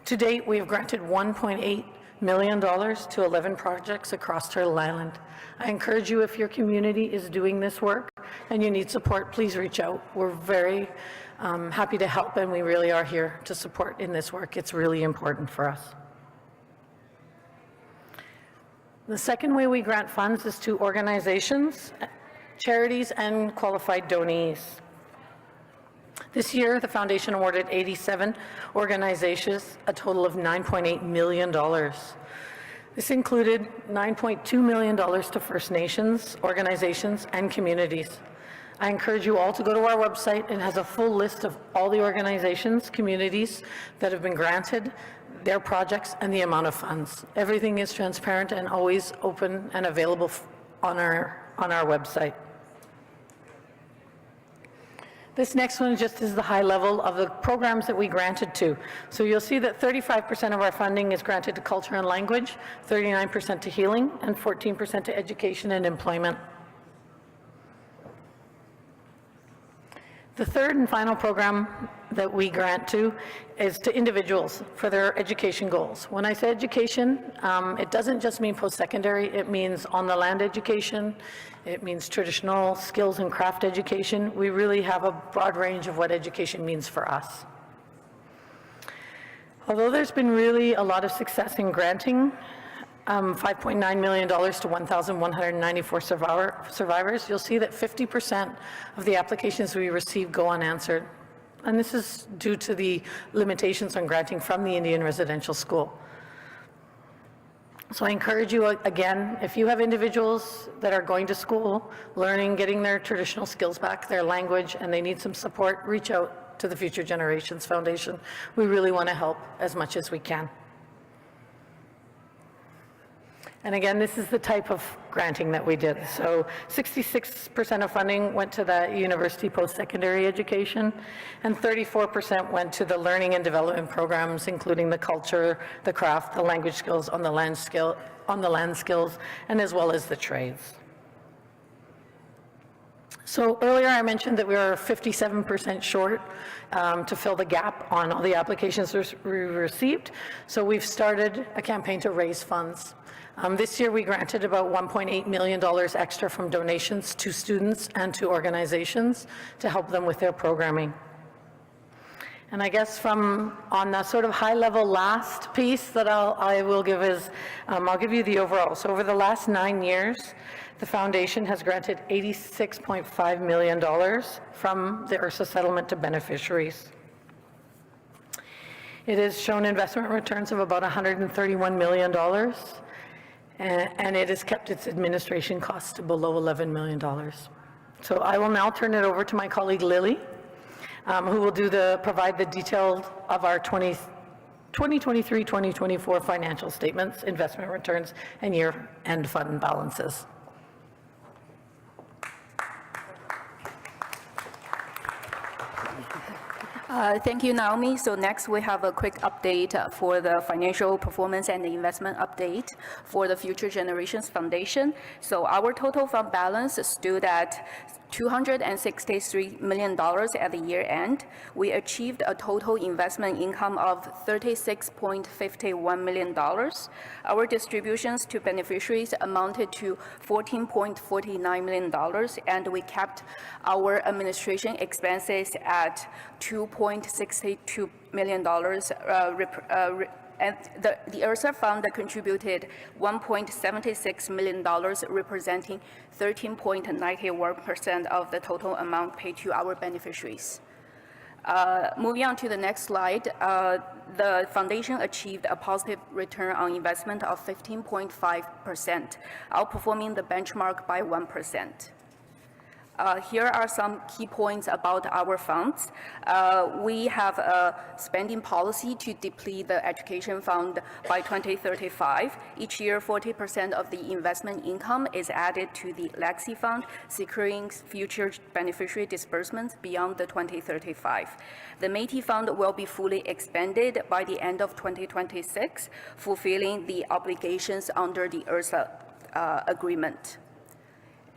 To date, we have granted $1.8 million to 11 projects across Turtle Island. I encourage you, if your community is doing this work and you need support, please reach out. We're very happy to help, and we really are here to support in this work. It's really important for us. The second way we grant funds is to organizations, charities, and qualified donees. This year, the foundation awarded 87 organizations a total of $9.8 million. This included $9.2 million to First Nations organizations and communities. I encourage you all to go to our website. It has a full list of all the organizations, communities that have been granted, their projects, and the amount of funds. Everything is transparent and always open and available on our website. This next one just is the high level of the programs that we granted to. So you'll see that 35% of our funding is granted to culture and language, 39% to healing, and 14% to education and employment. The third and final program that we grant to is to individuals for their education goals. When I say education, it doesn't just mean post-secondary, it means on-the-land education, it means traditional skills and craft education. We really have a broad range of what education means for us. Although there's been really a lot of success in granting $5.9 million to 1,194 survivors, you'll see that 50% of the applications we receive go unanswered. And this is due to the limitations on granting from the Indian Residential School. So I encourage you, again, if you have individuals that are going to school, learning, getting their traditional skills back, their language, and they need some support, reach out to the Future Generations Foundation. We really want to help as much as we can. And again, this is the type of granting that we did. So 66% of funding went to the university post-secondary education, and 34% went to the learning and development programs, including the culture, the craft, the language skills, on the land skills, and as well as the trades. So earlier I mentioned that we were 57% short to fill the gap on all the applications we received. So we've started a campaign to raise funds. This year we granted about $1.8 million extra from donations to students and to organizations to help them with their programming. And I guess on the sort of high level last piece that I will give is, I'll give you the overall. So over the last 9 years, the foundation has granted $86.5 million from the URSA settlement to beneficiaries. It has shown investment returns of about $131 million. And it has kept its administration costs to below $11 million. So I will now turn it over to my colleague Lily, who will provide the details of our 2023-2024 financial statements, investment returns, and year-end fund balances. Thank you, Naomi. So next we have a quick update for the financial performance and the investment update for the Future Generations Foundation. So our total fund balance stood at $263 million at the year end. We achieved a total investment income of $36.51 million. Our distributions to beneficiaries amounted to $14.49 million, and we kept our administration expenses at $2.62 million. And the ERSA fund contributed $1.76 million, representing 13.91% of the total amount paid to our beneficiaries. Moving on to the next slide, the foundation achieved a positive return on investment of 15.5%, outperforming the benchmark by 1%. Here are some key points about our funds. We have a spending policy to deplete the education fund by 2035. Each year, 40% of the investment income is added to the legacy fund, securing future beneficiary disbursements beyond the 2035. The Métis fund will be fully expended by the end of 2026, fulfilling the obligations under the ERSA agreement.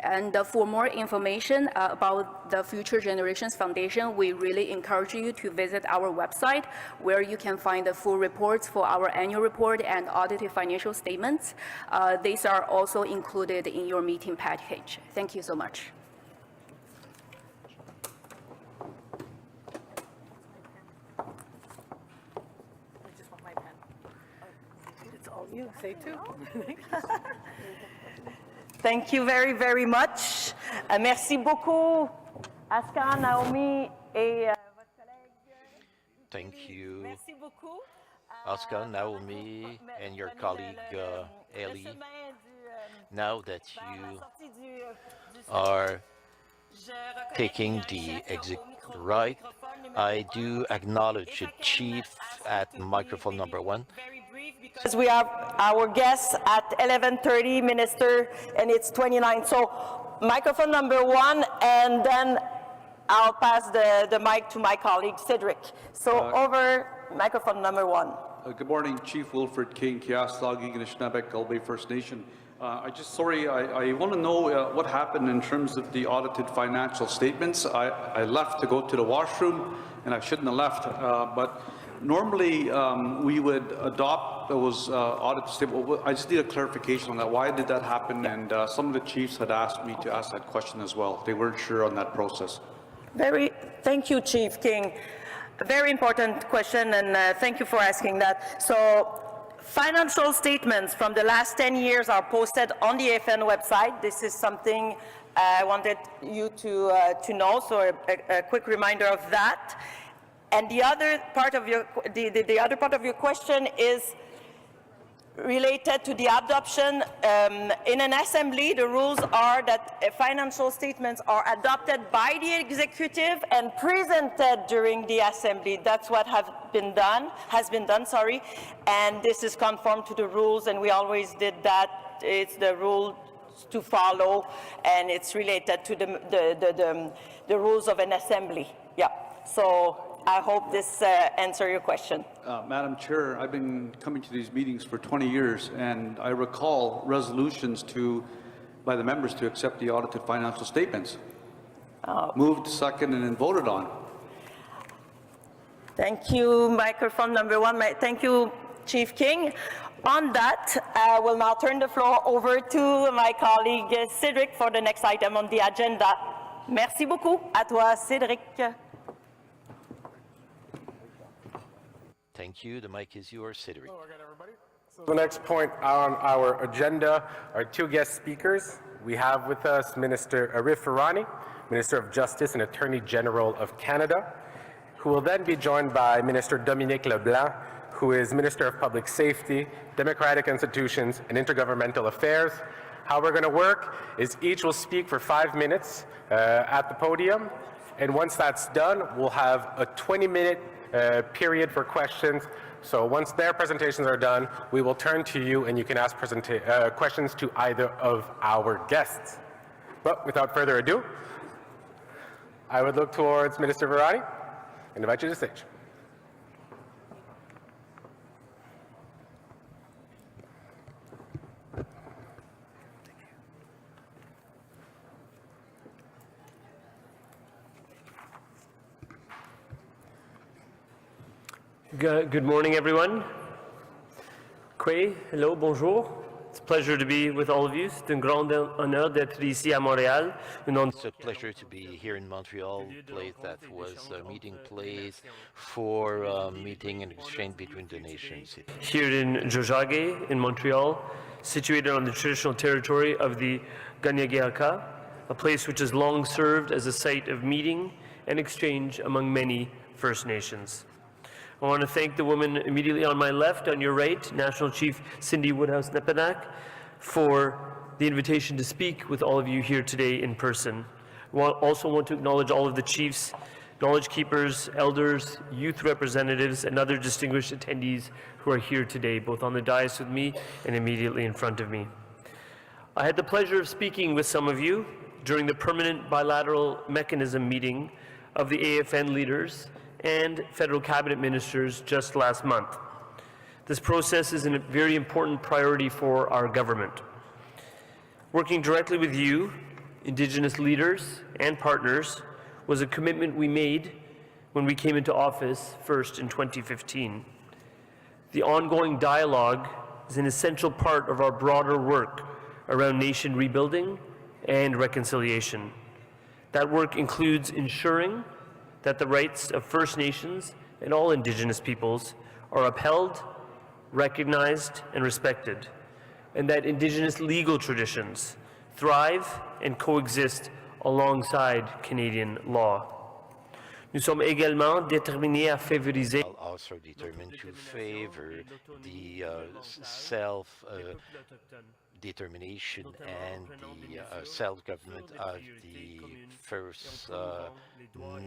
And for more information about the Future Generations Foundation, we really encourage you to visit our website, where you can find the full reports for our annual report and audited financial statements. These are also included in your meeting package. Thank you so much. It's all you, say two. Thank you very, very much. Merci beaucoup, Aska, Naomi, et votre collègue. Thank you, Merci beaucoup. Aska, Naomi, and your colleague, Ellie. Now that you are taking the exit right, I do acknowledge the chief at microphone number 1. Because we have our guests at 11:30, Minister, and it's 29. So microphone number 1, and then I'll pass the mic to my colleague, Cedric. So over microphone number 1. Good morning, Chief Wilfred King, Kiaslagi, Anishinaabe, Gulbay First Nation. I want to know what happened in terms of the audited financial statements. I left to go to the washroom, and I shouldn't have left, but normally, we would adopt those audit statements. I just need a clarification on that. Why did that happen? And some of the chiefs had asked me to ask that question as well. They weren't sure on that process. Thank you, Chief King. A very important question, and thank you for asking that. So, financial statements from the last 10 years are posted on the AFN website. This is something I wanted you to know, so a quick reminder of that. And the other part of your question is related to the adoption. In an assembly, the rules are that financial statements are adopted by the executive and presented during the assembly. That's what has been done, and this is conform to the rules, and we always did that. It's the rule to follow, and it's related to the rules of an assembly. Yeah. So I hope this answers your question. Madam Chair, I've been coming to these meetings for 20 years, and I recall resolutions by the members to accept the audited financial statements. Moved, second, and then voted on. Thank you, microphone number 1. Thank you, Chief King. On that, I will now turn the floor over to my colleague Cedric for the next item on the agenda. Merci beaucoup. À toi, Cédric. Thank you. The mic is yours, Cedric. Hello again, everybody. So the next point on our agenda are 2 guest speakers. We have with us Minister Arif Irani, Minister of Justice and Attorney General of Canada, who will then be joined by Minister Dominique Leblanc, who is Minister of Public Safety, Democratic Institutions, and Intergovernmental Affairs. How we're going to work is each will speak for 5 minutes at the podium, and once that's done, we'll have a 20-minute period for questions. So once their presentations are done, we will turn to you and you can ask questions to either of our guests. But without further ado, I would look towards Minister Virani. and invite you to the stage. Good morning, everyone. Hello, bonjour. It's a pleasure to be with all of you. C'est un grand honneur d'être ici à Montréal. It's a pleasure to be here in Montreal, place that was a meeting place for meeting and exchange between the nations. Here in Jojage, in Montreal, situated on the traditional territory of the Kanien'kehá:ka, a place which has long served as a site of meeting and exchange among many First Nations. I want to thank the woman immediately on my left, on your right, National Chief Cindy Woodhouse Nepinak, for the invitation to speak with all of you here today in person. I also want to acknowledge all of the chiefs, knowledge keepers, elders, youth representatives, and other distinguished attendees who are here today, both on the dais with me and immediately in front of me. I had the pleasure of speaking with some of you during the permanent bilateral mechanism meeting of the AFN leaders and federal cabinet ministers just last month. This process is a very important priority for our government. Working directly with you, Indigenous leaders and partners, was a commitment we made when we came into office first in 2015. The ongoing dialogue is an essential part of our broader work around nation rebuilding and reconciliation. That work includes ensuring that the rights of First Nations and all Indigenous peoples are upheld, recognized, and respected, and that Indigenous legal traditions thrive and coexist alongside Canadian law. Nous sommes également déterminés à favoriser Also determined to favor the self-determination and the self-government of the First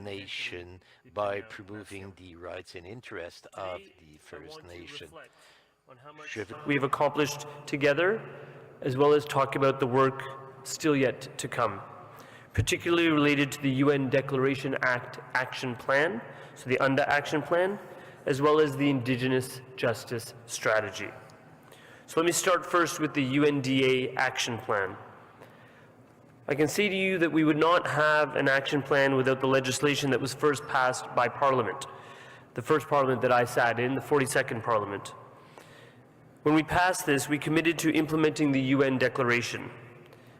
Nation by promoting the rights and interests of the First Nation. We have accomplished together, as well as talk about the work still yet to come, particularly related to the UN Declaration Act Action Plan, so the UNDA Action Plan, as well as the Indigenous Justice Strategy. So let me start first with the UNDA Action Plan. I can say to you that we would not have an action plan without the legislation that was first passed by Parliament, the first Parliament that I sat in, the 42nd Parliament. When we passed this, we committed to implementing the UN Declaration,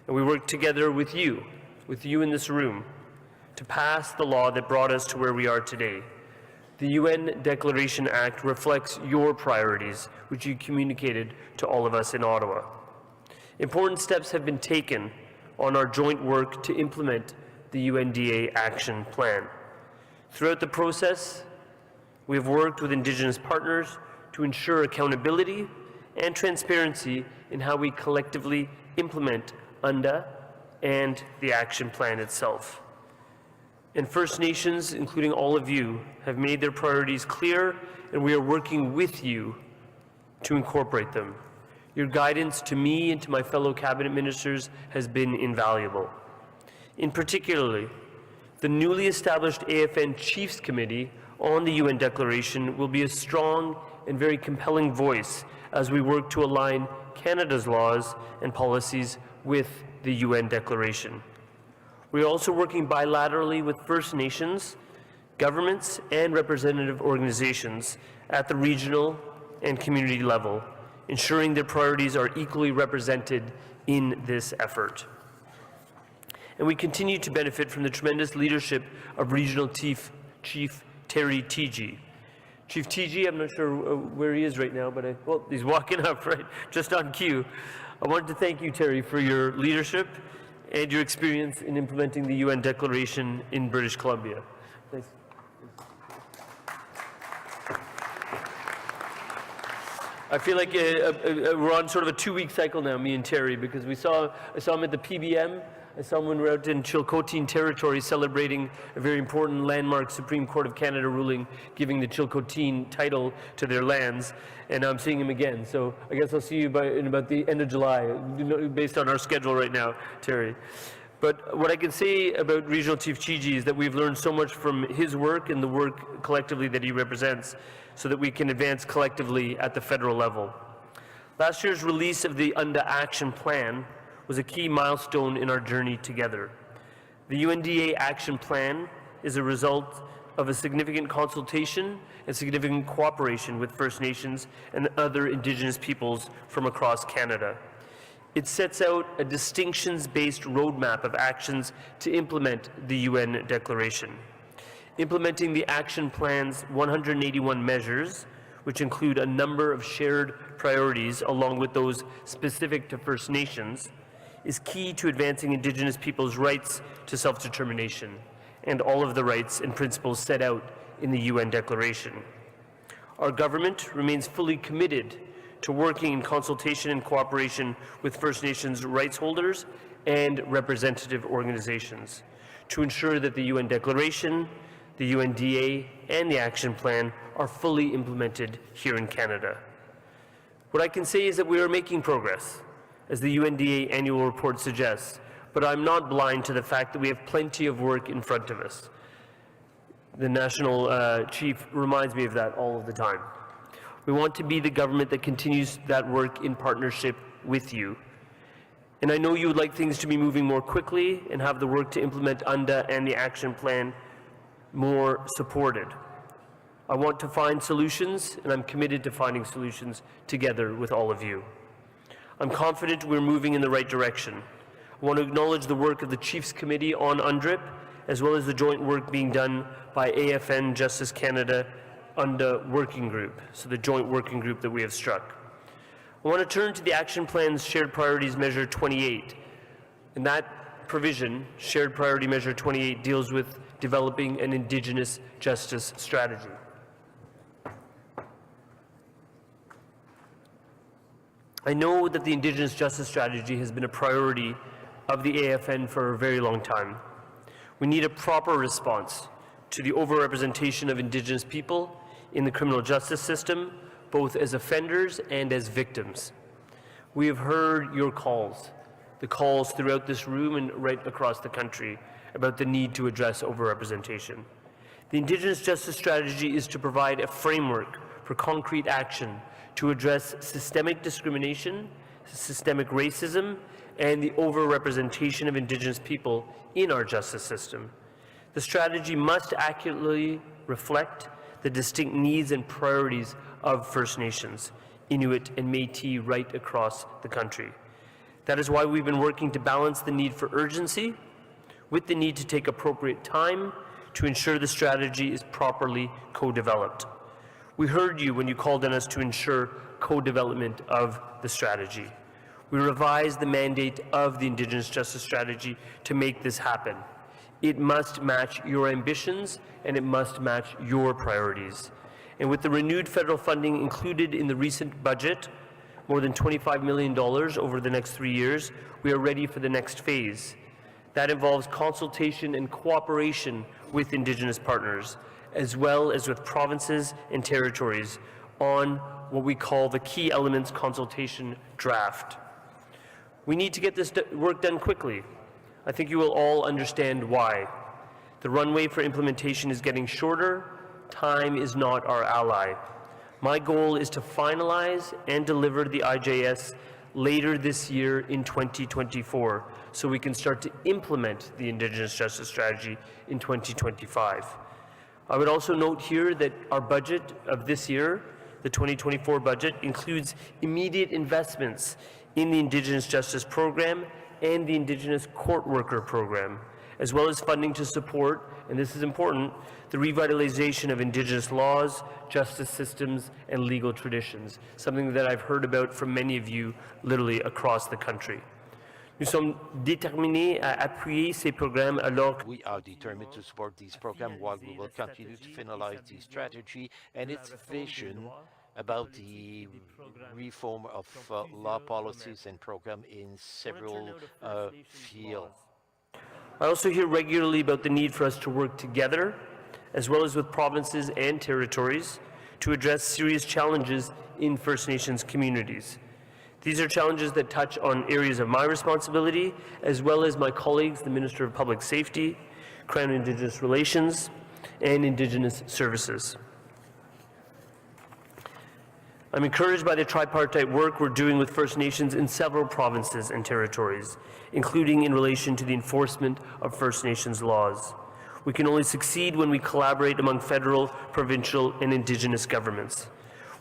and we worked together with you in this room, to pass the law that brought us to where we are today. The UN Declaration Act reflects your priorities, which you communicated to all of us in Ottawa. Important steps have been taken on our joint work to implement the UNDA Action Plan. Throughout the process, we have worked with Indigenous partners to ensure accountability and transparency in how we collectively implement UNDA and the action plan itself. And First Nations, including all of you, have made their priorities clear, and we are working with you to incorporate them. Your guidance to me and to my fellow cabinet ministers has been invaluable. In particular, the newly established AFN Chiefs Committee on the UN Declaration will be a strong and very compelling voice as we work to align Canada's laws and policies with the UN Declaration. We are also working bilaterally with First Nations, governments, and representative organizations at the regional and community level, ensuring their priorities are equally represented in this effort. And we continue to benefit from the tremendous leadership of Regional Chief Terry Teegee. Chief Teegee, I'm not sure where he is right now, but well, he's walking up, right, just on cue. I wanted to thank you, Terry, for your leadership and your experience in implementing the UN Declaration in British Columbia. Thanks. I feel like we're on sort of a 2-week cycle now, me and Terry, because I saw him at the PBM. I saw him when we were out in Chilcotin territory celebrating a very important landmark Supreme Court of Canada ruling giving the Chilcotin title to their lands, and I'm seeing him again. So I guess I'll see you in about the end of July, based on our schedule right now, Terry. But what I can say about Regional Chief Chiji is that we've learned so much from his work and the work collectively that he represents so that we can advance collectively at the federal level. Last year's release of the UNDA Action Plan was a key milestone in our journey together. The UNDA Action Plan is a result of a significant consultation and significant cooperation with First Nations and other Indigenous peoples from across Canada. It sets out a distinctions-based roadmap of actions to implement the UN Declaration. Implementing the action plan's 181 measures, which include a number of shared priorities along with those specific to First Nations, is key to advancing Indigenous peoples' rights to self-determination and all of the rights and principles set out in the UN Declaration. Our government remains fully committed to working in consultation and cooperation with First Nations rights holders and representative organizations to ensure that the UN Declaration, the UNDA, and the Action Plan are fully implemented here in Canada. What I can say is that we are making progress, as the UNDA annual report suggests, but I'm not blind to the fact that we have plenty of work in front of us. The National Chief reminds me of that all of the time. We want to be the government that continues that work in partnership with you. And I know you would like things to be moving more quickly and have the work to implement UNDA and the action plan more supported. I want to find solutions, and I'm committed to finding solutions together with all of you. I'm confident we're moving in the right direction. I want to acknowledge the work of the Chiefs Committee on UNDRIP, as well as the joint work being done by AFN, Justice Canada, UNDA Working Group, so the joint working group that we have struck. I want to turn to the Action Plan's Shared Priorities Measure 28. In that provision, Shared Priority Measure 28 deals with developing an Indigenous justice strategy. I know that the Indigenous justice strategy has been a priority of the AFN for a very long time. We need a proper response to the overrepresentation of Indigenous people in the criminal justice system, both as offenders and as victims. We have heard your calls, the calls throughout this room and right across the country about the need to address overrepresentation. The Indigenous justice strategy is to provide a framework for concrete action to address systemic discrimination, systemic racism, and the overrepresentation of Indigenous people in our justice system. The strategy must accurately reflect the distinct needs and priorities of First Nations, Inuit, and Métis right across the country. That is why we've been working to balance the need for urgency with the need to take appropriate time to ensure the strategy is properly co-developed. We heard you when you called on us to ensure co-development of the strategy. We revised the mandate of the Indigenous Justice Strategy to make this happen. It must match your ambitions and it must match your priorities. And with the renewed federal funding included in the recent budget, more than $25 million over the next 3 years, we are ready for the next phase. That involves consultation and cooperation with Indigenous partners, as well as with provinces and territories on what we call the Key Elements Consultation Draft. We need to get this work done quickly. I think you will all understand why. The runway for implementation is getting shorter. Time is not our ally. My goal is to finalize and deliver the IJS later this year in 2024, so we can start to implement the Indigenous Justice Strategy in 2025. I would also note here that our budget of this year, the 2024 budget, includes immediate investments in the Indigenous Justice Program and the Indigenous Court Worker Program, as well as funding to support, and this is important, the revitalization of Indigenous laws, justice systems, and legal traditions, something that I've heard about from many of you literally across the country. Nous sommes déterminés à appuyer ces programmes alors que we are determined to support these programs while we will continue to finalize the strategy and its vision about the reform of law policies and programs in several fields. I also hear regularly about the need for us to work together, as well as with provinces and territories, to address serious challenges in First Nations communities. These are challenges that touch on areas of my responsibility, as well as my colleagues, the Minister of Public Safety, Crown Indigenous Relations, and Indigenous Services. I'm encouraged by the tripartite work we're doing with First Nations in several provinces and territories, including in relation to the enforcement of First Nations laws. We can only succeed when we collaborate among federal, provincial, and Indigenous governments.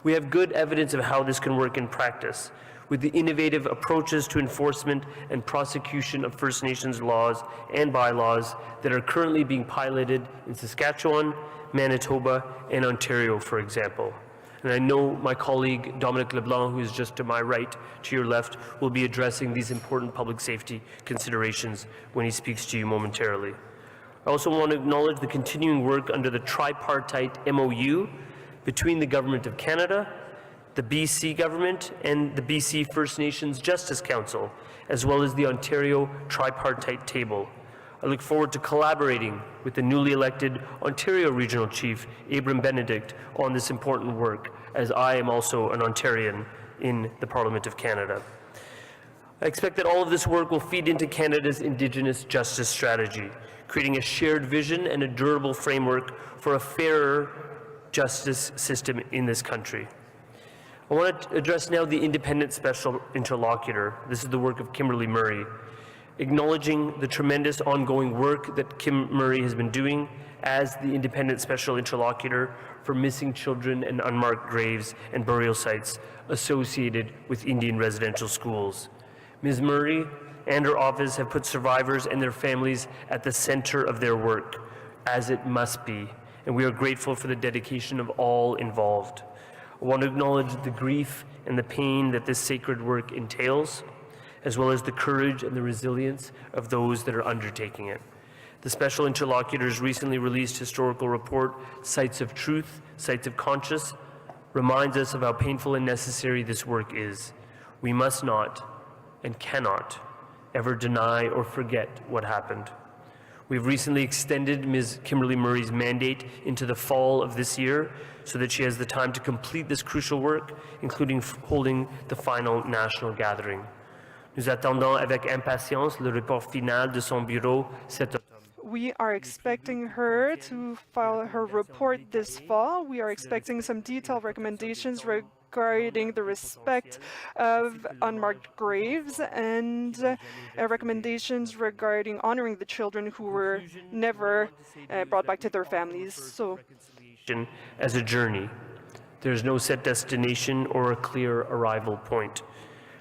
We have good evidence of how this can work in practice, with the innovative approaches to enforcement and prosecution of First Nations laws and bylaws that are currently being piloted in Saskatchewan, Manitoba, and Ontario, for example. And I know my colleague Dominic LeBlanc, who is just to my right, to your left, will be addressing these important public safety considerations when he speaks to you momentarily. I also want to acknowledge the continuing work under the tripartite MOU between the Government of Canada, the BC Government, and the BC First Nations Justice Council, as well as the Ontario Tripartite Table. I look forward to collaborating with the newly elected Ontario Regional Chief, Abram Benedict, on this important work, as I am also an Ontarian in the Parliament of Canada. I expect that all of this work will feed into Canada's Indigenous justice strategy, creating a shared vision and a durable framework for a fairer justice system in this country. I want to address now the independent special interlocutor. This is the work of Kimberly Murray, acknowledging the tremendous ongoing work that Kim Murray has been doing as the independent special interlocutor for missing children and unmarked graves and burial sites associated with Indian residential schools. Ms. Murray and her office have put survivors and their families at the center of their work, as it must be, and we are grateful for the dedication of all involved. I want to acknowledge the grief and the pain that this sacred work entails, as well as the courage and the resilience of those that are undertaking it. The Special Interlocutor's recently released historical report, Sites of Truth, Sites of Conscience, reminds us of how painful and necessary this work is. We must not and cannot ever deny or forget what happened. We've recently extended Ms. Kimberly Murray's mandate into the fall of this year so that she has the time to complete this crucial work, including holding the final national gathering. Nous attendons avec impatience le report final de son bureau cet automne. We are expecting her to file her report this fall. We are expecting some detailed recommendations regarding the respect of unmarked graves and recommendations regarding honoring the children who were never brought back to their families. So, as a journey, there's no set destination or a clear arrival point.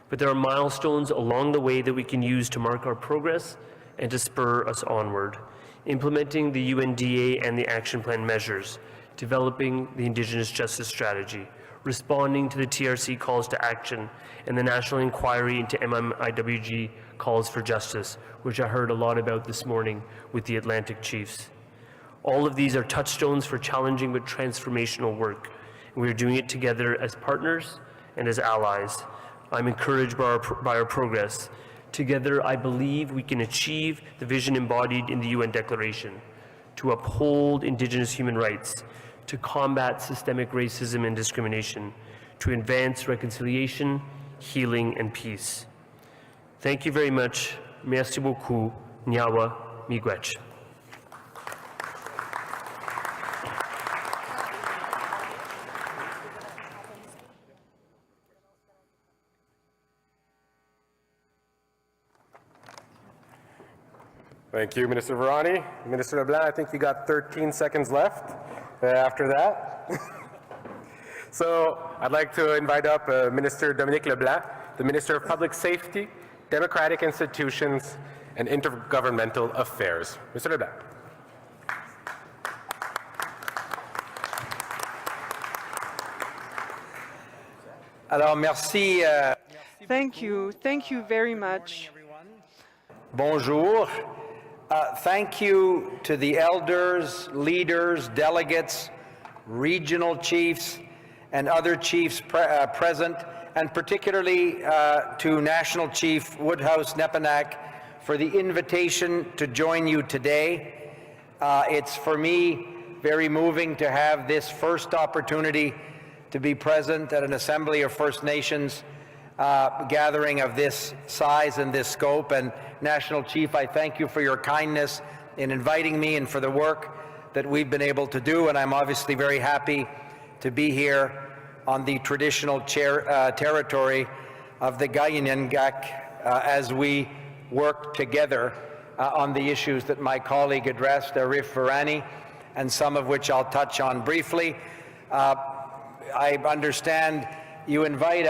But there are milestones along the way that we can use to mark our progress and to spur us onward. Implementing the UNDA and the action plan measures, developing the Indigenous Justice Strategy, responding to the TRC calls to action, and the national inquiry into MMIWG calls for justice, which I heard a lot about this morning with the Atlantic Chiefs. All of these are touchstones for challenging but transformational work, and we are doing it together as partners and as allies. I'm encouraged by our progress. Together, I believe we can achieve the vision embodied in the UN Declaration to uphold Indigenous human rights, to combat systemic racism and discrimination, to advance reconciliation, healing, and peace. Thank you very much. Merci beaucoup. Nyawa miigwech. Thank you, Minister Varani. Minister LeBlanc, I think you got 13 seconds left after that. So I'd like to invite up Minister Dominic LeBlanc, the Minister of Public Safety, Democratic Institutions, and Intergovernmental Affairs. Mr. LeBlanc. Alors, merci. Thank you very much. Bonjour. Thank you to the elders, leaders, delegates, regional chiefs, and other chiefs present, and particularly to National Chief Woodhouse Nepinak for the invitation to join you today. It's for me very moving to have this first opportunity to be present at an Assembly of First Nations gathering of this size and this scope. And National Chief, I thank you for your kindness in inviting me and for the work that we've been able to do. And I'm obviously very happy to be here on the traditional territory of the Gayaningak as we work together on the issues that my colleague addressed, Arif Virani, and some of which I'll touch on briefly. I understand you invite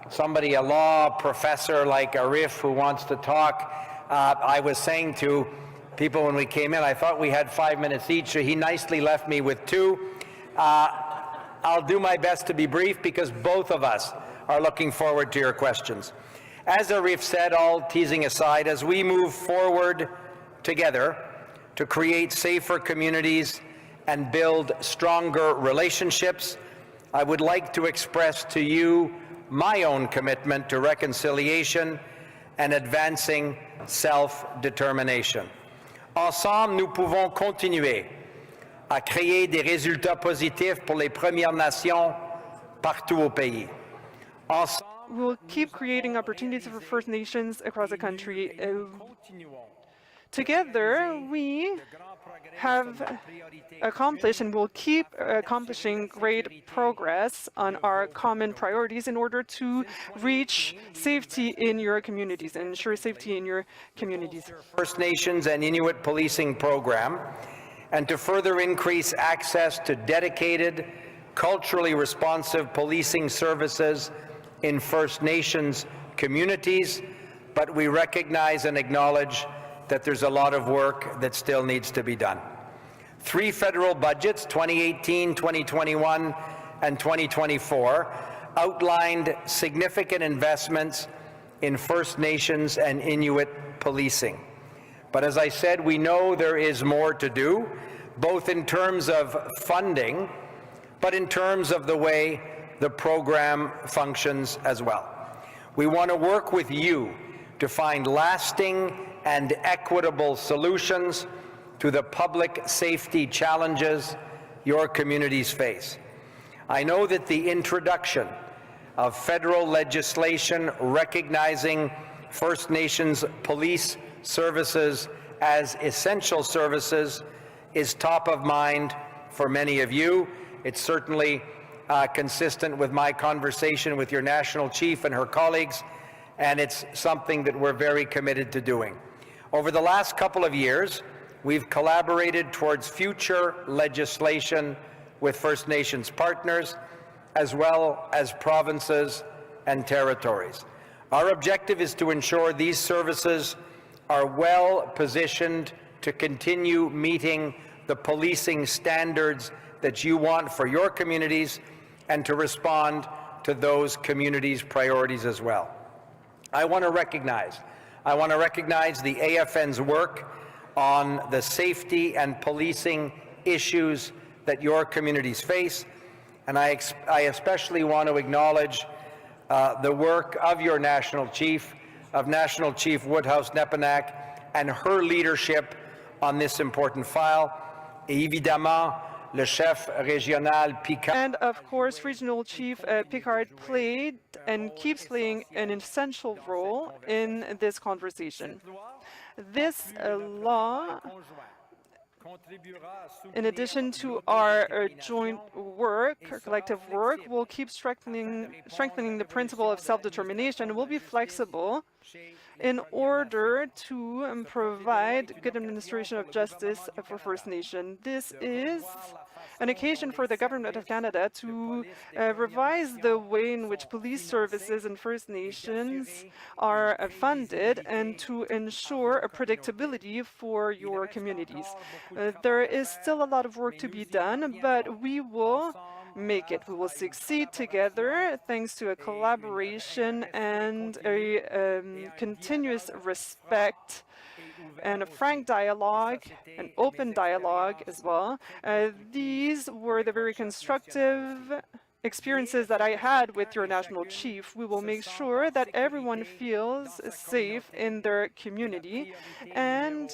somebody, a law professor like Arif, who wants to talk. I was saying to people when we came in, I thought we had 5 minutes each, so he nicely left me with 2. I'll do my best to be brief because both of us are looking forward to your questions. As Arif said, all teasing aside, as we move forward together to create safer communities and build stronger relationships, I would like to express to you my own commitment to reconciliation and advancing self-determination. Ensemble, nous pouvons continuer à créer des résultats positifs pour les Premières Nations partout au pays. Ensemble, we'll keep creating opportunities for First Nations across the country. Together, we have accomplished and will keep accomplishing great progress on our common priorities in order to reach safety in your communities and ensure safety in your communities. First Nations and Inuit policing program, and to further increase access to dedicated, culturally responsive policing services in First Nations communities, but we recognize and acknowledge that there's a lot of work that still needs to be done. 3 federal budgets, 2018, 2021, and 2024, outlined significant investments in First Nations and Inuit policing. But as I said, we know there is more to do, both in terms of funding, but in terms of the way the program functions as well. We want to work with you to find lasting and equitable solutions to the public safety challenges your communities face. I know that the introduction of federal legislation recognizing First Nations police services as essential services is top of mind for many of you. It's certainly consistent with my conversation with your National Chief and her colleagues, and it's something that we're very committed to doing. Over the last couple of years, we've collaborated towards future legislation with First Nations partners, as well as provinces and territories. Our objective is to ensure these services are well positioned to continue meeting the policing standards that you want for your communities and to respond to those communities' priorities as well. I want to recognize the AFN's work on the safety and policing issues that your communities face, and I especially want to acknowledge the work of your National Chief, of National Chief Woodhouse Nepinak, and her leadership on this important file. Et évidemment, le chef régional Picard. And of course, Regional Chief Picard played and keeps playing an essential role in this conversation. This law, in addition to our joint work, our collective work, will keep strengthening the principle of self-determination and will be flexible in order to provide good administration of justice for First Nation. This is an occasion for the Government of Canada to revise the way in which police services in First Nations are funded and to ensure a predictability for your communities. There is still a lot of work to be done, but we will make it. We will succeed together thanks to a collaboration and a continuous respect and a frank dialogue, an open dialogue as well. These were the very constructive experiences that I had with your National Chief. We will make sure that everyone feels safe in their community, and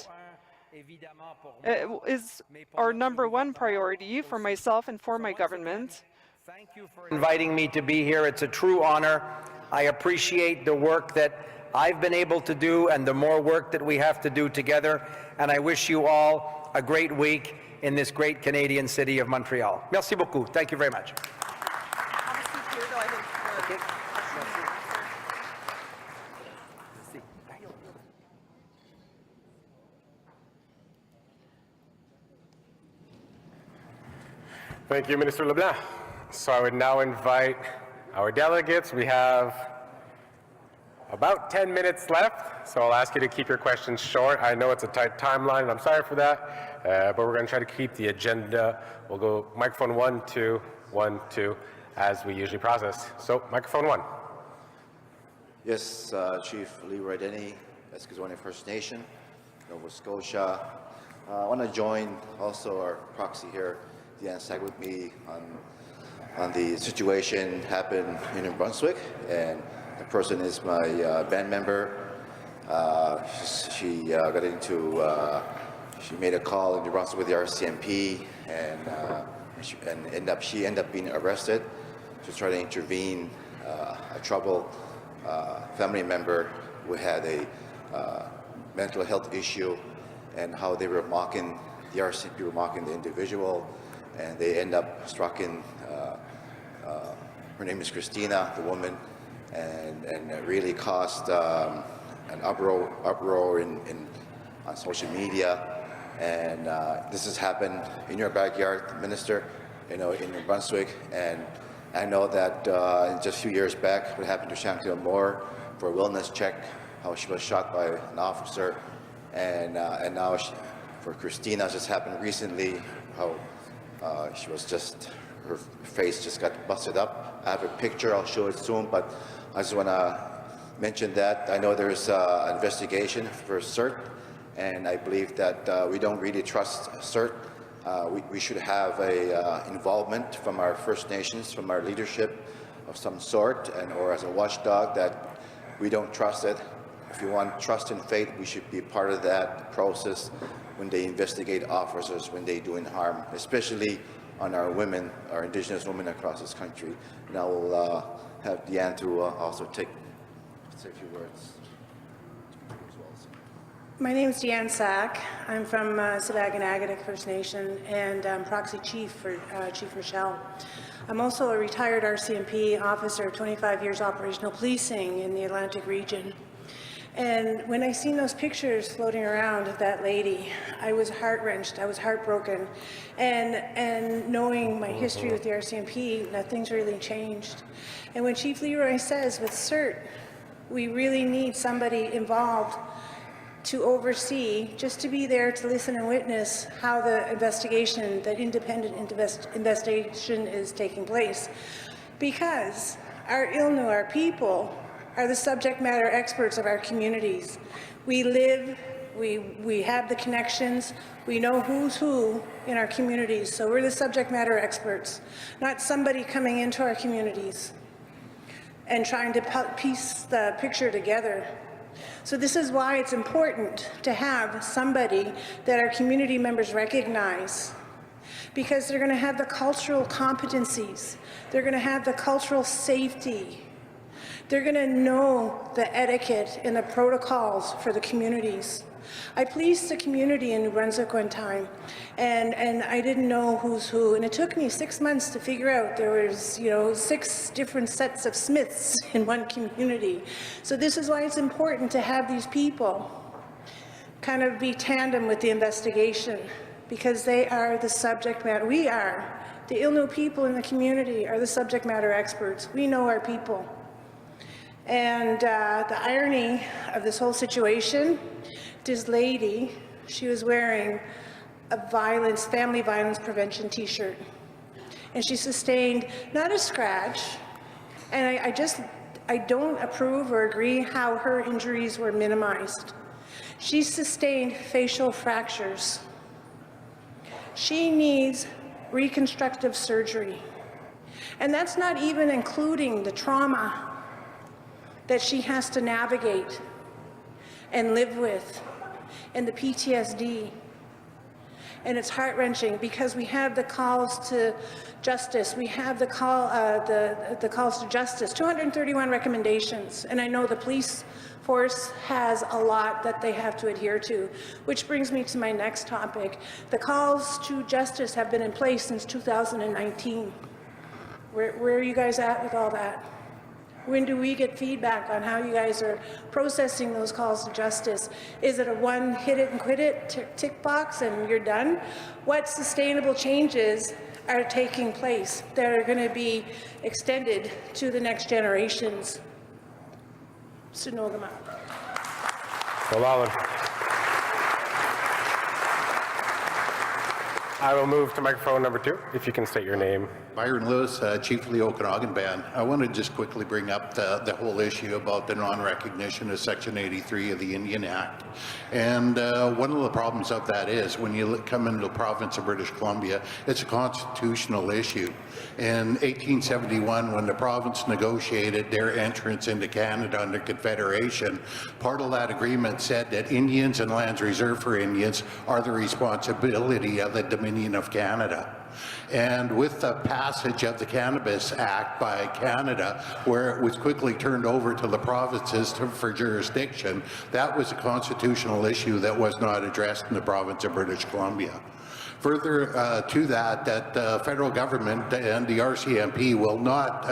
is our #1 priority for myself and for my government Thank you for inviting me to be here. It's a true honor. I appreciate the work that I've been able to do and the more work that we have to do together. And I wish you all a great week in this great Canadian city of Montreal. Merci beaucoup. Thank you very much. Thank you, Minister LeBlanc. So I would now invite our delegates. We have about 10 minutes left, so I'll ask you to keep your questions short. I know it's a tight timeline, and I'm sorry for that, but we're going to try to keep the agenda. We'll go microphone 1, 2, 1, 2, as we usually process. So microphone 1. Yes, Chief Leroy Denny, Eskizoni First Nation, Nova Scotia. I want to join also our proxy here, Deanne Sack, with me on the situation happened in New Brunswick, and the person is my band member. She got into, she made a call in New Brunswick with the RCMP, and she ended up being arrested to try to intervene a troubled family member who had a mental health issue, and how they were mocking, the RCMP were mocking the individual, and they end up striking, her name is Christina, the woman, and it really caused an uproar on social media. And this has happened in your backyard, Minister, in New Brunswick. And I know that just a few years back, what happened to Chantal Moore for a wellness check, how she was shot by an officer, and now for Christina, just happened recently, how she was just, her face just got busted up. I have a picture, I'll show it soon, but I just want to mention that. I know there's an investigation for CERT, and I believe that we don't really trust CERT. We should have a involvement from our First Nations, from our leadership of some sort, or as a watchdog, that we don't trust it. If you want trust and faith, we should be part of that process when they investigate officers when they doing harm, especially on our women, our Indigenous women across this country. And I will have Deanne to also say a few words. My name is Deanne Sack. I'm from Sipekne'katik First Nation, and I'm proxy chief for Chief Michelle. I'm also a retired RCMP officer, 25 years operational policing in the Atlantic region. And when I seen those pictures floating around of that lady, I was heart-wrenched, I was heartbroken. And knowing my history with the RCMP, nothing's really changed. And when Chief Leroy says with CERT, we really need somebody involved to oversee, just to be there to listen and witness how the investigation, that independent investigation is taking place. Because our Ilnu, our people, are the subject matter experts of our communities. We live, we have the connections, we know who's who in our communities, so we're the subject matter experts, not somebody coming into our communities and trying to piece the picture together. So this is why it's important to have somebody that our community members recognize, because they're going to have the cultural competencies, they're going to have the cultural safety, they're going to know the etiquette and the protocols for the communities. I policed the community in New Brunswick one time, and I didn't know who's who, and it took me 6 months to figure out there was, 6 different sets of Smiths in one community. So this is why it's important to have these people kind of be tandem with the investigation, because they are the subject matter. We are. The Ilnu people in the community are the subject matter experts. We know our people. And the irony of this whole situation, this lady, she was wearing a family violence prevention t-shirt. And she sustained not a scratch, and I don't approve or agree how her injuries were minimized. She sustained facial fractures. She needs reconstructive surgery. And that's not even including the trauma that she has to navigate and live with, and the PTSD. And it's heart-wrenching because we have the calls to justice. We have the calls to justice, 231 recommendations. And I know the police force has a lot that they have to adhere to, which brings me to my next topic. The calls to justice have been in place since 2019. Where are you guys at with all that? When do we get feedback on how you guys are processing those calls to justice? Is it a one hit it and quit it tick box and you're done? What sustainable changes are taking place that are going to be extended to the next generations? Sinogama. I will move to microphone number 2, if you can state your name. Byron Lewis, Chief of the Okanagan Band. I want to just quickly bring up the whole issue about the non-recognition of Section 83 of the Indian Act. And one of the problems of that is when you come into the province of British Columbia, it's a constitutional issue. In 1871, when the province negotiated their entrance into Canada under Confederation, part of that agreement said that Indians and lands reserved for Indians are the responsibility of the Dominion of Canada. And with the passage of the Cannabis Act by Canada, where it was quickly turned over to the provinces for jurisdiction, that was a constitutional issue that was not addressed in the province of British Columbia. Further to that the federal government and the RCMP will not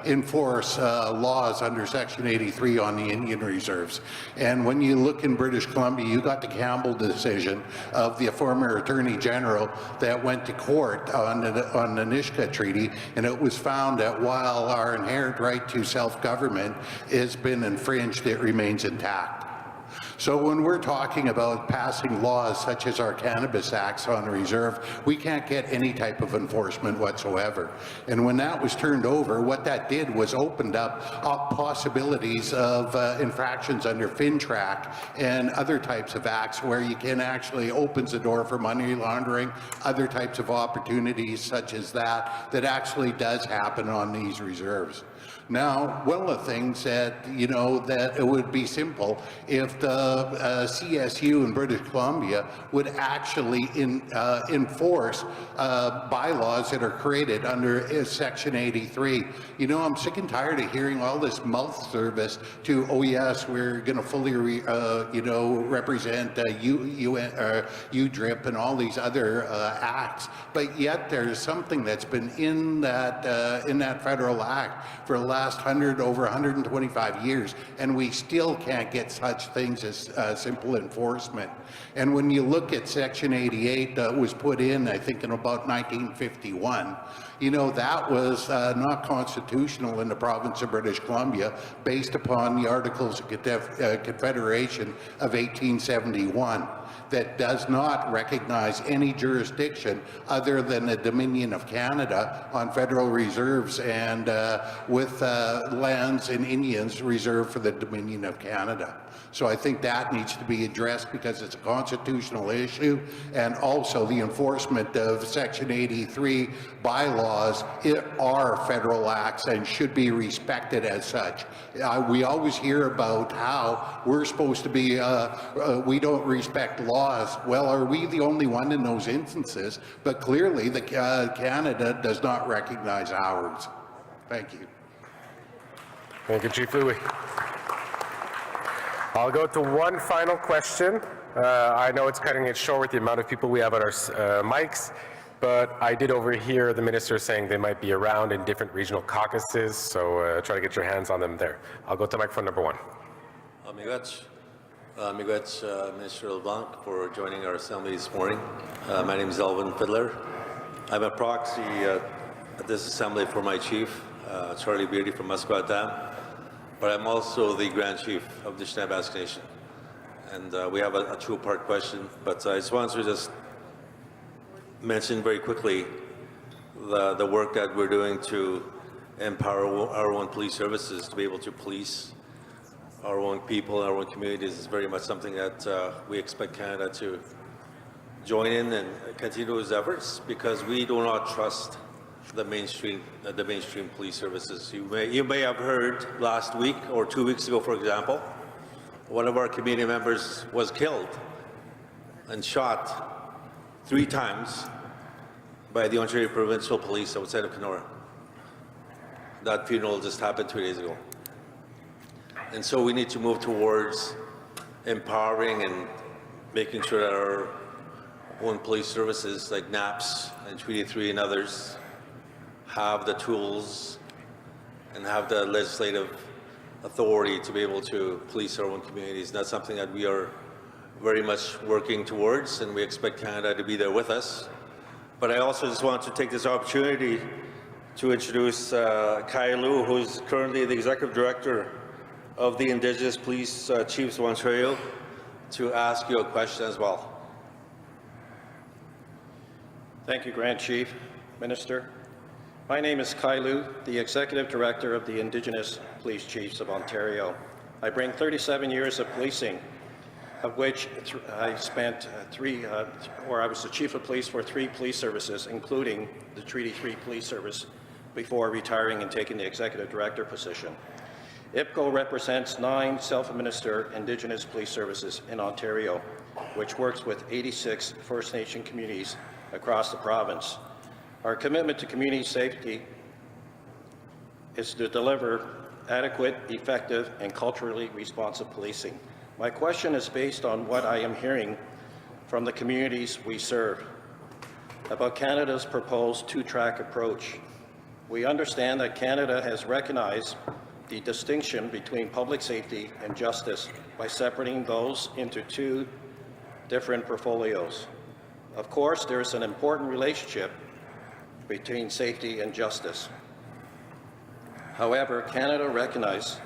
enforce laws under Section 83 on the Indian reserves. And when you look in British Columbia, you got the Campbell decision of the former Attorney General that went to court on the Nishka Treaty, and it was found that while our inherent right to self-government has been infringed, it remains intact. So when we're talking about passing laws such as our Cannabis Acts on reserve, we can't get any type of enforcement whatsoever. And when that was turned over, what that did was opened up possibilities of infractions under FinTrack and other types of acts where you can actually opens the door for money laundering, other types of opportunities such as that actually does happen on these reserves. Now, one of the things that, that it would be simple if the CSU in British Columbia would actually enforce bylaws that are created under Section 83. I'm sick and tired of hearing all this mouth service to, oh yes, we're going to fully, represent UDRIP and all these other acts, but yet there's something that's been in that federal act for the last over 125 years, and we still can't get such things as simple enforcement. And when you look at Section 88 that was put in, I think in about 1951, that was not constitutional in the province of British Columbia based upon the Articles of Confederation of 1871. That does not recognize any jurisdiction other than the Dominion of Canada on federal reserves and with lands and Indians reserved for the Dominion of Canada. So I think that needs to be addressed because it's a constitutional issue, and also the enforcement of Section 83 bylaws are federal acts and should be respected as such. We always hear about how we're supposed to be, we don't respect laws. Well, are we the only one in those instances? But clearly Canada does not recognize ours. Thank you. Thank you, Chief Louis. I'll go to one final question. I know it's cutting it short with the amount of people we have at our mics, but I did overhear the minister saying they might be around in different regional caucuses, so try to get your hands on them there. I'll go to microphone number 1. Miigwech, Minister LeBlanc, for joining our assembly this morning. My name is Elvin Fiddler. I'm a proxy at this assembly for my chief, Charlie Beardy from Musquat Dam, but I'm also the Grand Chief of the Haida Nation. And we have a two-part question, but I just wanted to just mention very quickly the work that we're doing to empower our own police services to be able to police our own people, our own communities is very much something that we expect Canada to join in and continue those efforts, because we do not trust the mainstream police services. You may have heard last week or 2 weeks ago, for example, one of our community members was killed and shot 3 times by the Ontario Provincial Police outside of Kenora. That funeral just happened 2 days ago. And so we need to move towards empowering and making sure that our own police services like NAPS and Treaty 3 and others have the tools and have the legislative authority to be able to police our own communities. And that's something that we are very much working towards, and we expect Canada to be there with us. But I also just want to take this opportunity to introduce Kai Lu, who is currently the Executive Director of the Indigenous Police Chiefs of Ontario, to ask you a question as well. Thank you, Grand Chief, Minister. My name is Kai Lu, the Executive Director of the Indigenous Police Chiefs of Ontario. I bring 37 years of policing, of which I spent I was the Chief of Police for 3 police services, including the Treaty 3 Police Service, before retiring and taking the Executive Director position. IPCO represents 9 self-administered Indigenous police services in Ontario, which works with 86 First Nation communities across the province. Our commitment to community safety is to deliver adequate, effective, and culturally responsive policing. My question is based on what I am hearing from the communities we serve about Canada's proposed 2-track approach. We understand that Canada has recognized the distinction between public safety and justice by separating those into 2 different portfolios. Of course, there is an important relationship between safety and justice. However, Canada recognizes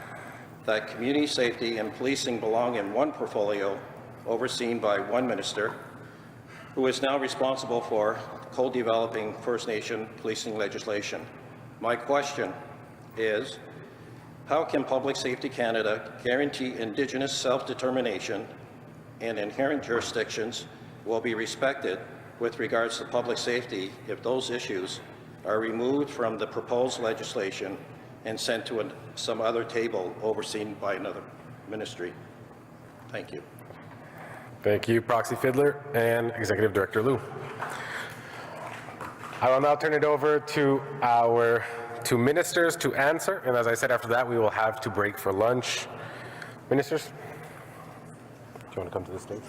that community safety and policing belong in one portfolio overseen by one minister, who is now responsible for co-developing First Nation policing legislation. My question is, how can Public Safety Canada guarantee Indigenous self-determination and inherent jurisdictions will be respected with regards to public safety if those issues are removed from the proposed legislation and sent to some other table overseen by another ministry? Thank you. Thank you, Proxy Fiddler and Executive Director Liu. I will now turn it over to our 2 ministers to answer, and as I said, after that we will have to break for lunch. Ministers, do you want to come to the stage?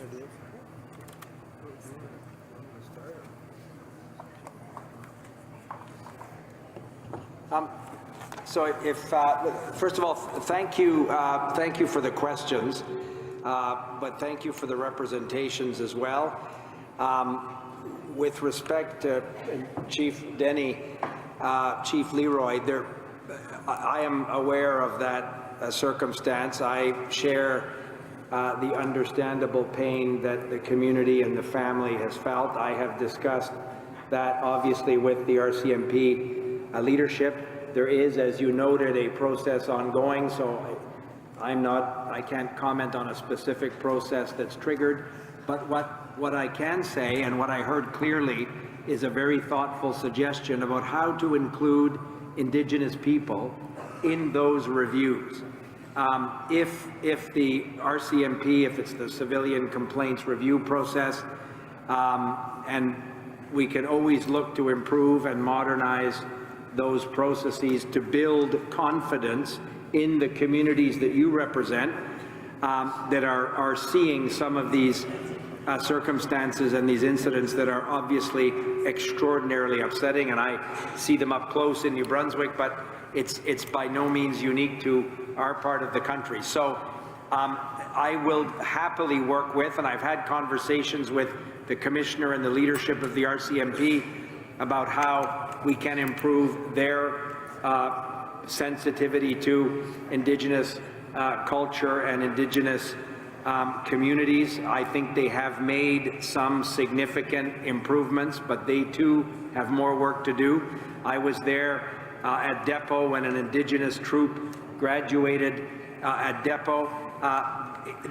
So if, first of all, thank you for the questions, but thank you for the representations as well. With respect to Chief Denny, Chief Leroy, I am aware of that circumstance. I share the understandable pain that the community and the family has felt. I have discussed that obviously with the RCMP leadership. There is, as you noted, a process ongoing, so I can't comment on a specific process that's triggered, but what I can say and what I heard clearly is a very thoughtful suggestion about how to include Indigenous people in those reviews. If the RCMP, if it's the Civilian Complaints Review process, and we can always look to improve and modernize those processes to build confidence in the communities that you represent that are seeing some of these circumstances and these incidents that are obviously extraordinarily upsetting, and I see them up close in New Brunswick, but it's by no means unique to our part of the country. So I will happily work with, and I've had conversations with the Commissioner and the leadership of the RCMP about how we can improve their sensitivity to Indigenous culture and Indigenous communities. I think they have made some significant improvements, but they too have more work to do. I was there at Depot when an Indigenous troop graduated at Depot.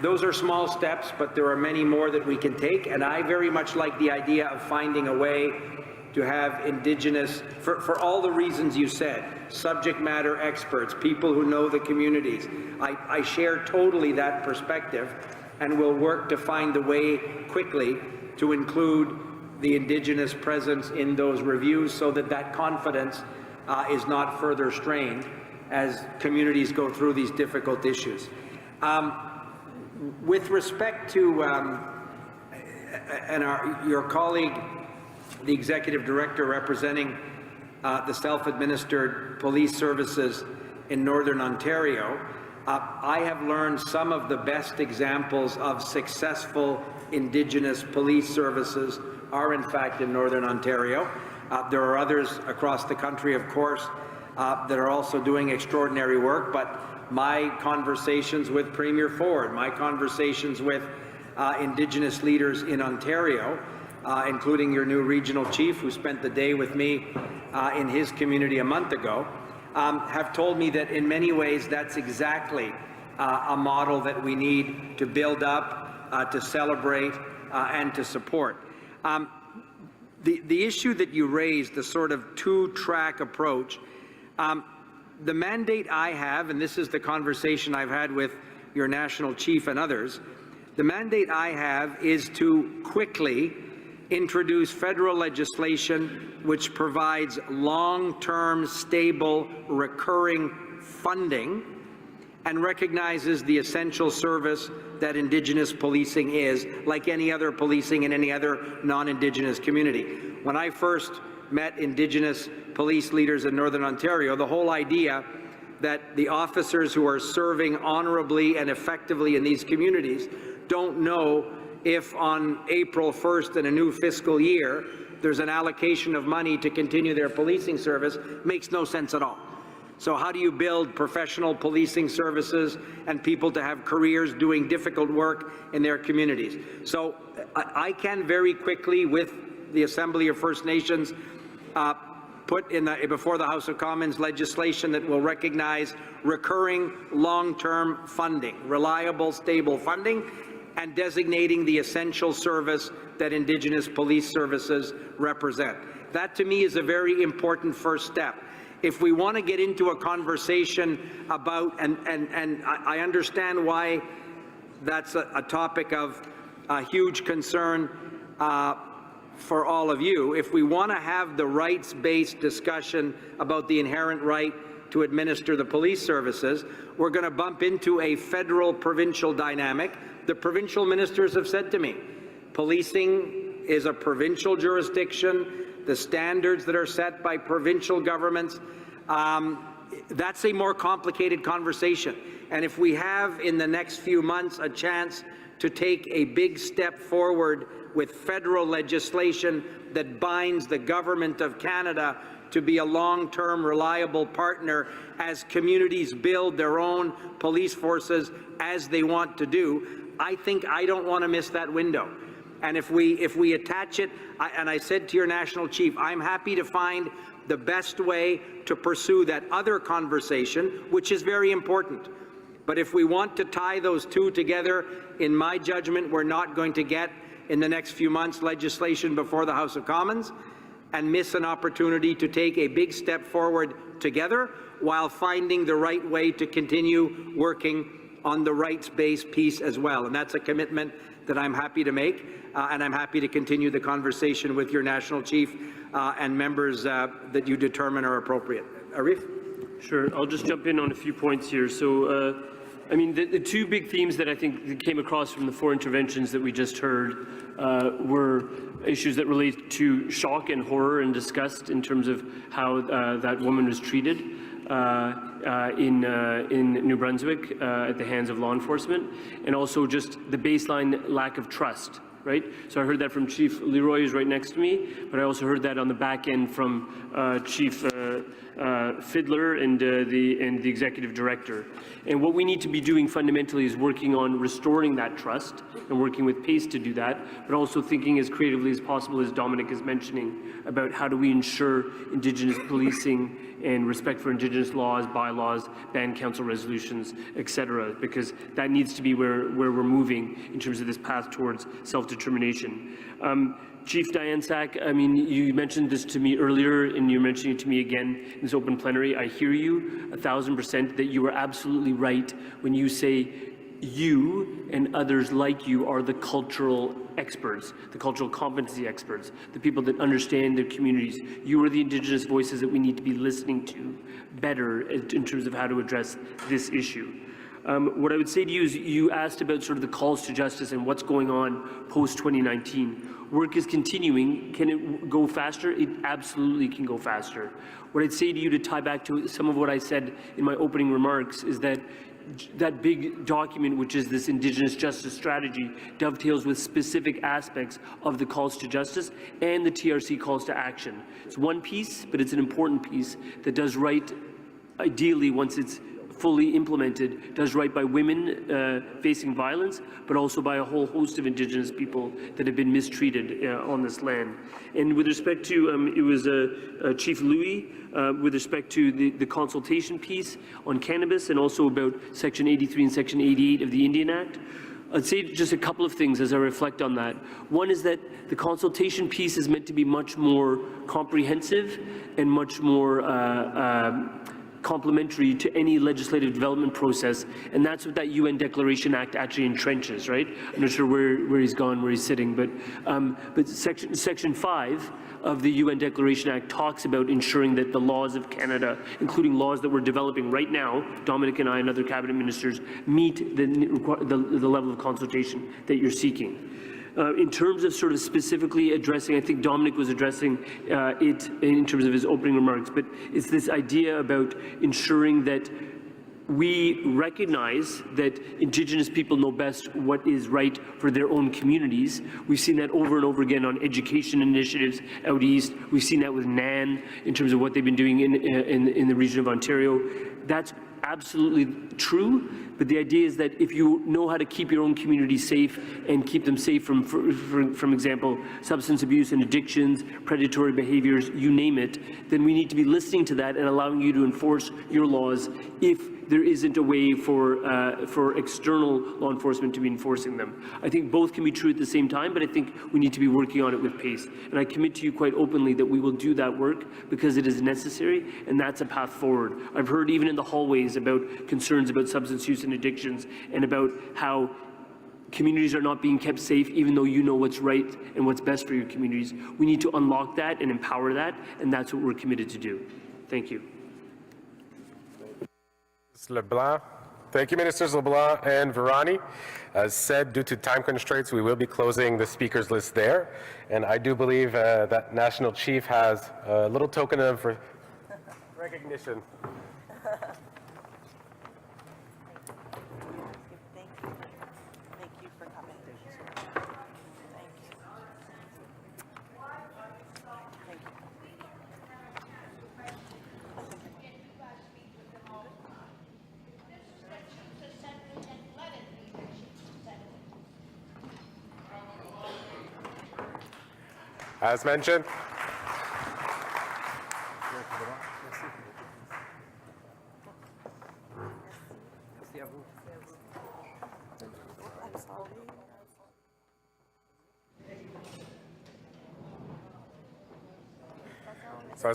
Those are small steps, but there are many more that we can take, and I very much like the idea of finding a way to have Indigenous, for all the reasons you said, subject matter experts, people who know the communities. I share totally that perspective, and will work to find a way quickly to include the Indigenous presence in those reviews so that that confidence is not further strained as communities go through these difficult issues. With respect to your colleague, the Executive Director representing the self-administered police services in Northern Ontario, I have learned some of the best examples of successful Indigenous police services are in fact in Northern Ontario. There are others across the country, of course, that are also doing extraordinary work, but my conversations with Premier Ford, my conversations with Indigenous leaders in Ontario, including your new regional chief who spent the day with me in his community a month ago, have told me that in many ways that's exactly a model that we need to build up, to celebrate, and to support. The issue that you raised, the sort of two-track approach, the mandate I have, and this is the conversation I've had with your national chief and others, the mandate I have is to quickly introduce federal legislation which provides long-term, stable, recurring funding and recognizes the essential service that Indigenous policing is, like any other policing in any other non-Indigenous community. When I first met Indigenous police leaders in Northern Ontario, the whole idea that the officers who are serving honorably and effectively in these communities don't know if on April 1st in a new fiscal year there's an allocation of money to continue their policing service makes no sense at all. So how do you build professional policing services and people to have careers doing difficult work in their communities? So I can very quickly, with the Assembly of First Nations, put in before the House of Commons legislation that will recognize recurring long-term funding, reliable, stable funding, and designating the essential service that Indigenous police services represent. That to me is a very important first step. If we want to get into a conversation about, and I understand why that's a topic of huge concern for all of you, if we want to have the rights-based discussion about the inherent right to administer the police services, we're going to bump into a federal-provincial dynamic. The provincial ministers have said to me, policing is a provincial jurisdiction. The standards that are set by provincial governments, that's a more complicated conversation. And if we have in the next few months a chance to take a big step forward with federal legislation that binds the Government of Canada to be a long-term, reliable partner as communities build their own police forces as they want to do, I don't want to miss that window. And if we attach it, and I said to your national chief, I'm happy to find the best way to pursue that other conversation, which is very important. But if we want to tie those two together, in my judgment, we're not going to get, in the next few months, legislation before the House of Commons and miss an opportunity to take a big step forward together while finding the right way to continue working on the rights-based piece as well. And that's a commitment that I'm happy to make, and I'm happy to continue the conversation with your national chief and members that you determine are appropriate. Arif? Sure. I'll just jump in on a few points here. So, I mean, the two big themes that I think that came across from the four interventions that we just heard were issues that relate to shock and horror and disgust in terms of how that woman was treated in New Brunswick at the hands of law enforcement, and also just the baseline lack of trust. Right? So I heard that from Chief Leroy, who's right next to me, but I also heard that on the back end from Chief Fiddler and the Executive Director. And what we need to be doing fundamentally is working on restoring that trust and working with pace to do that, but also thinking as creatively as possible, as Dominic is mentioning, about how do we ensure Indigenous policing and respect for Indigenous laws, bylaws, band council resolutions, etc., because that needs to be where we're moving in terms of this path towards self-determination. Chief Diane Sack, I mean, you mentioned this to me earlier, and you're mentioning it to me again in this open plenary. I hear you 1,000% that you are absolutely right when you say you and others like you are the cultural experts, the cultural competency experts, the people that understand their communities. You are the Indigenous voices that we need to be listening to better in terms of how to address this issue. What I would say to you is, you asked about sort of the calls to justice and what's going on post-2019. Work is continuing. Can it go faster? It absolutely can go faster. What I'd say to you, to tie back to some of what I said in my opening remarks, is that that big document, which is this Indigenous Justice Strategy, dovetails with specific aspects of the calls to justice and the TRC calls to action. It's one piece, but it's an important piece that does right, ideally, once it's fully implemented, does right by women facing violence, but also by a whole host of Indigenous people that have been mistreated on this land. And with respect to, it was Chief Louis, with respect to the consultation piece on cannabis, and also about Section 83 and Section 88 of the Indian Act. I'd say just a couple of things as I reflect on that. One is that the consultation piece is meant to be much more comprehensive and much more complementary to any legislative development process, and that's what that UN Declaration Act actually entrenches, right? I'm not sure where he's gone, where he's sitting, but Section 5 of the UN Declaration Act talks about ensuring that the laws of Canada, including laws that we're developing right now, Dominic and I and other cabinet ministers, meet the level of consultation that you're seeking. In terms of sort of specifically addressing, I think Dominic was addressing it in terms of his opening remarks, but it's this idea about ensuring that we recognize that Indigenous people know best what is right for their own communities. We've seen that over and over again on education initiatives out east. We've seen that with NAN in terms of what they've been doing in the region of Ontario. That's absolutely true, but the idea is that if you know how to keep your own community safe and keep them safe from, for example, substance abuse and addictions, predatory behaviors, you name it, then we need to be listening to that and allowing you to enforce your laws if there isn't a way for external law enforcement to be enforcing them. I think both can be true at the same time, but I think we need to be working on it with pace. And I commit to you quite openly that we will do that work because it is necessary, and that's a path forward. I've heard even in the hallways about concerns about substance use and addictions, and about how communities are not being kept safe even though you know what's right and what's best for your communities. We need to unlock that and empower that, and that's what we're committed to do. Thank you. LeBlanc. Thank you, Ministers LeBlanc and Virani. As said, due to time constraints, we will be closing the speakers list there. And I do believe that National Chief has a little token of recognition. As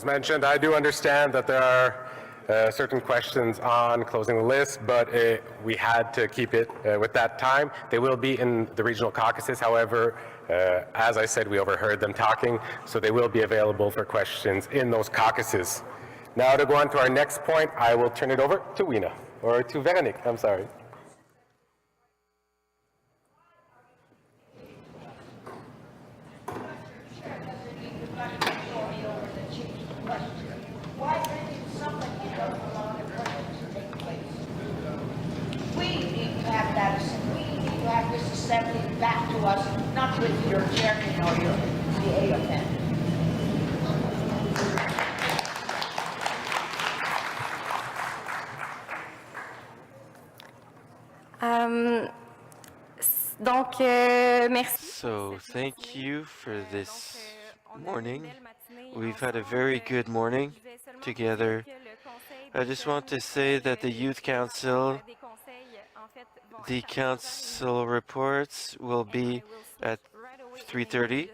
mentioned, I do understand that there are certain questions on closing the list, but we had to keep it with that time. They will be in the regional caucuses. However, as I said, we overheard them talking, so they will be available for questions in those caucuses. Now to go on to our next point, I will turn it over to Wina, or to Veronique, I'm sorry. This assembly back to us, not with your chairman or the AFN. Merci. So thank you for this morning. We've had a very good morning together. I just want to say that the Youth Council, the council reports will be at 3:30,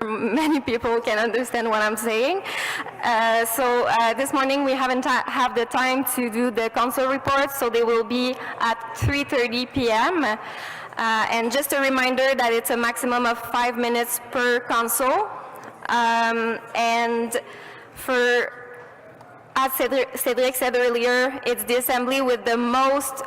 many people can understand what I'm saying. This morning we haven't have the time to do the council reports, so they will be at 3:30 p.m. And just a reminder that it's a maximum of 5 minutes per council. And as Cedric said earlier, it's the assembly with the most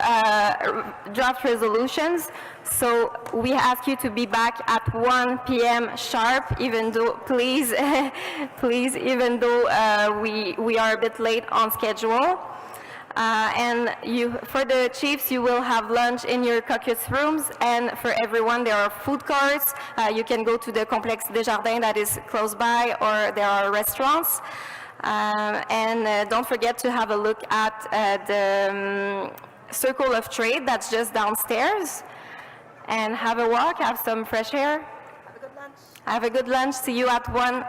draft resolutions. So we ask you to be back at 1 p.m. sharp, even though, please, please, even though we are a bit late on schedule. And for the chiefs, you will have lunch in your caucus rooms, and for everyone, there are food carts. You can go to the Complexe Desjardins that is close by, or there are restaurants. Don't forget to have a look at the Circle of Trade that's just downstairs. And have a walk, have some fresh air. Have a good lunch. See you at 1.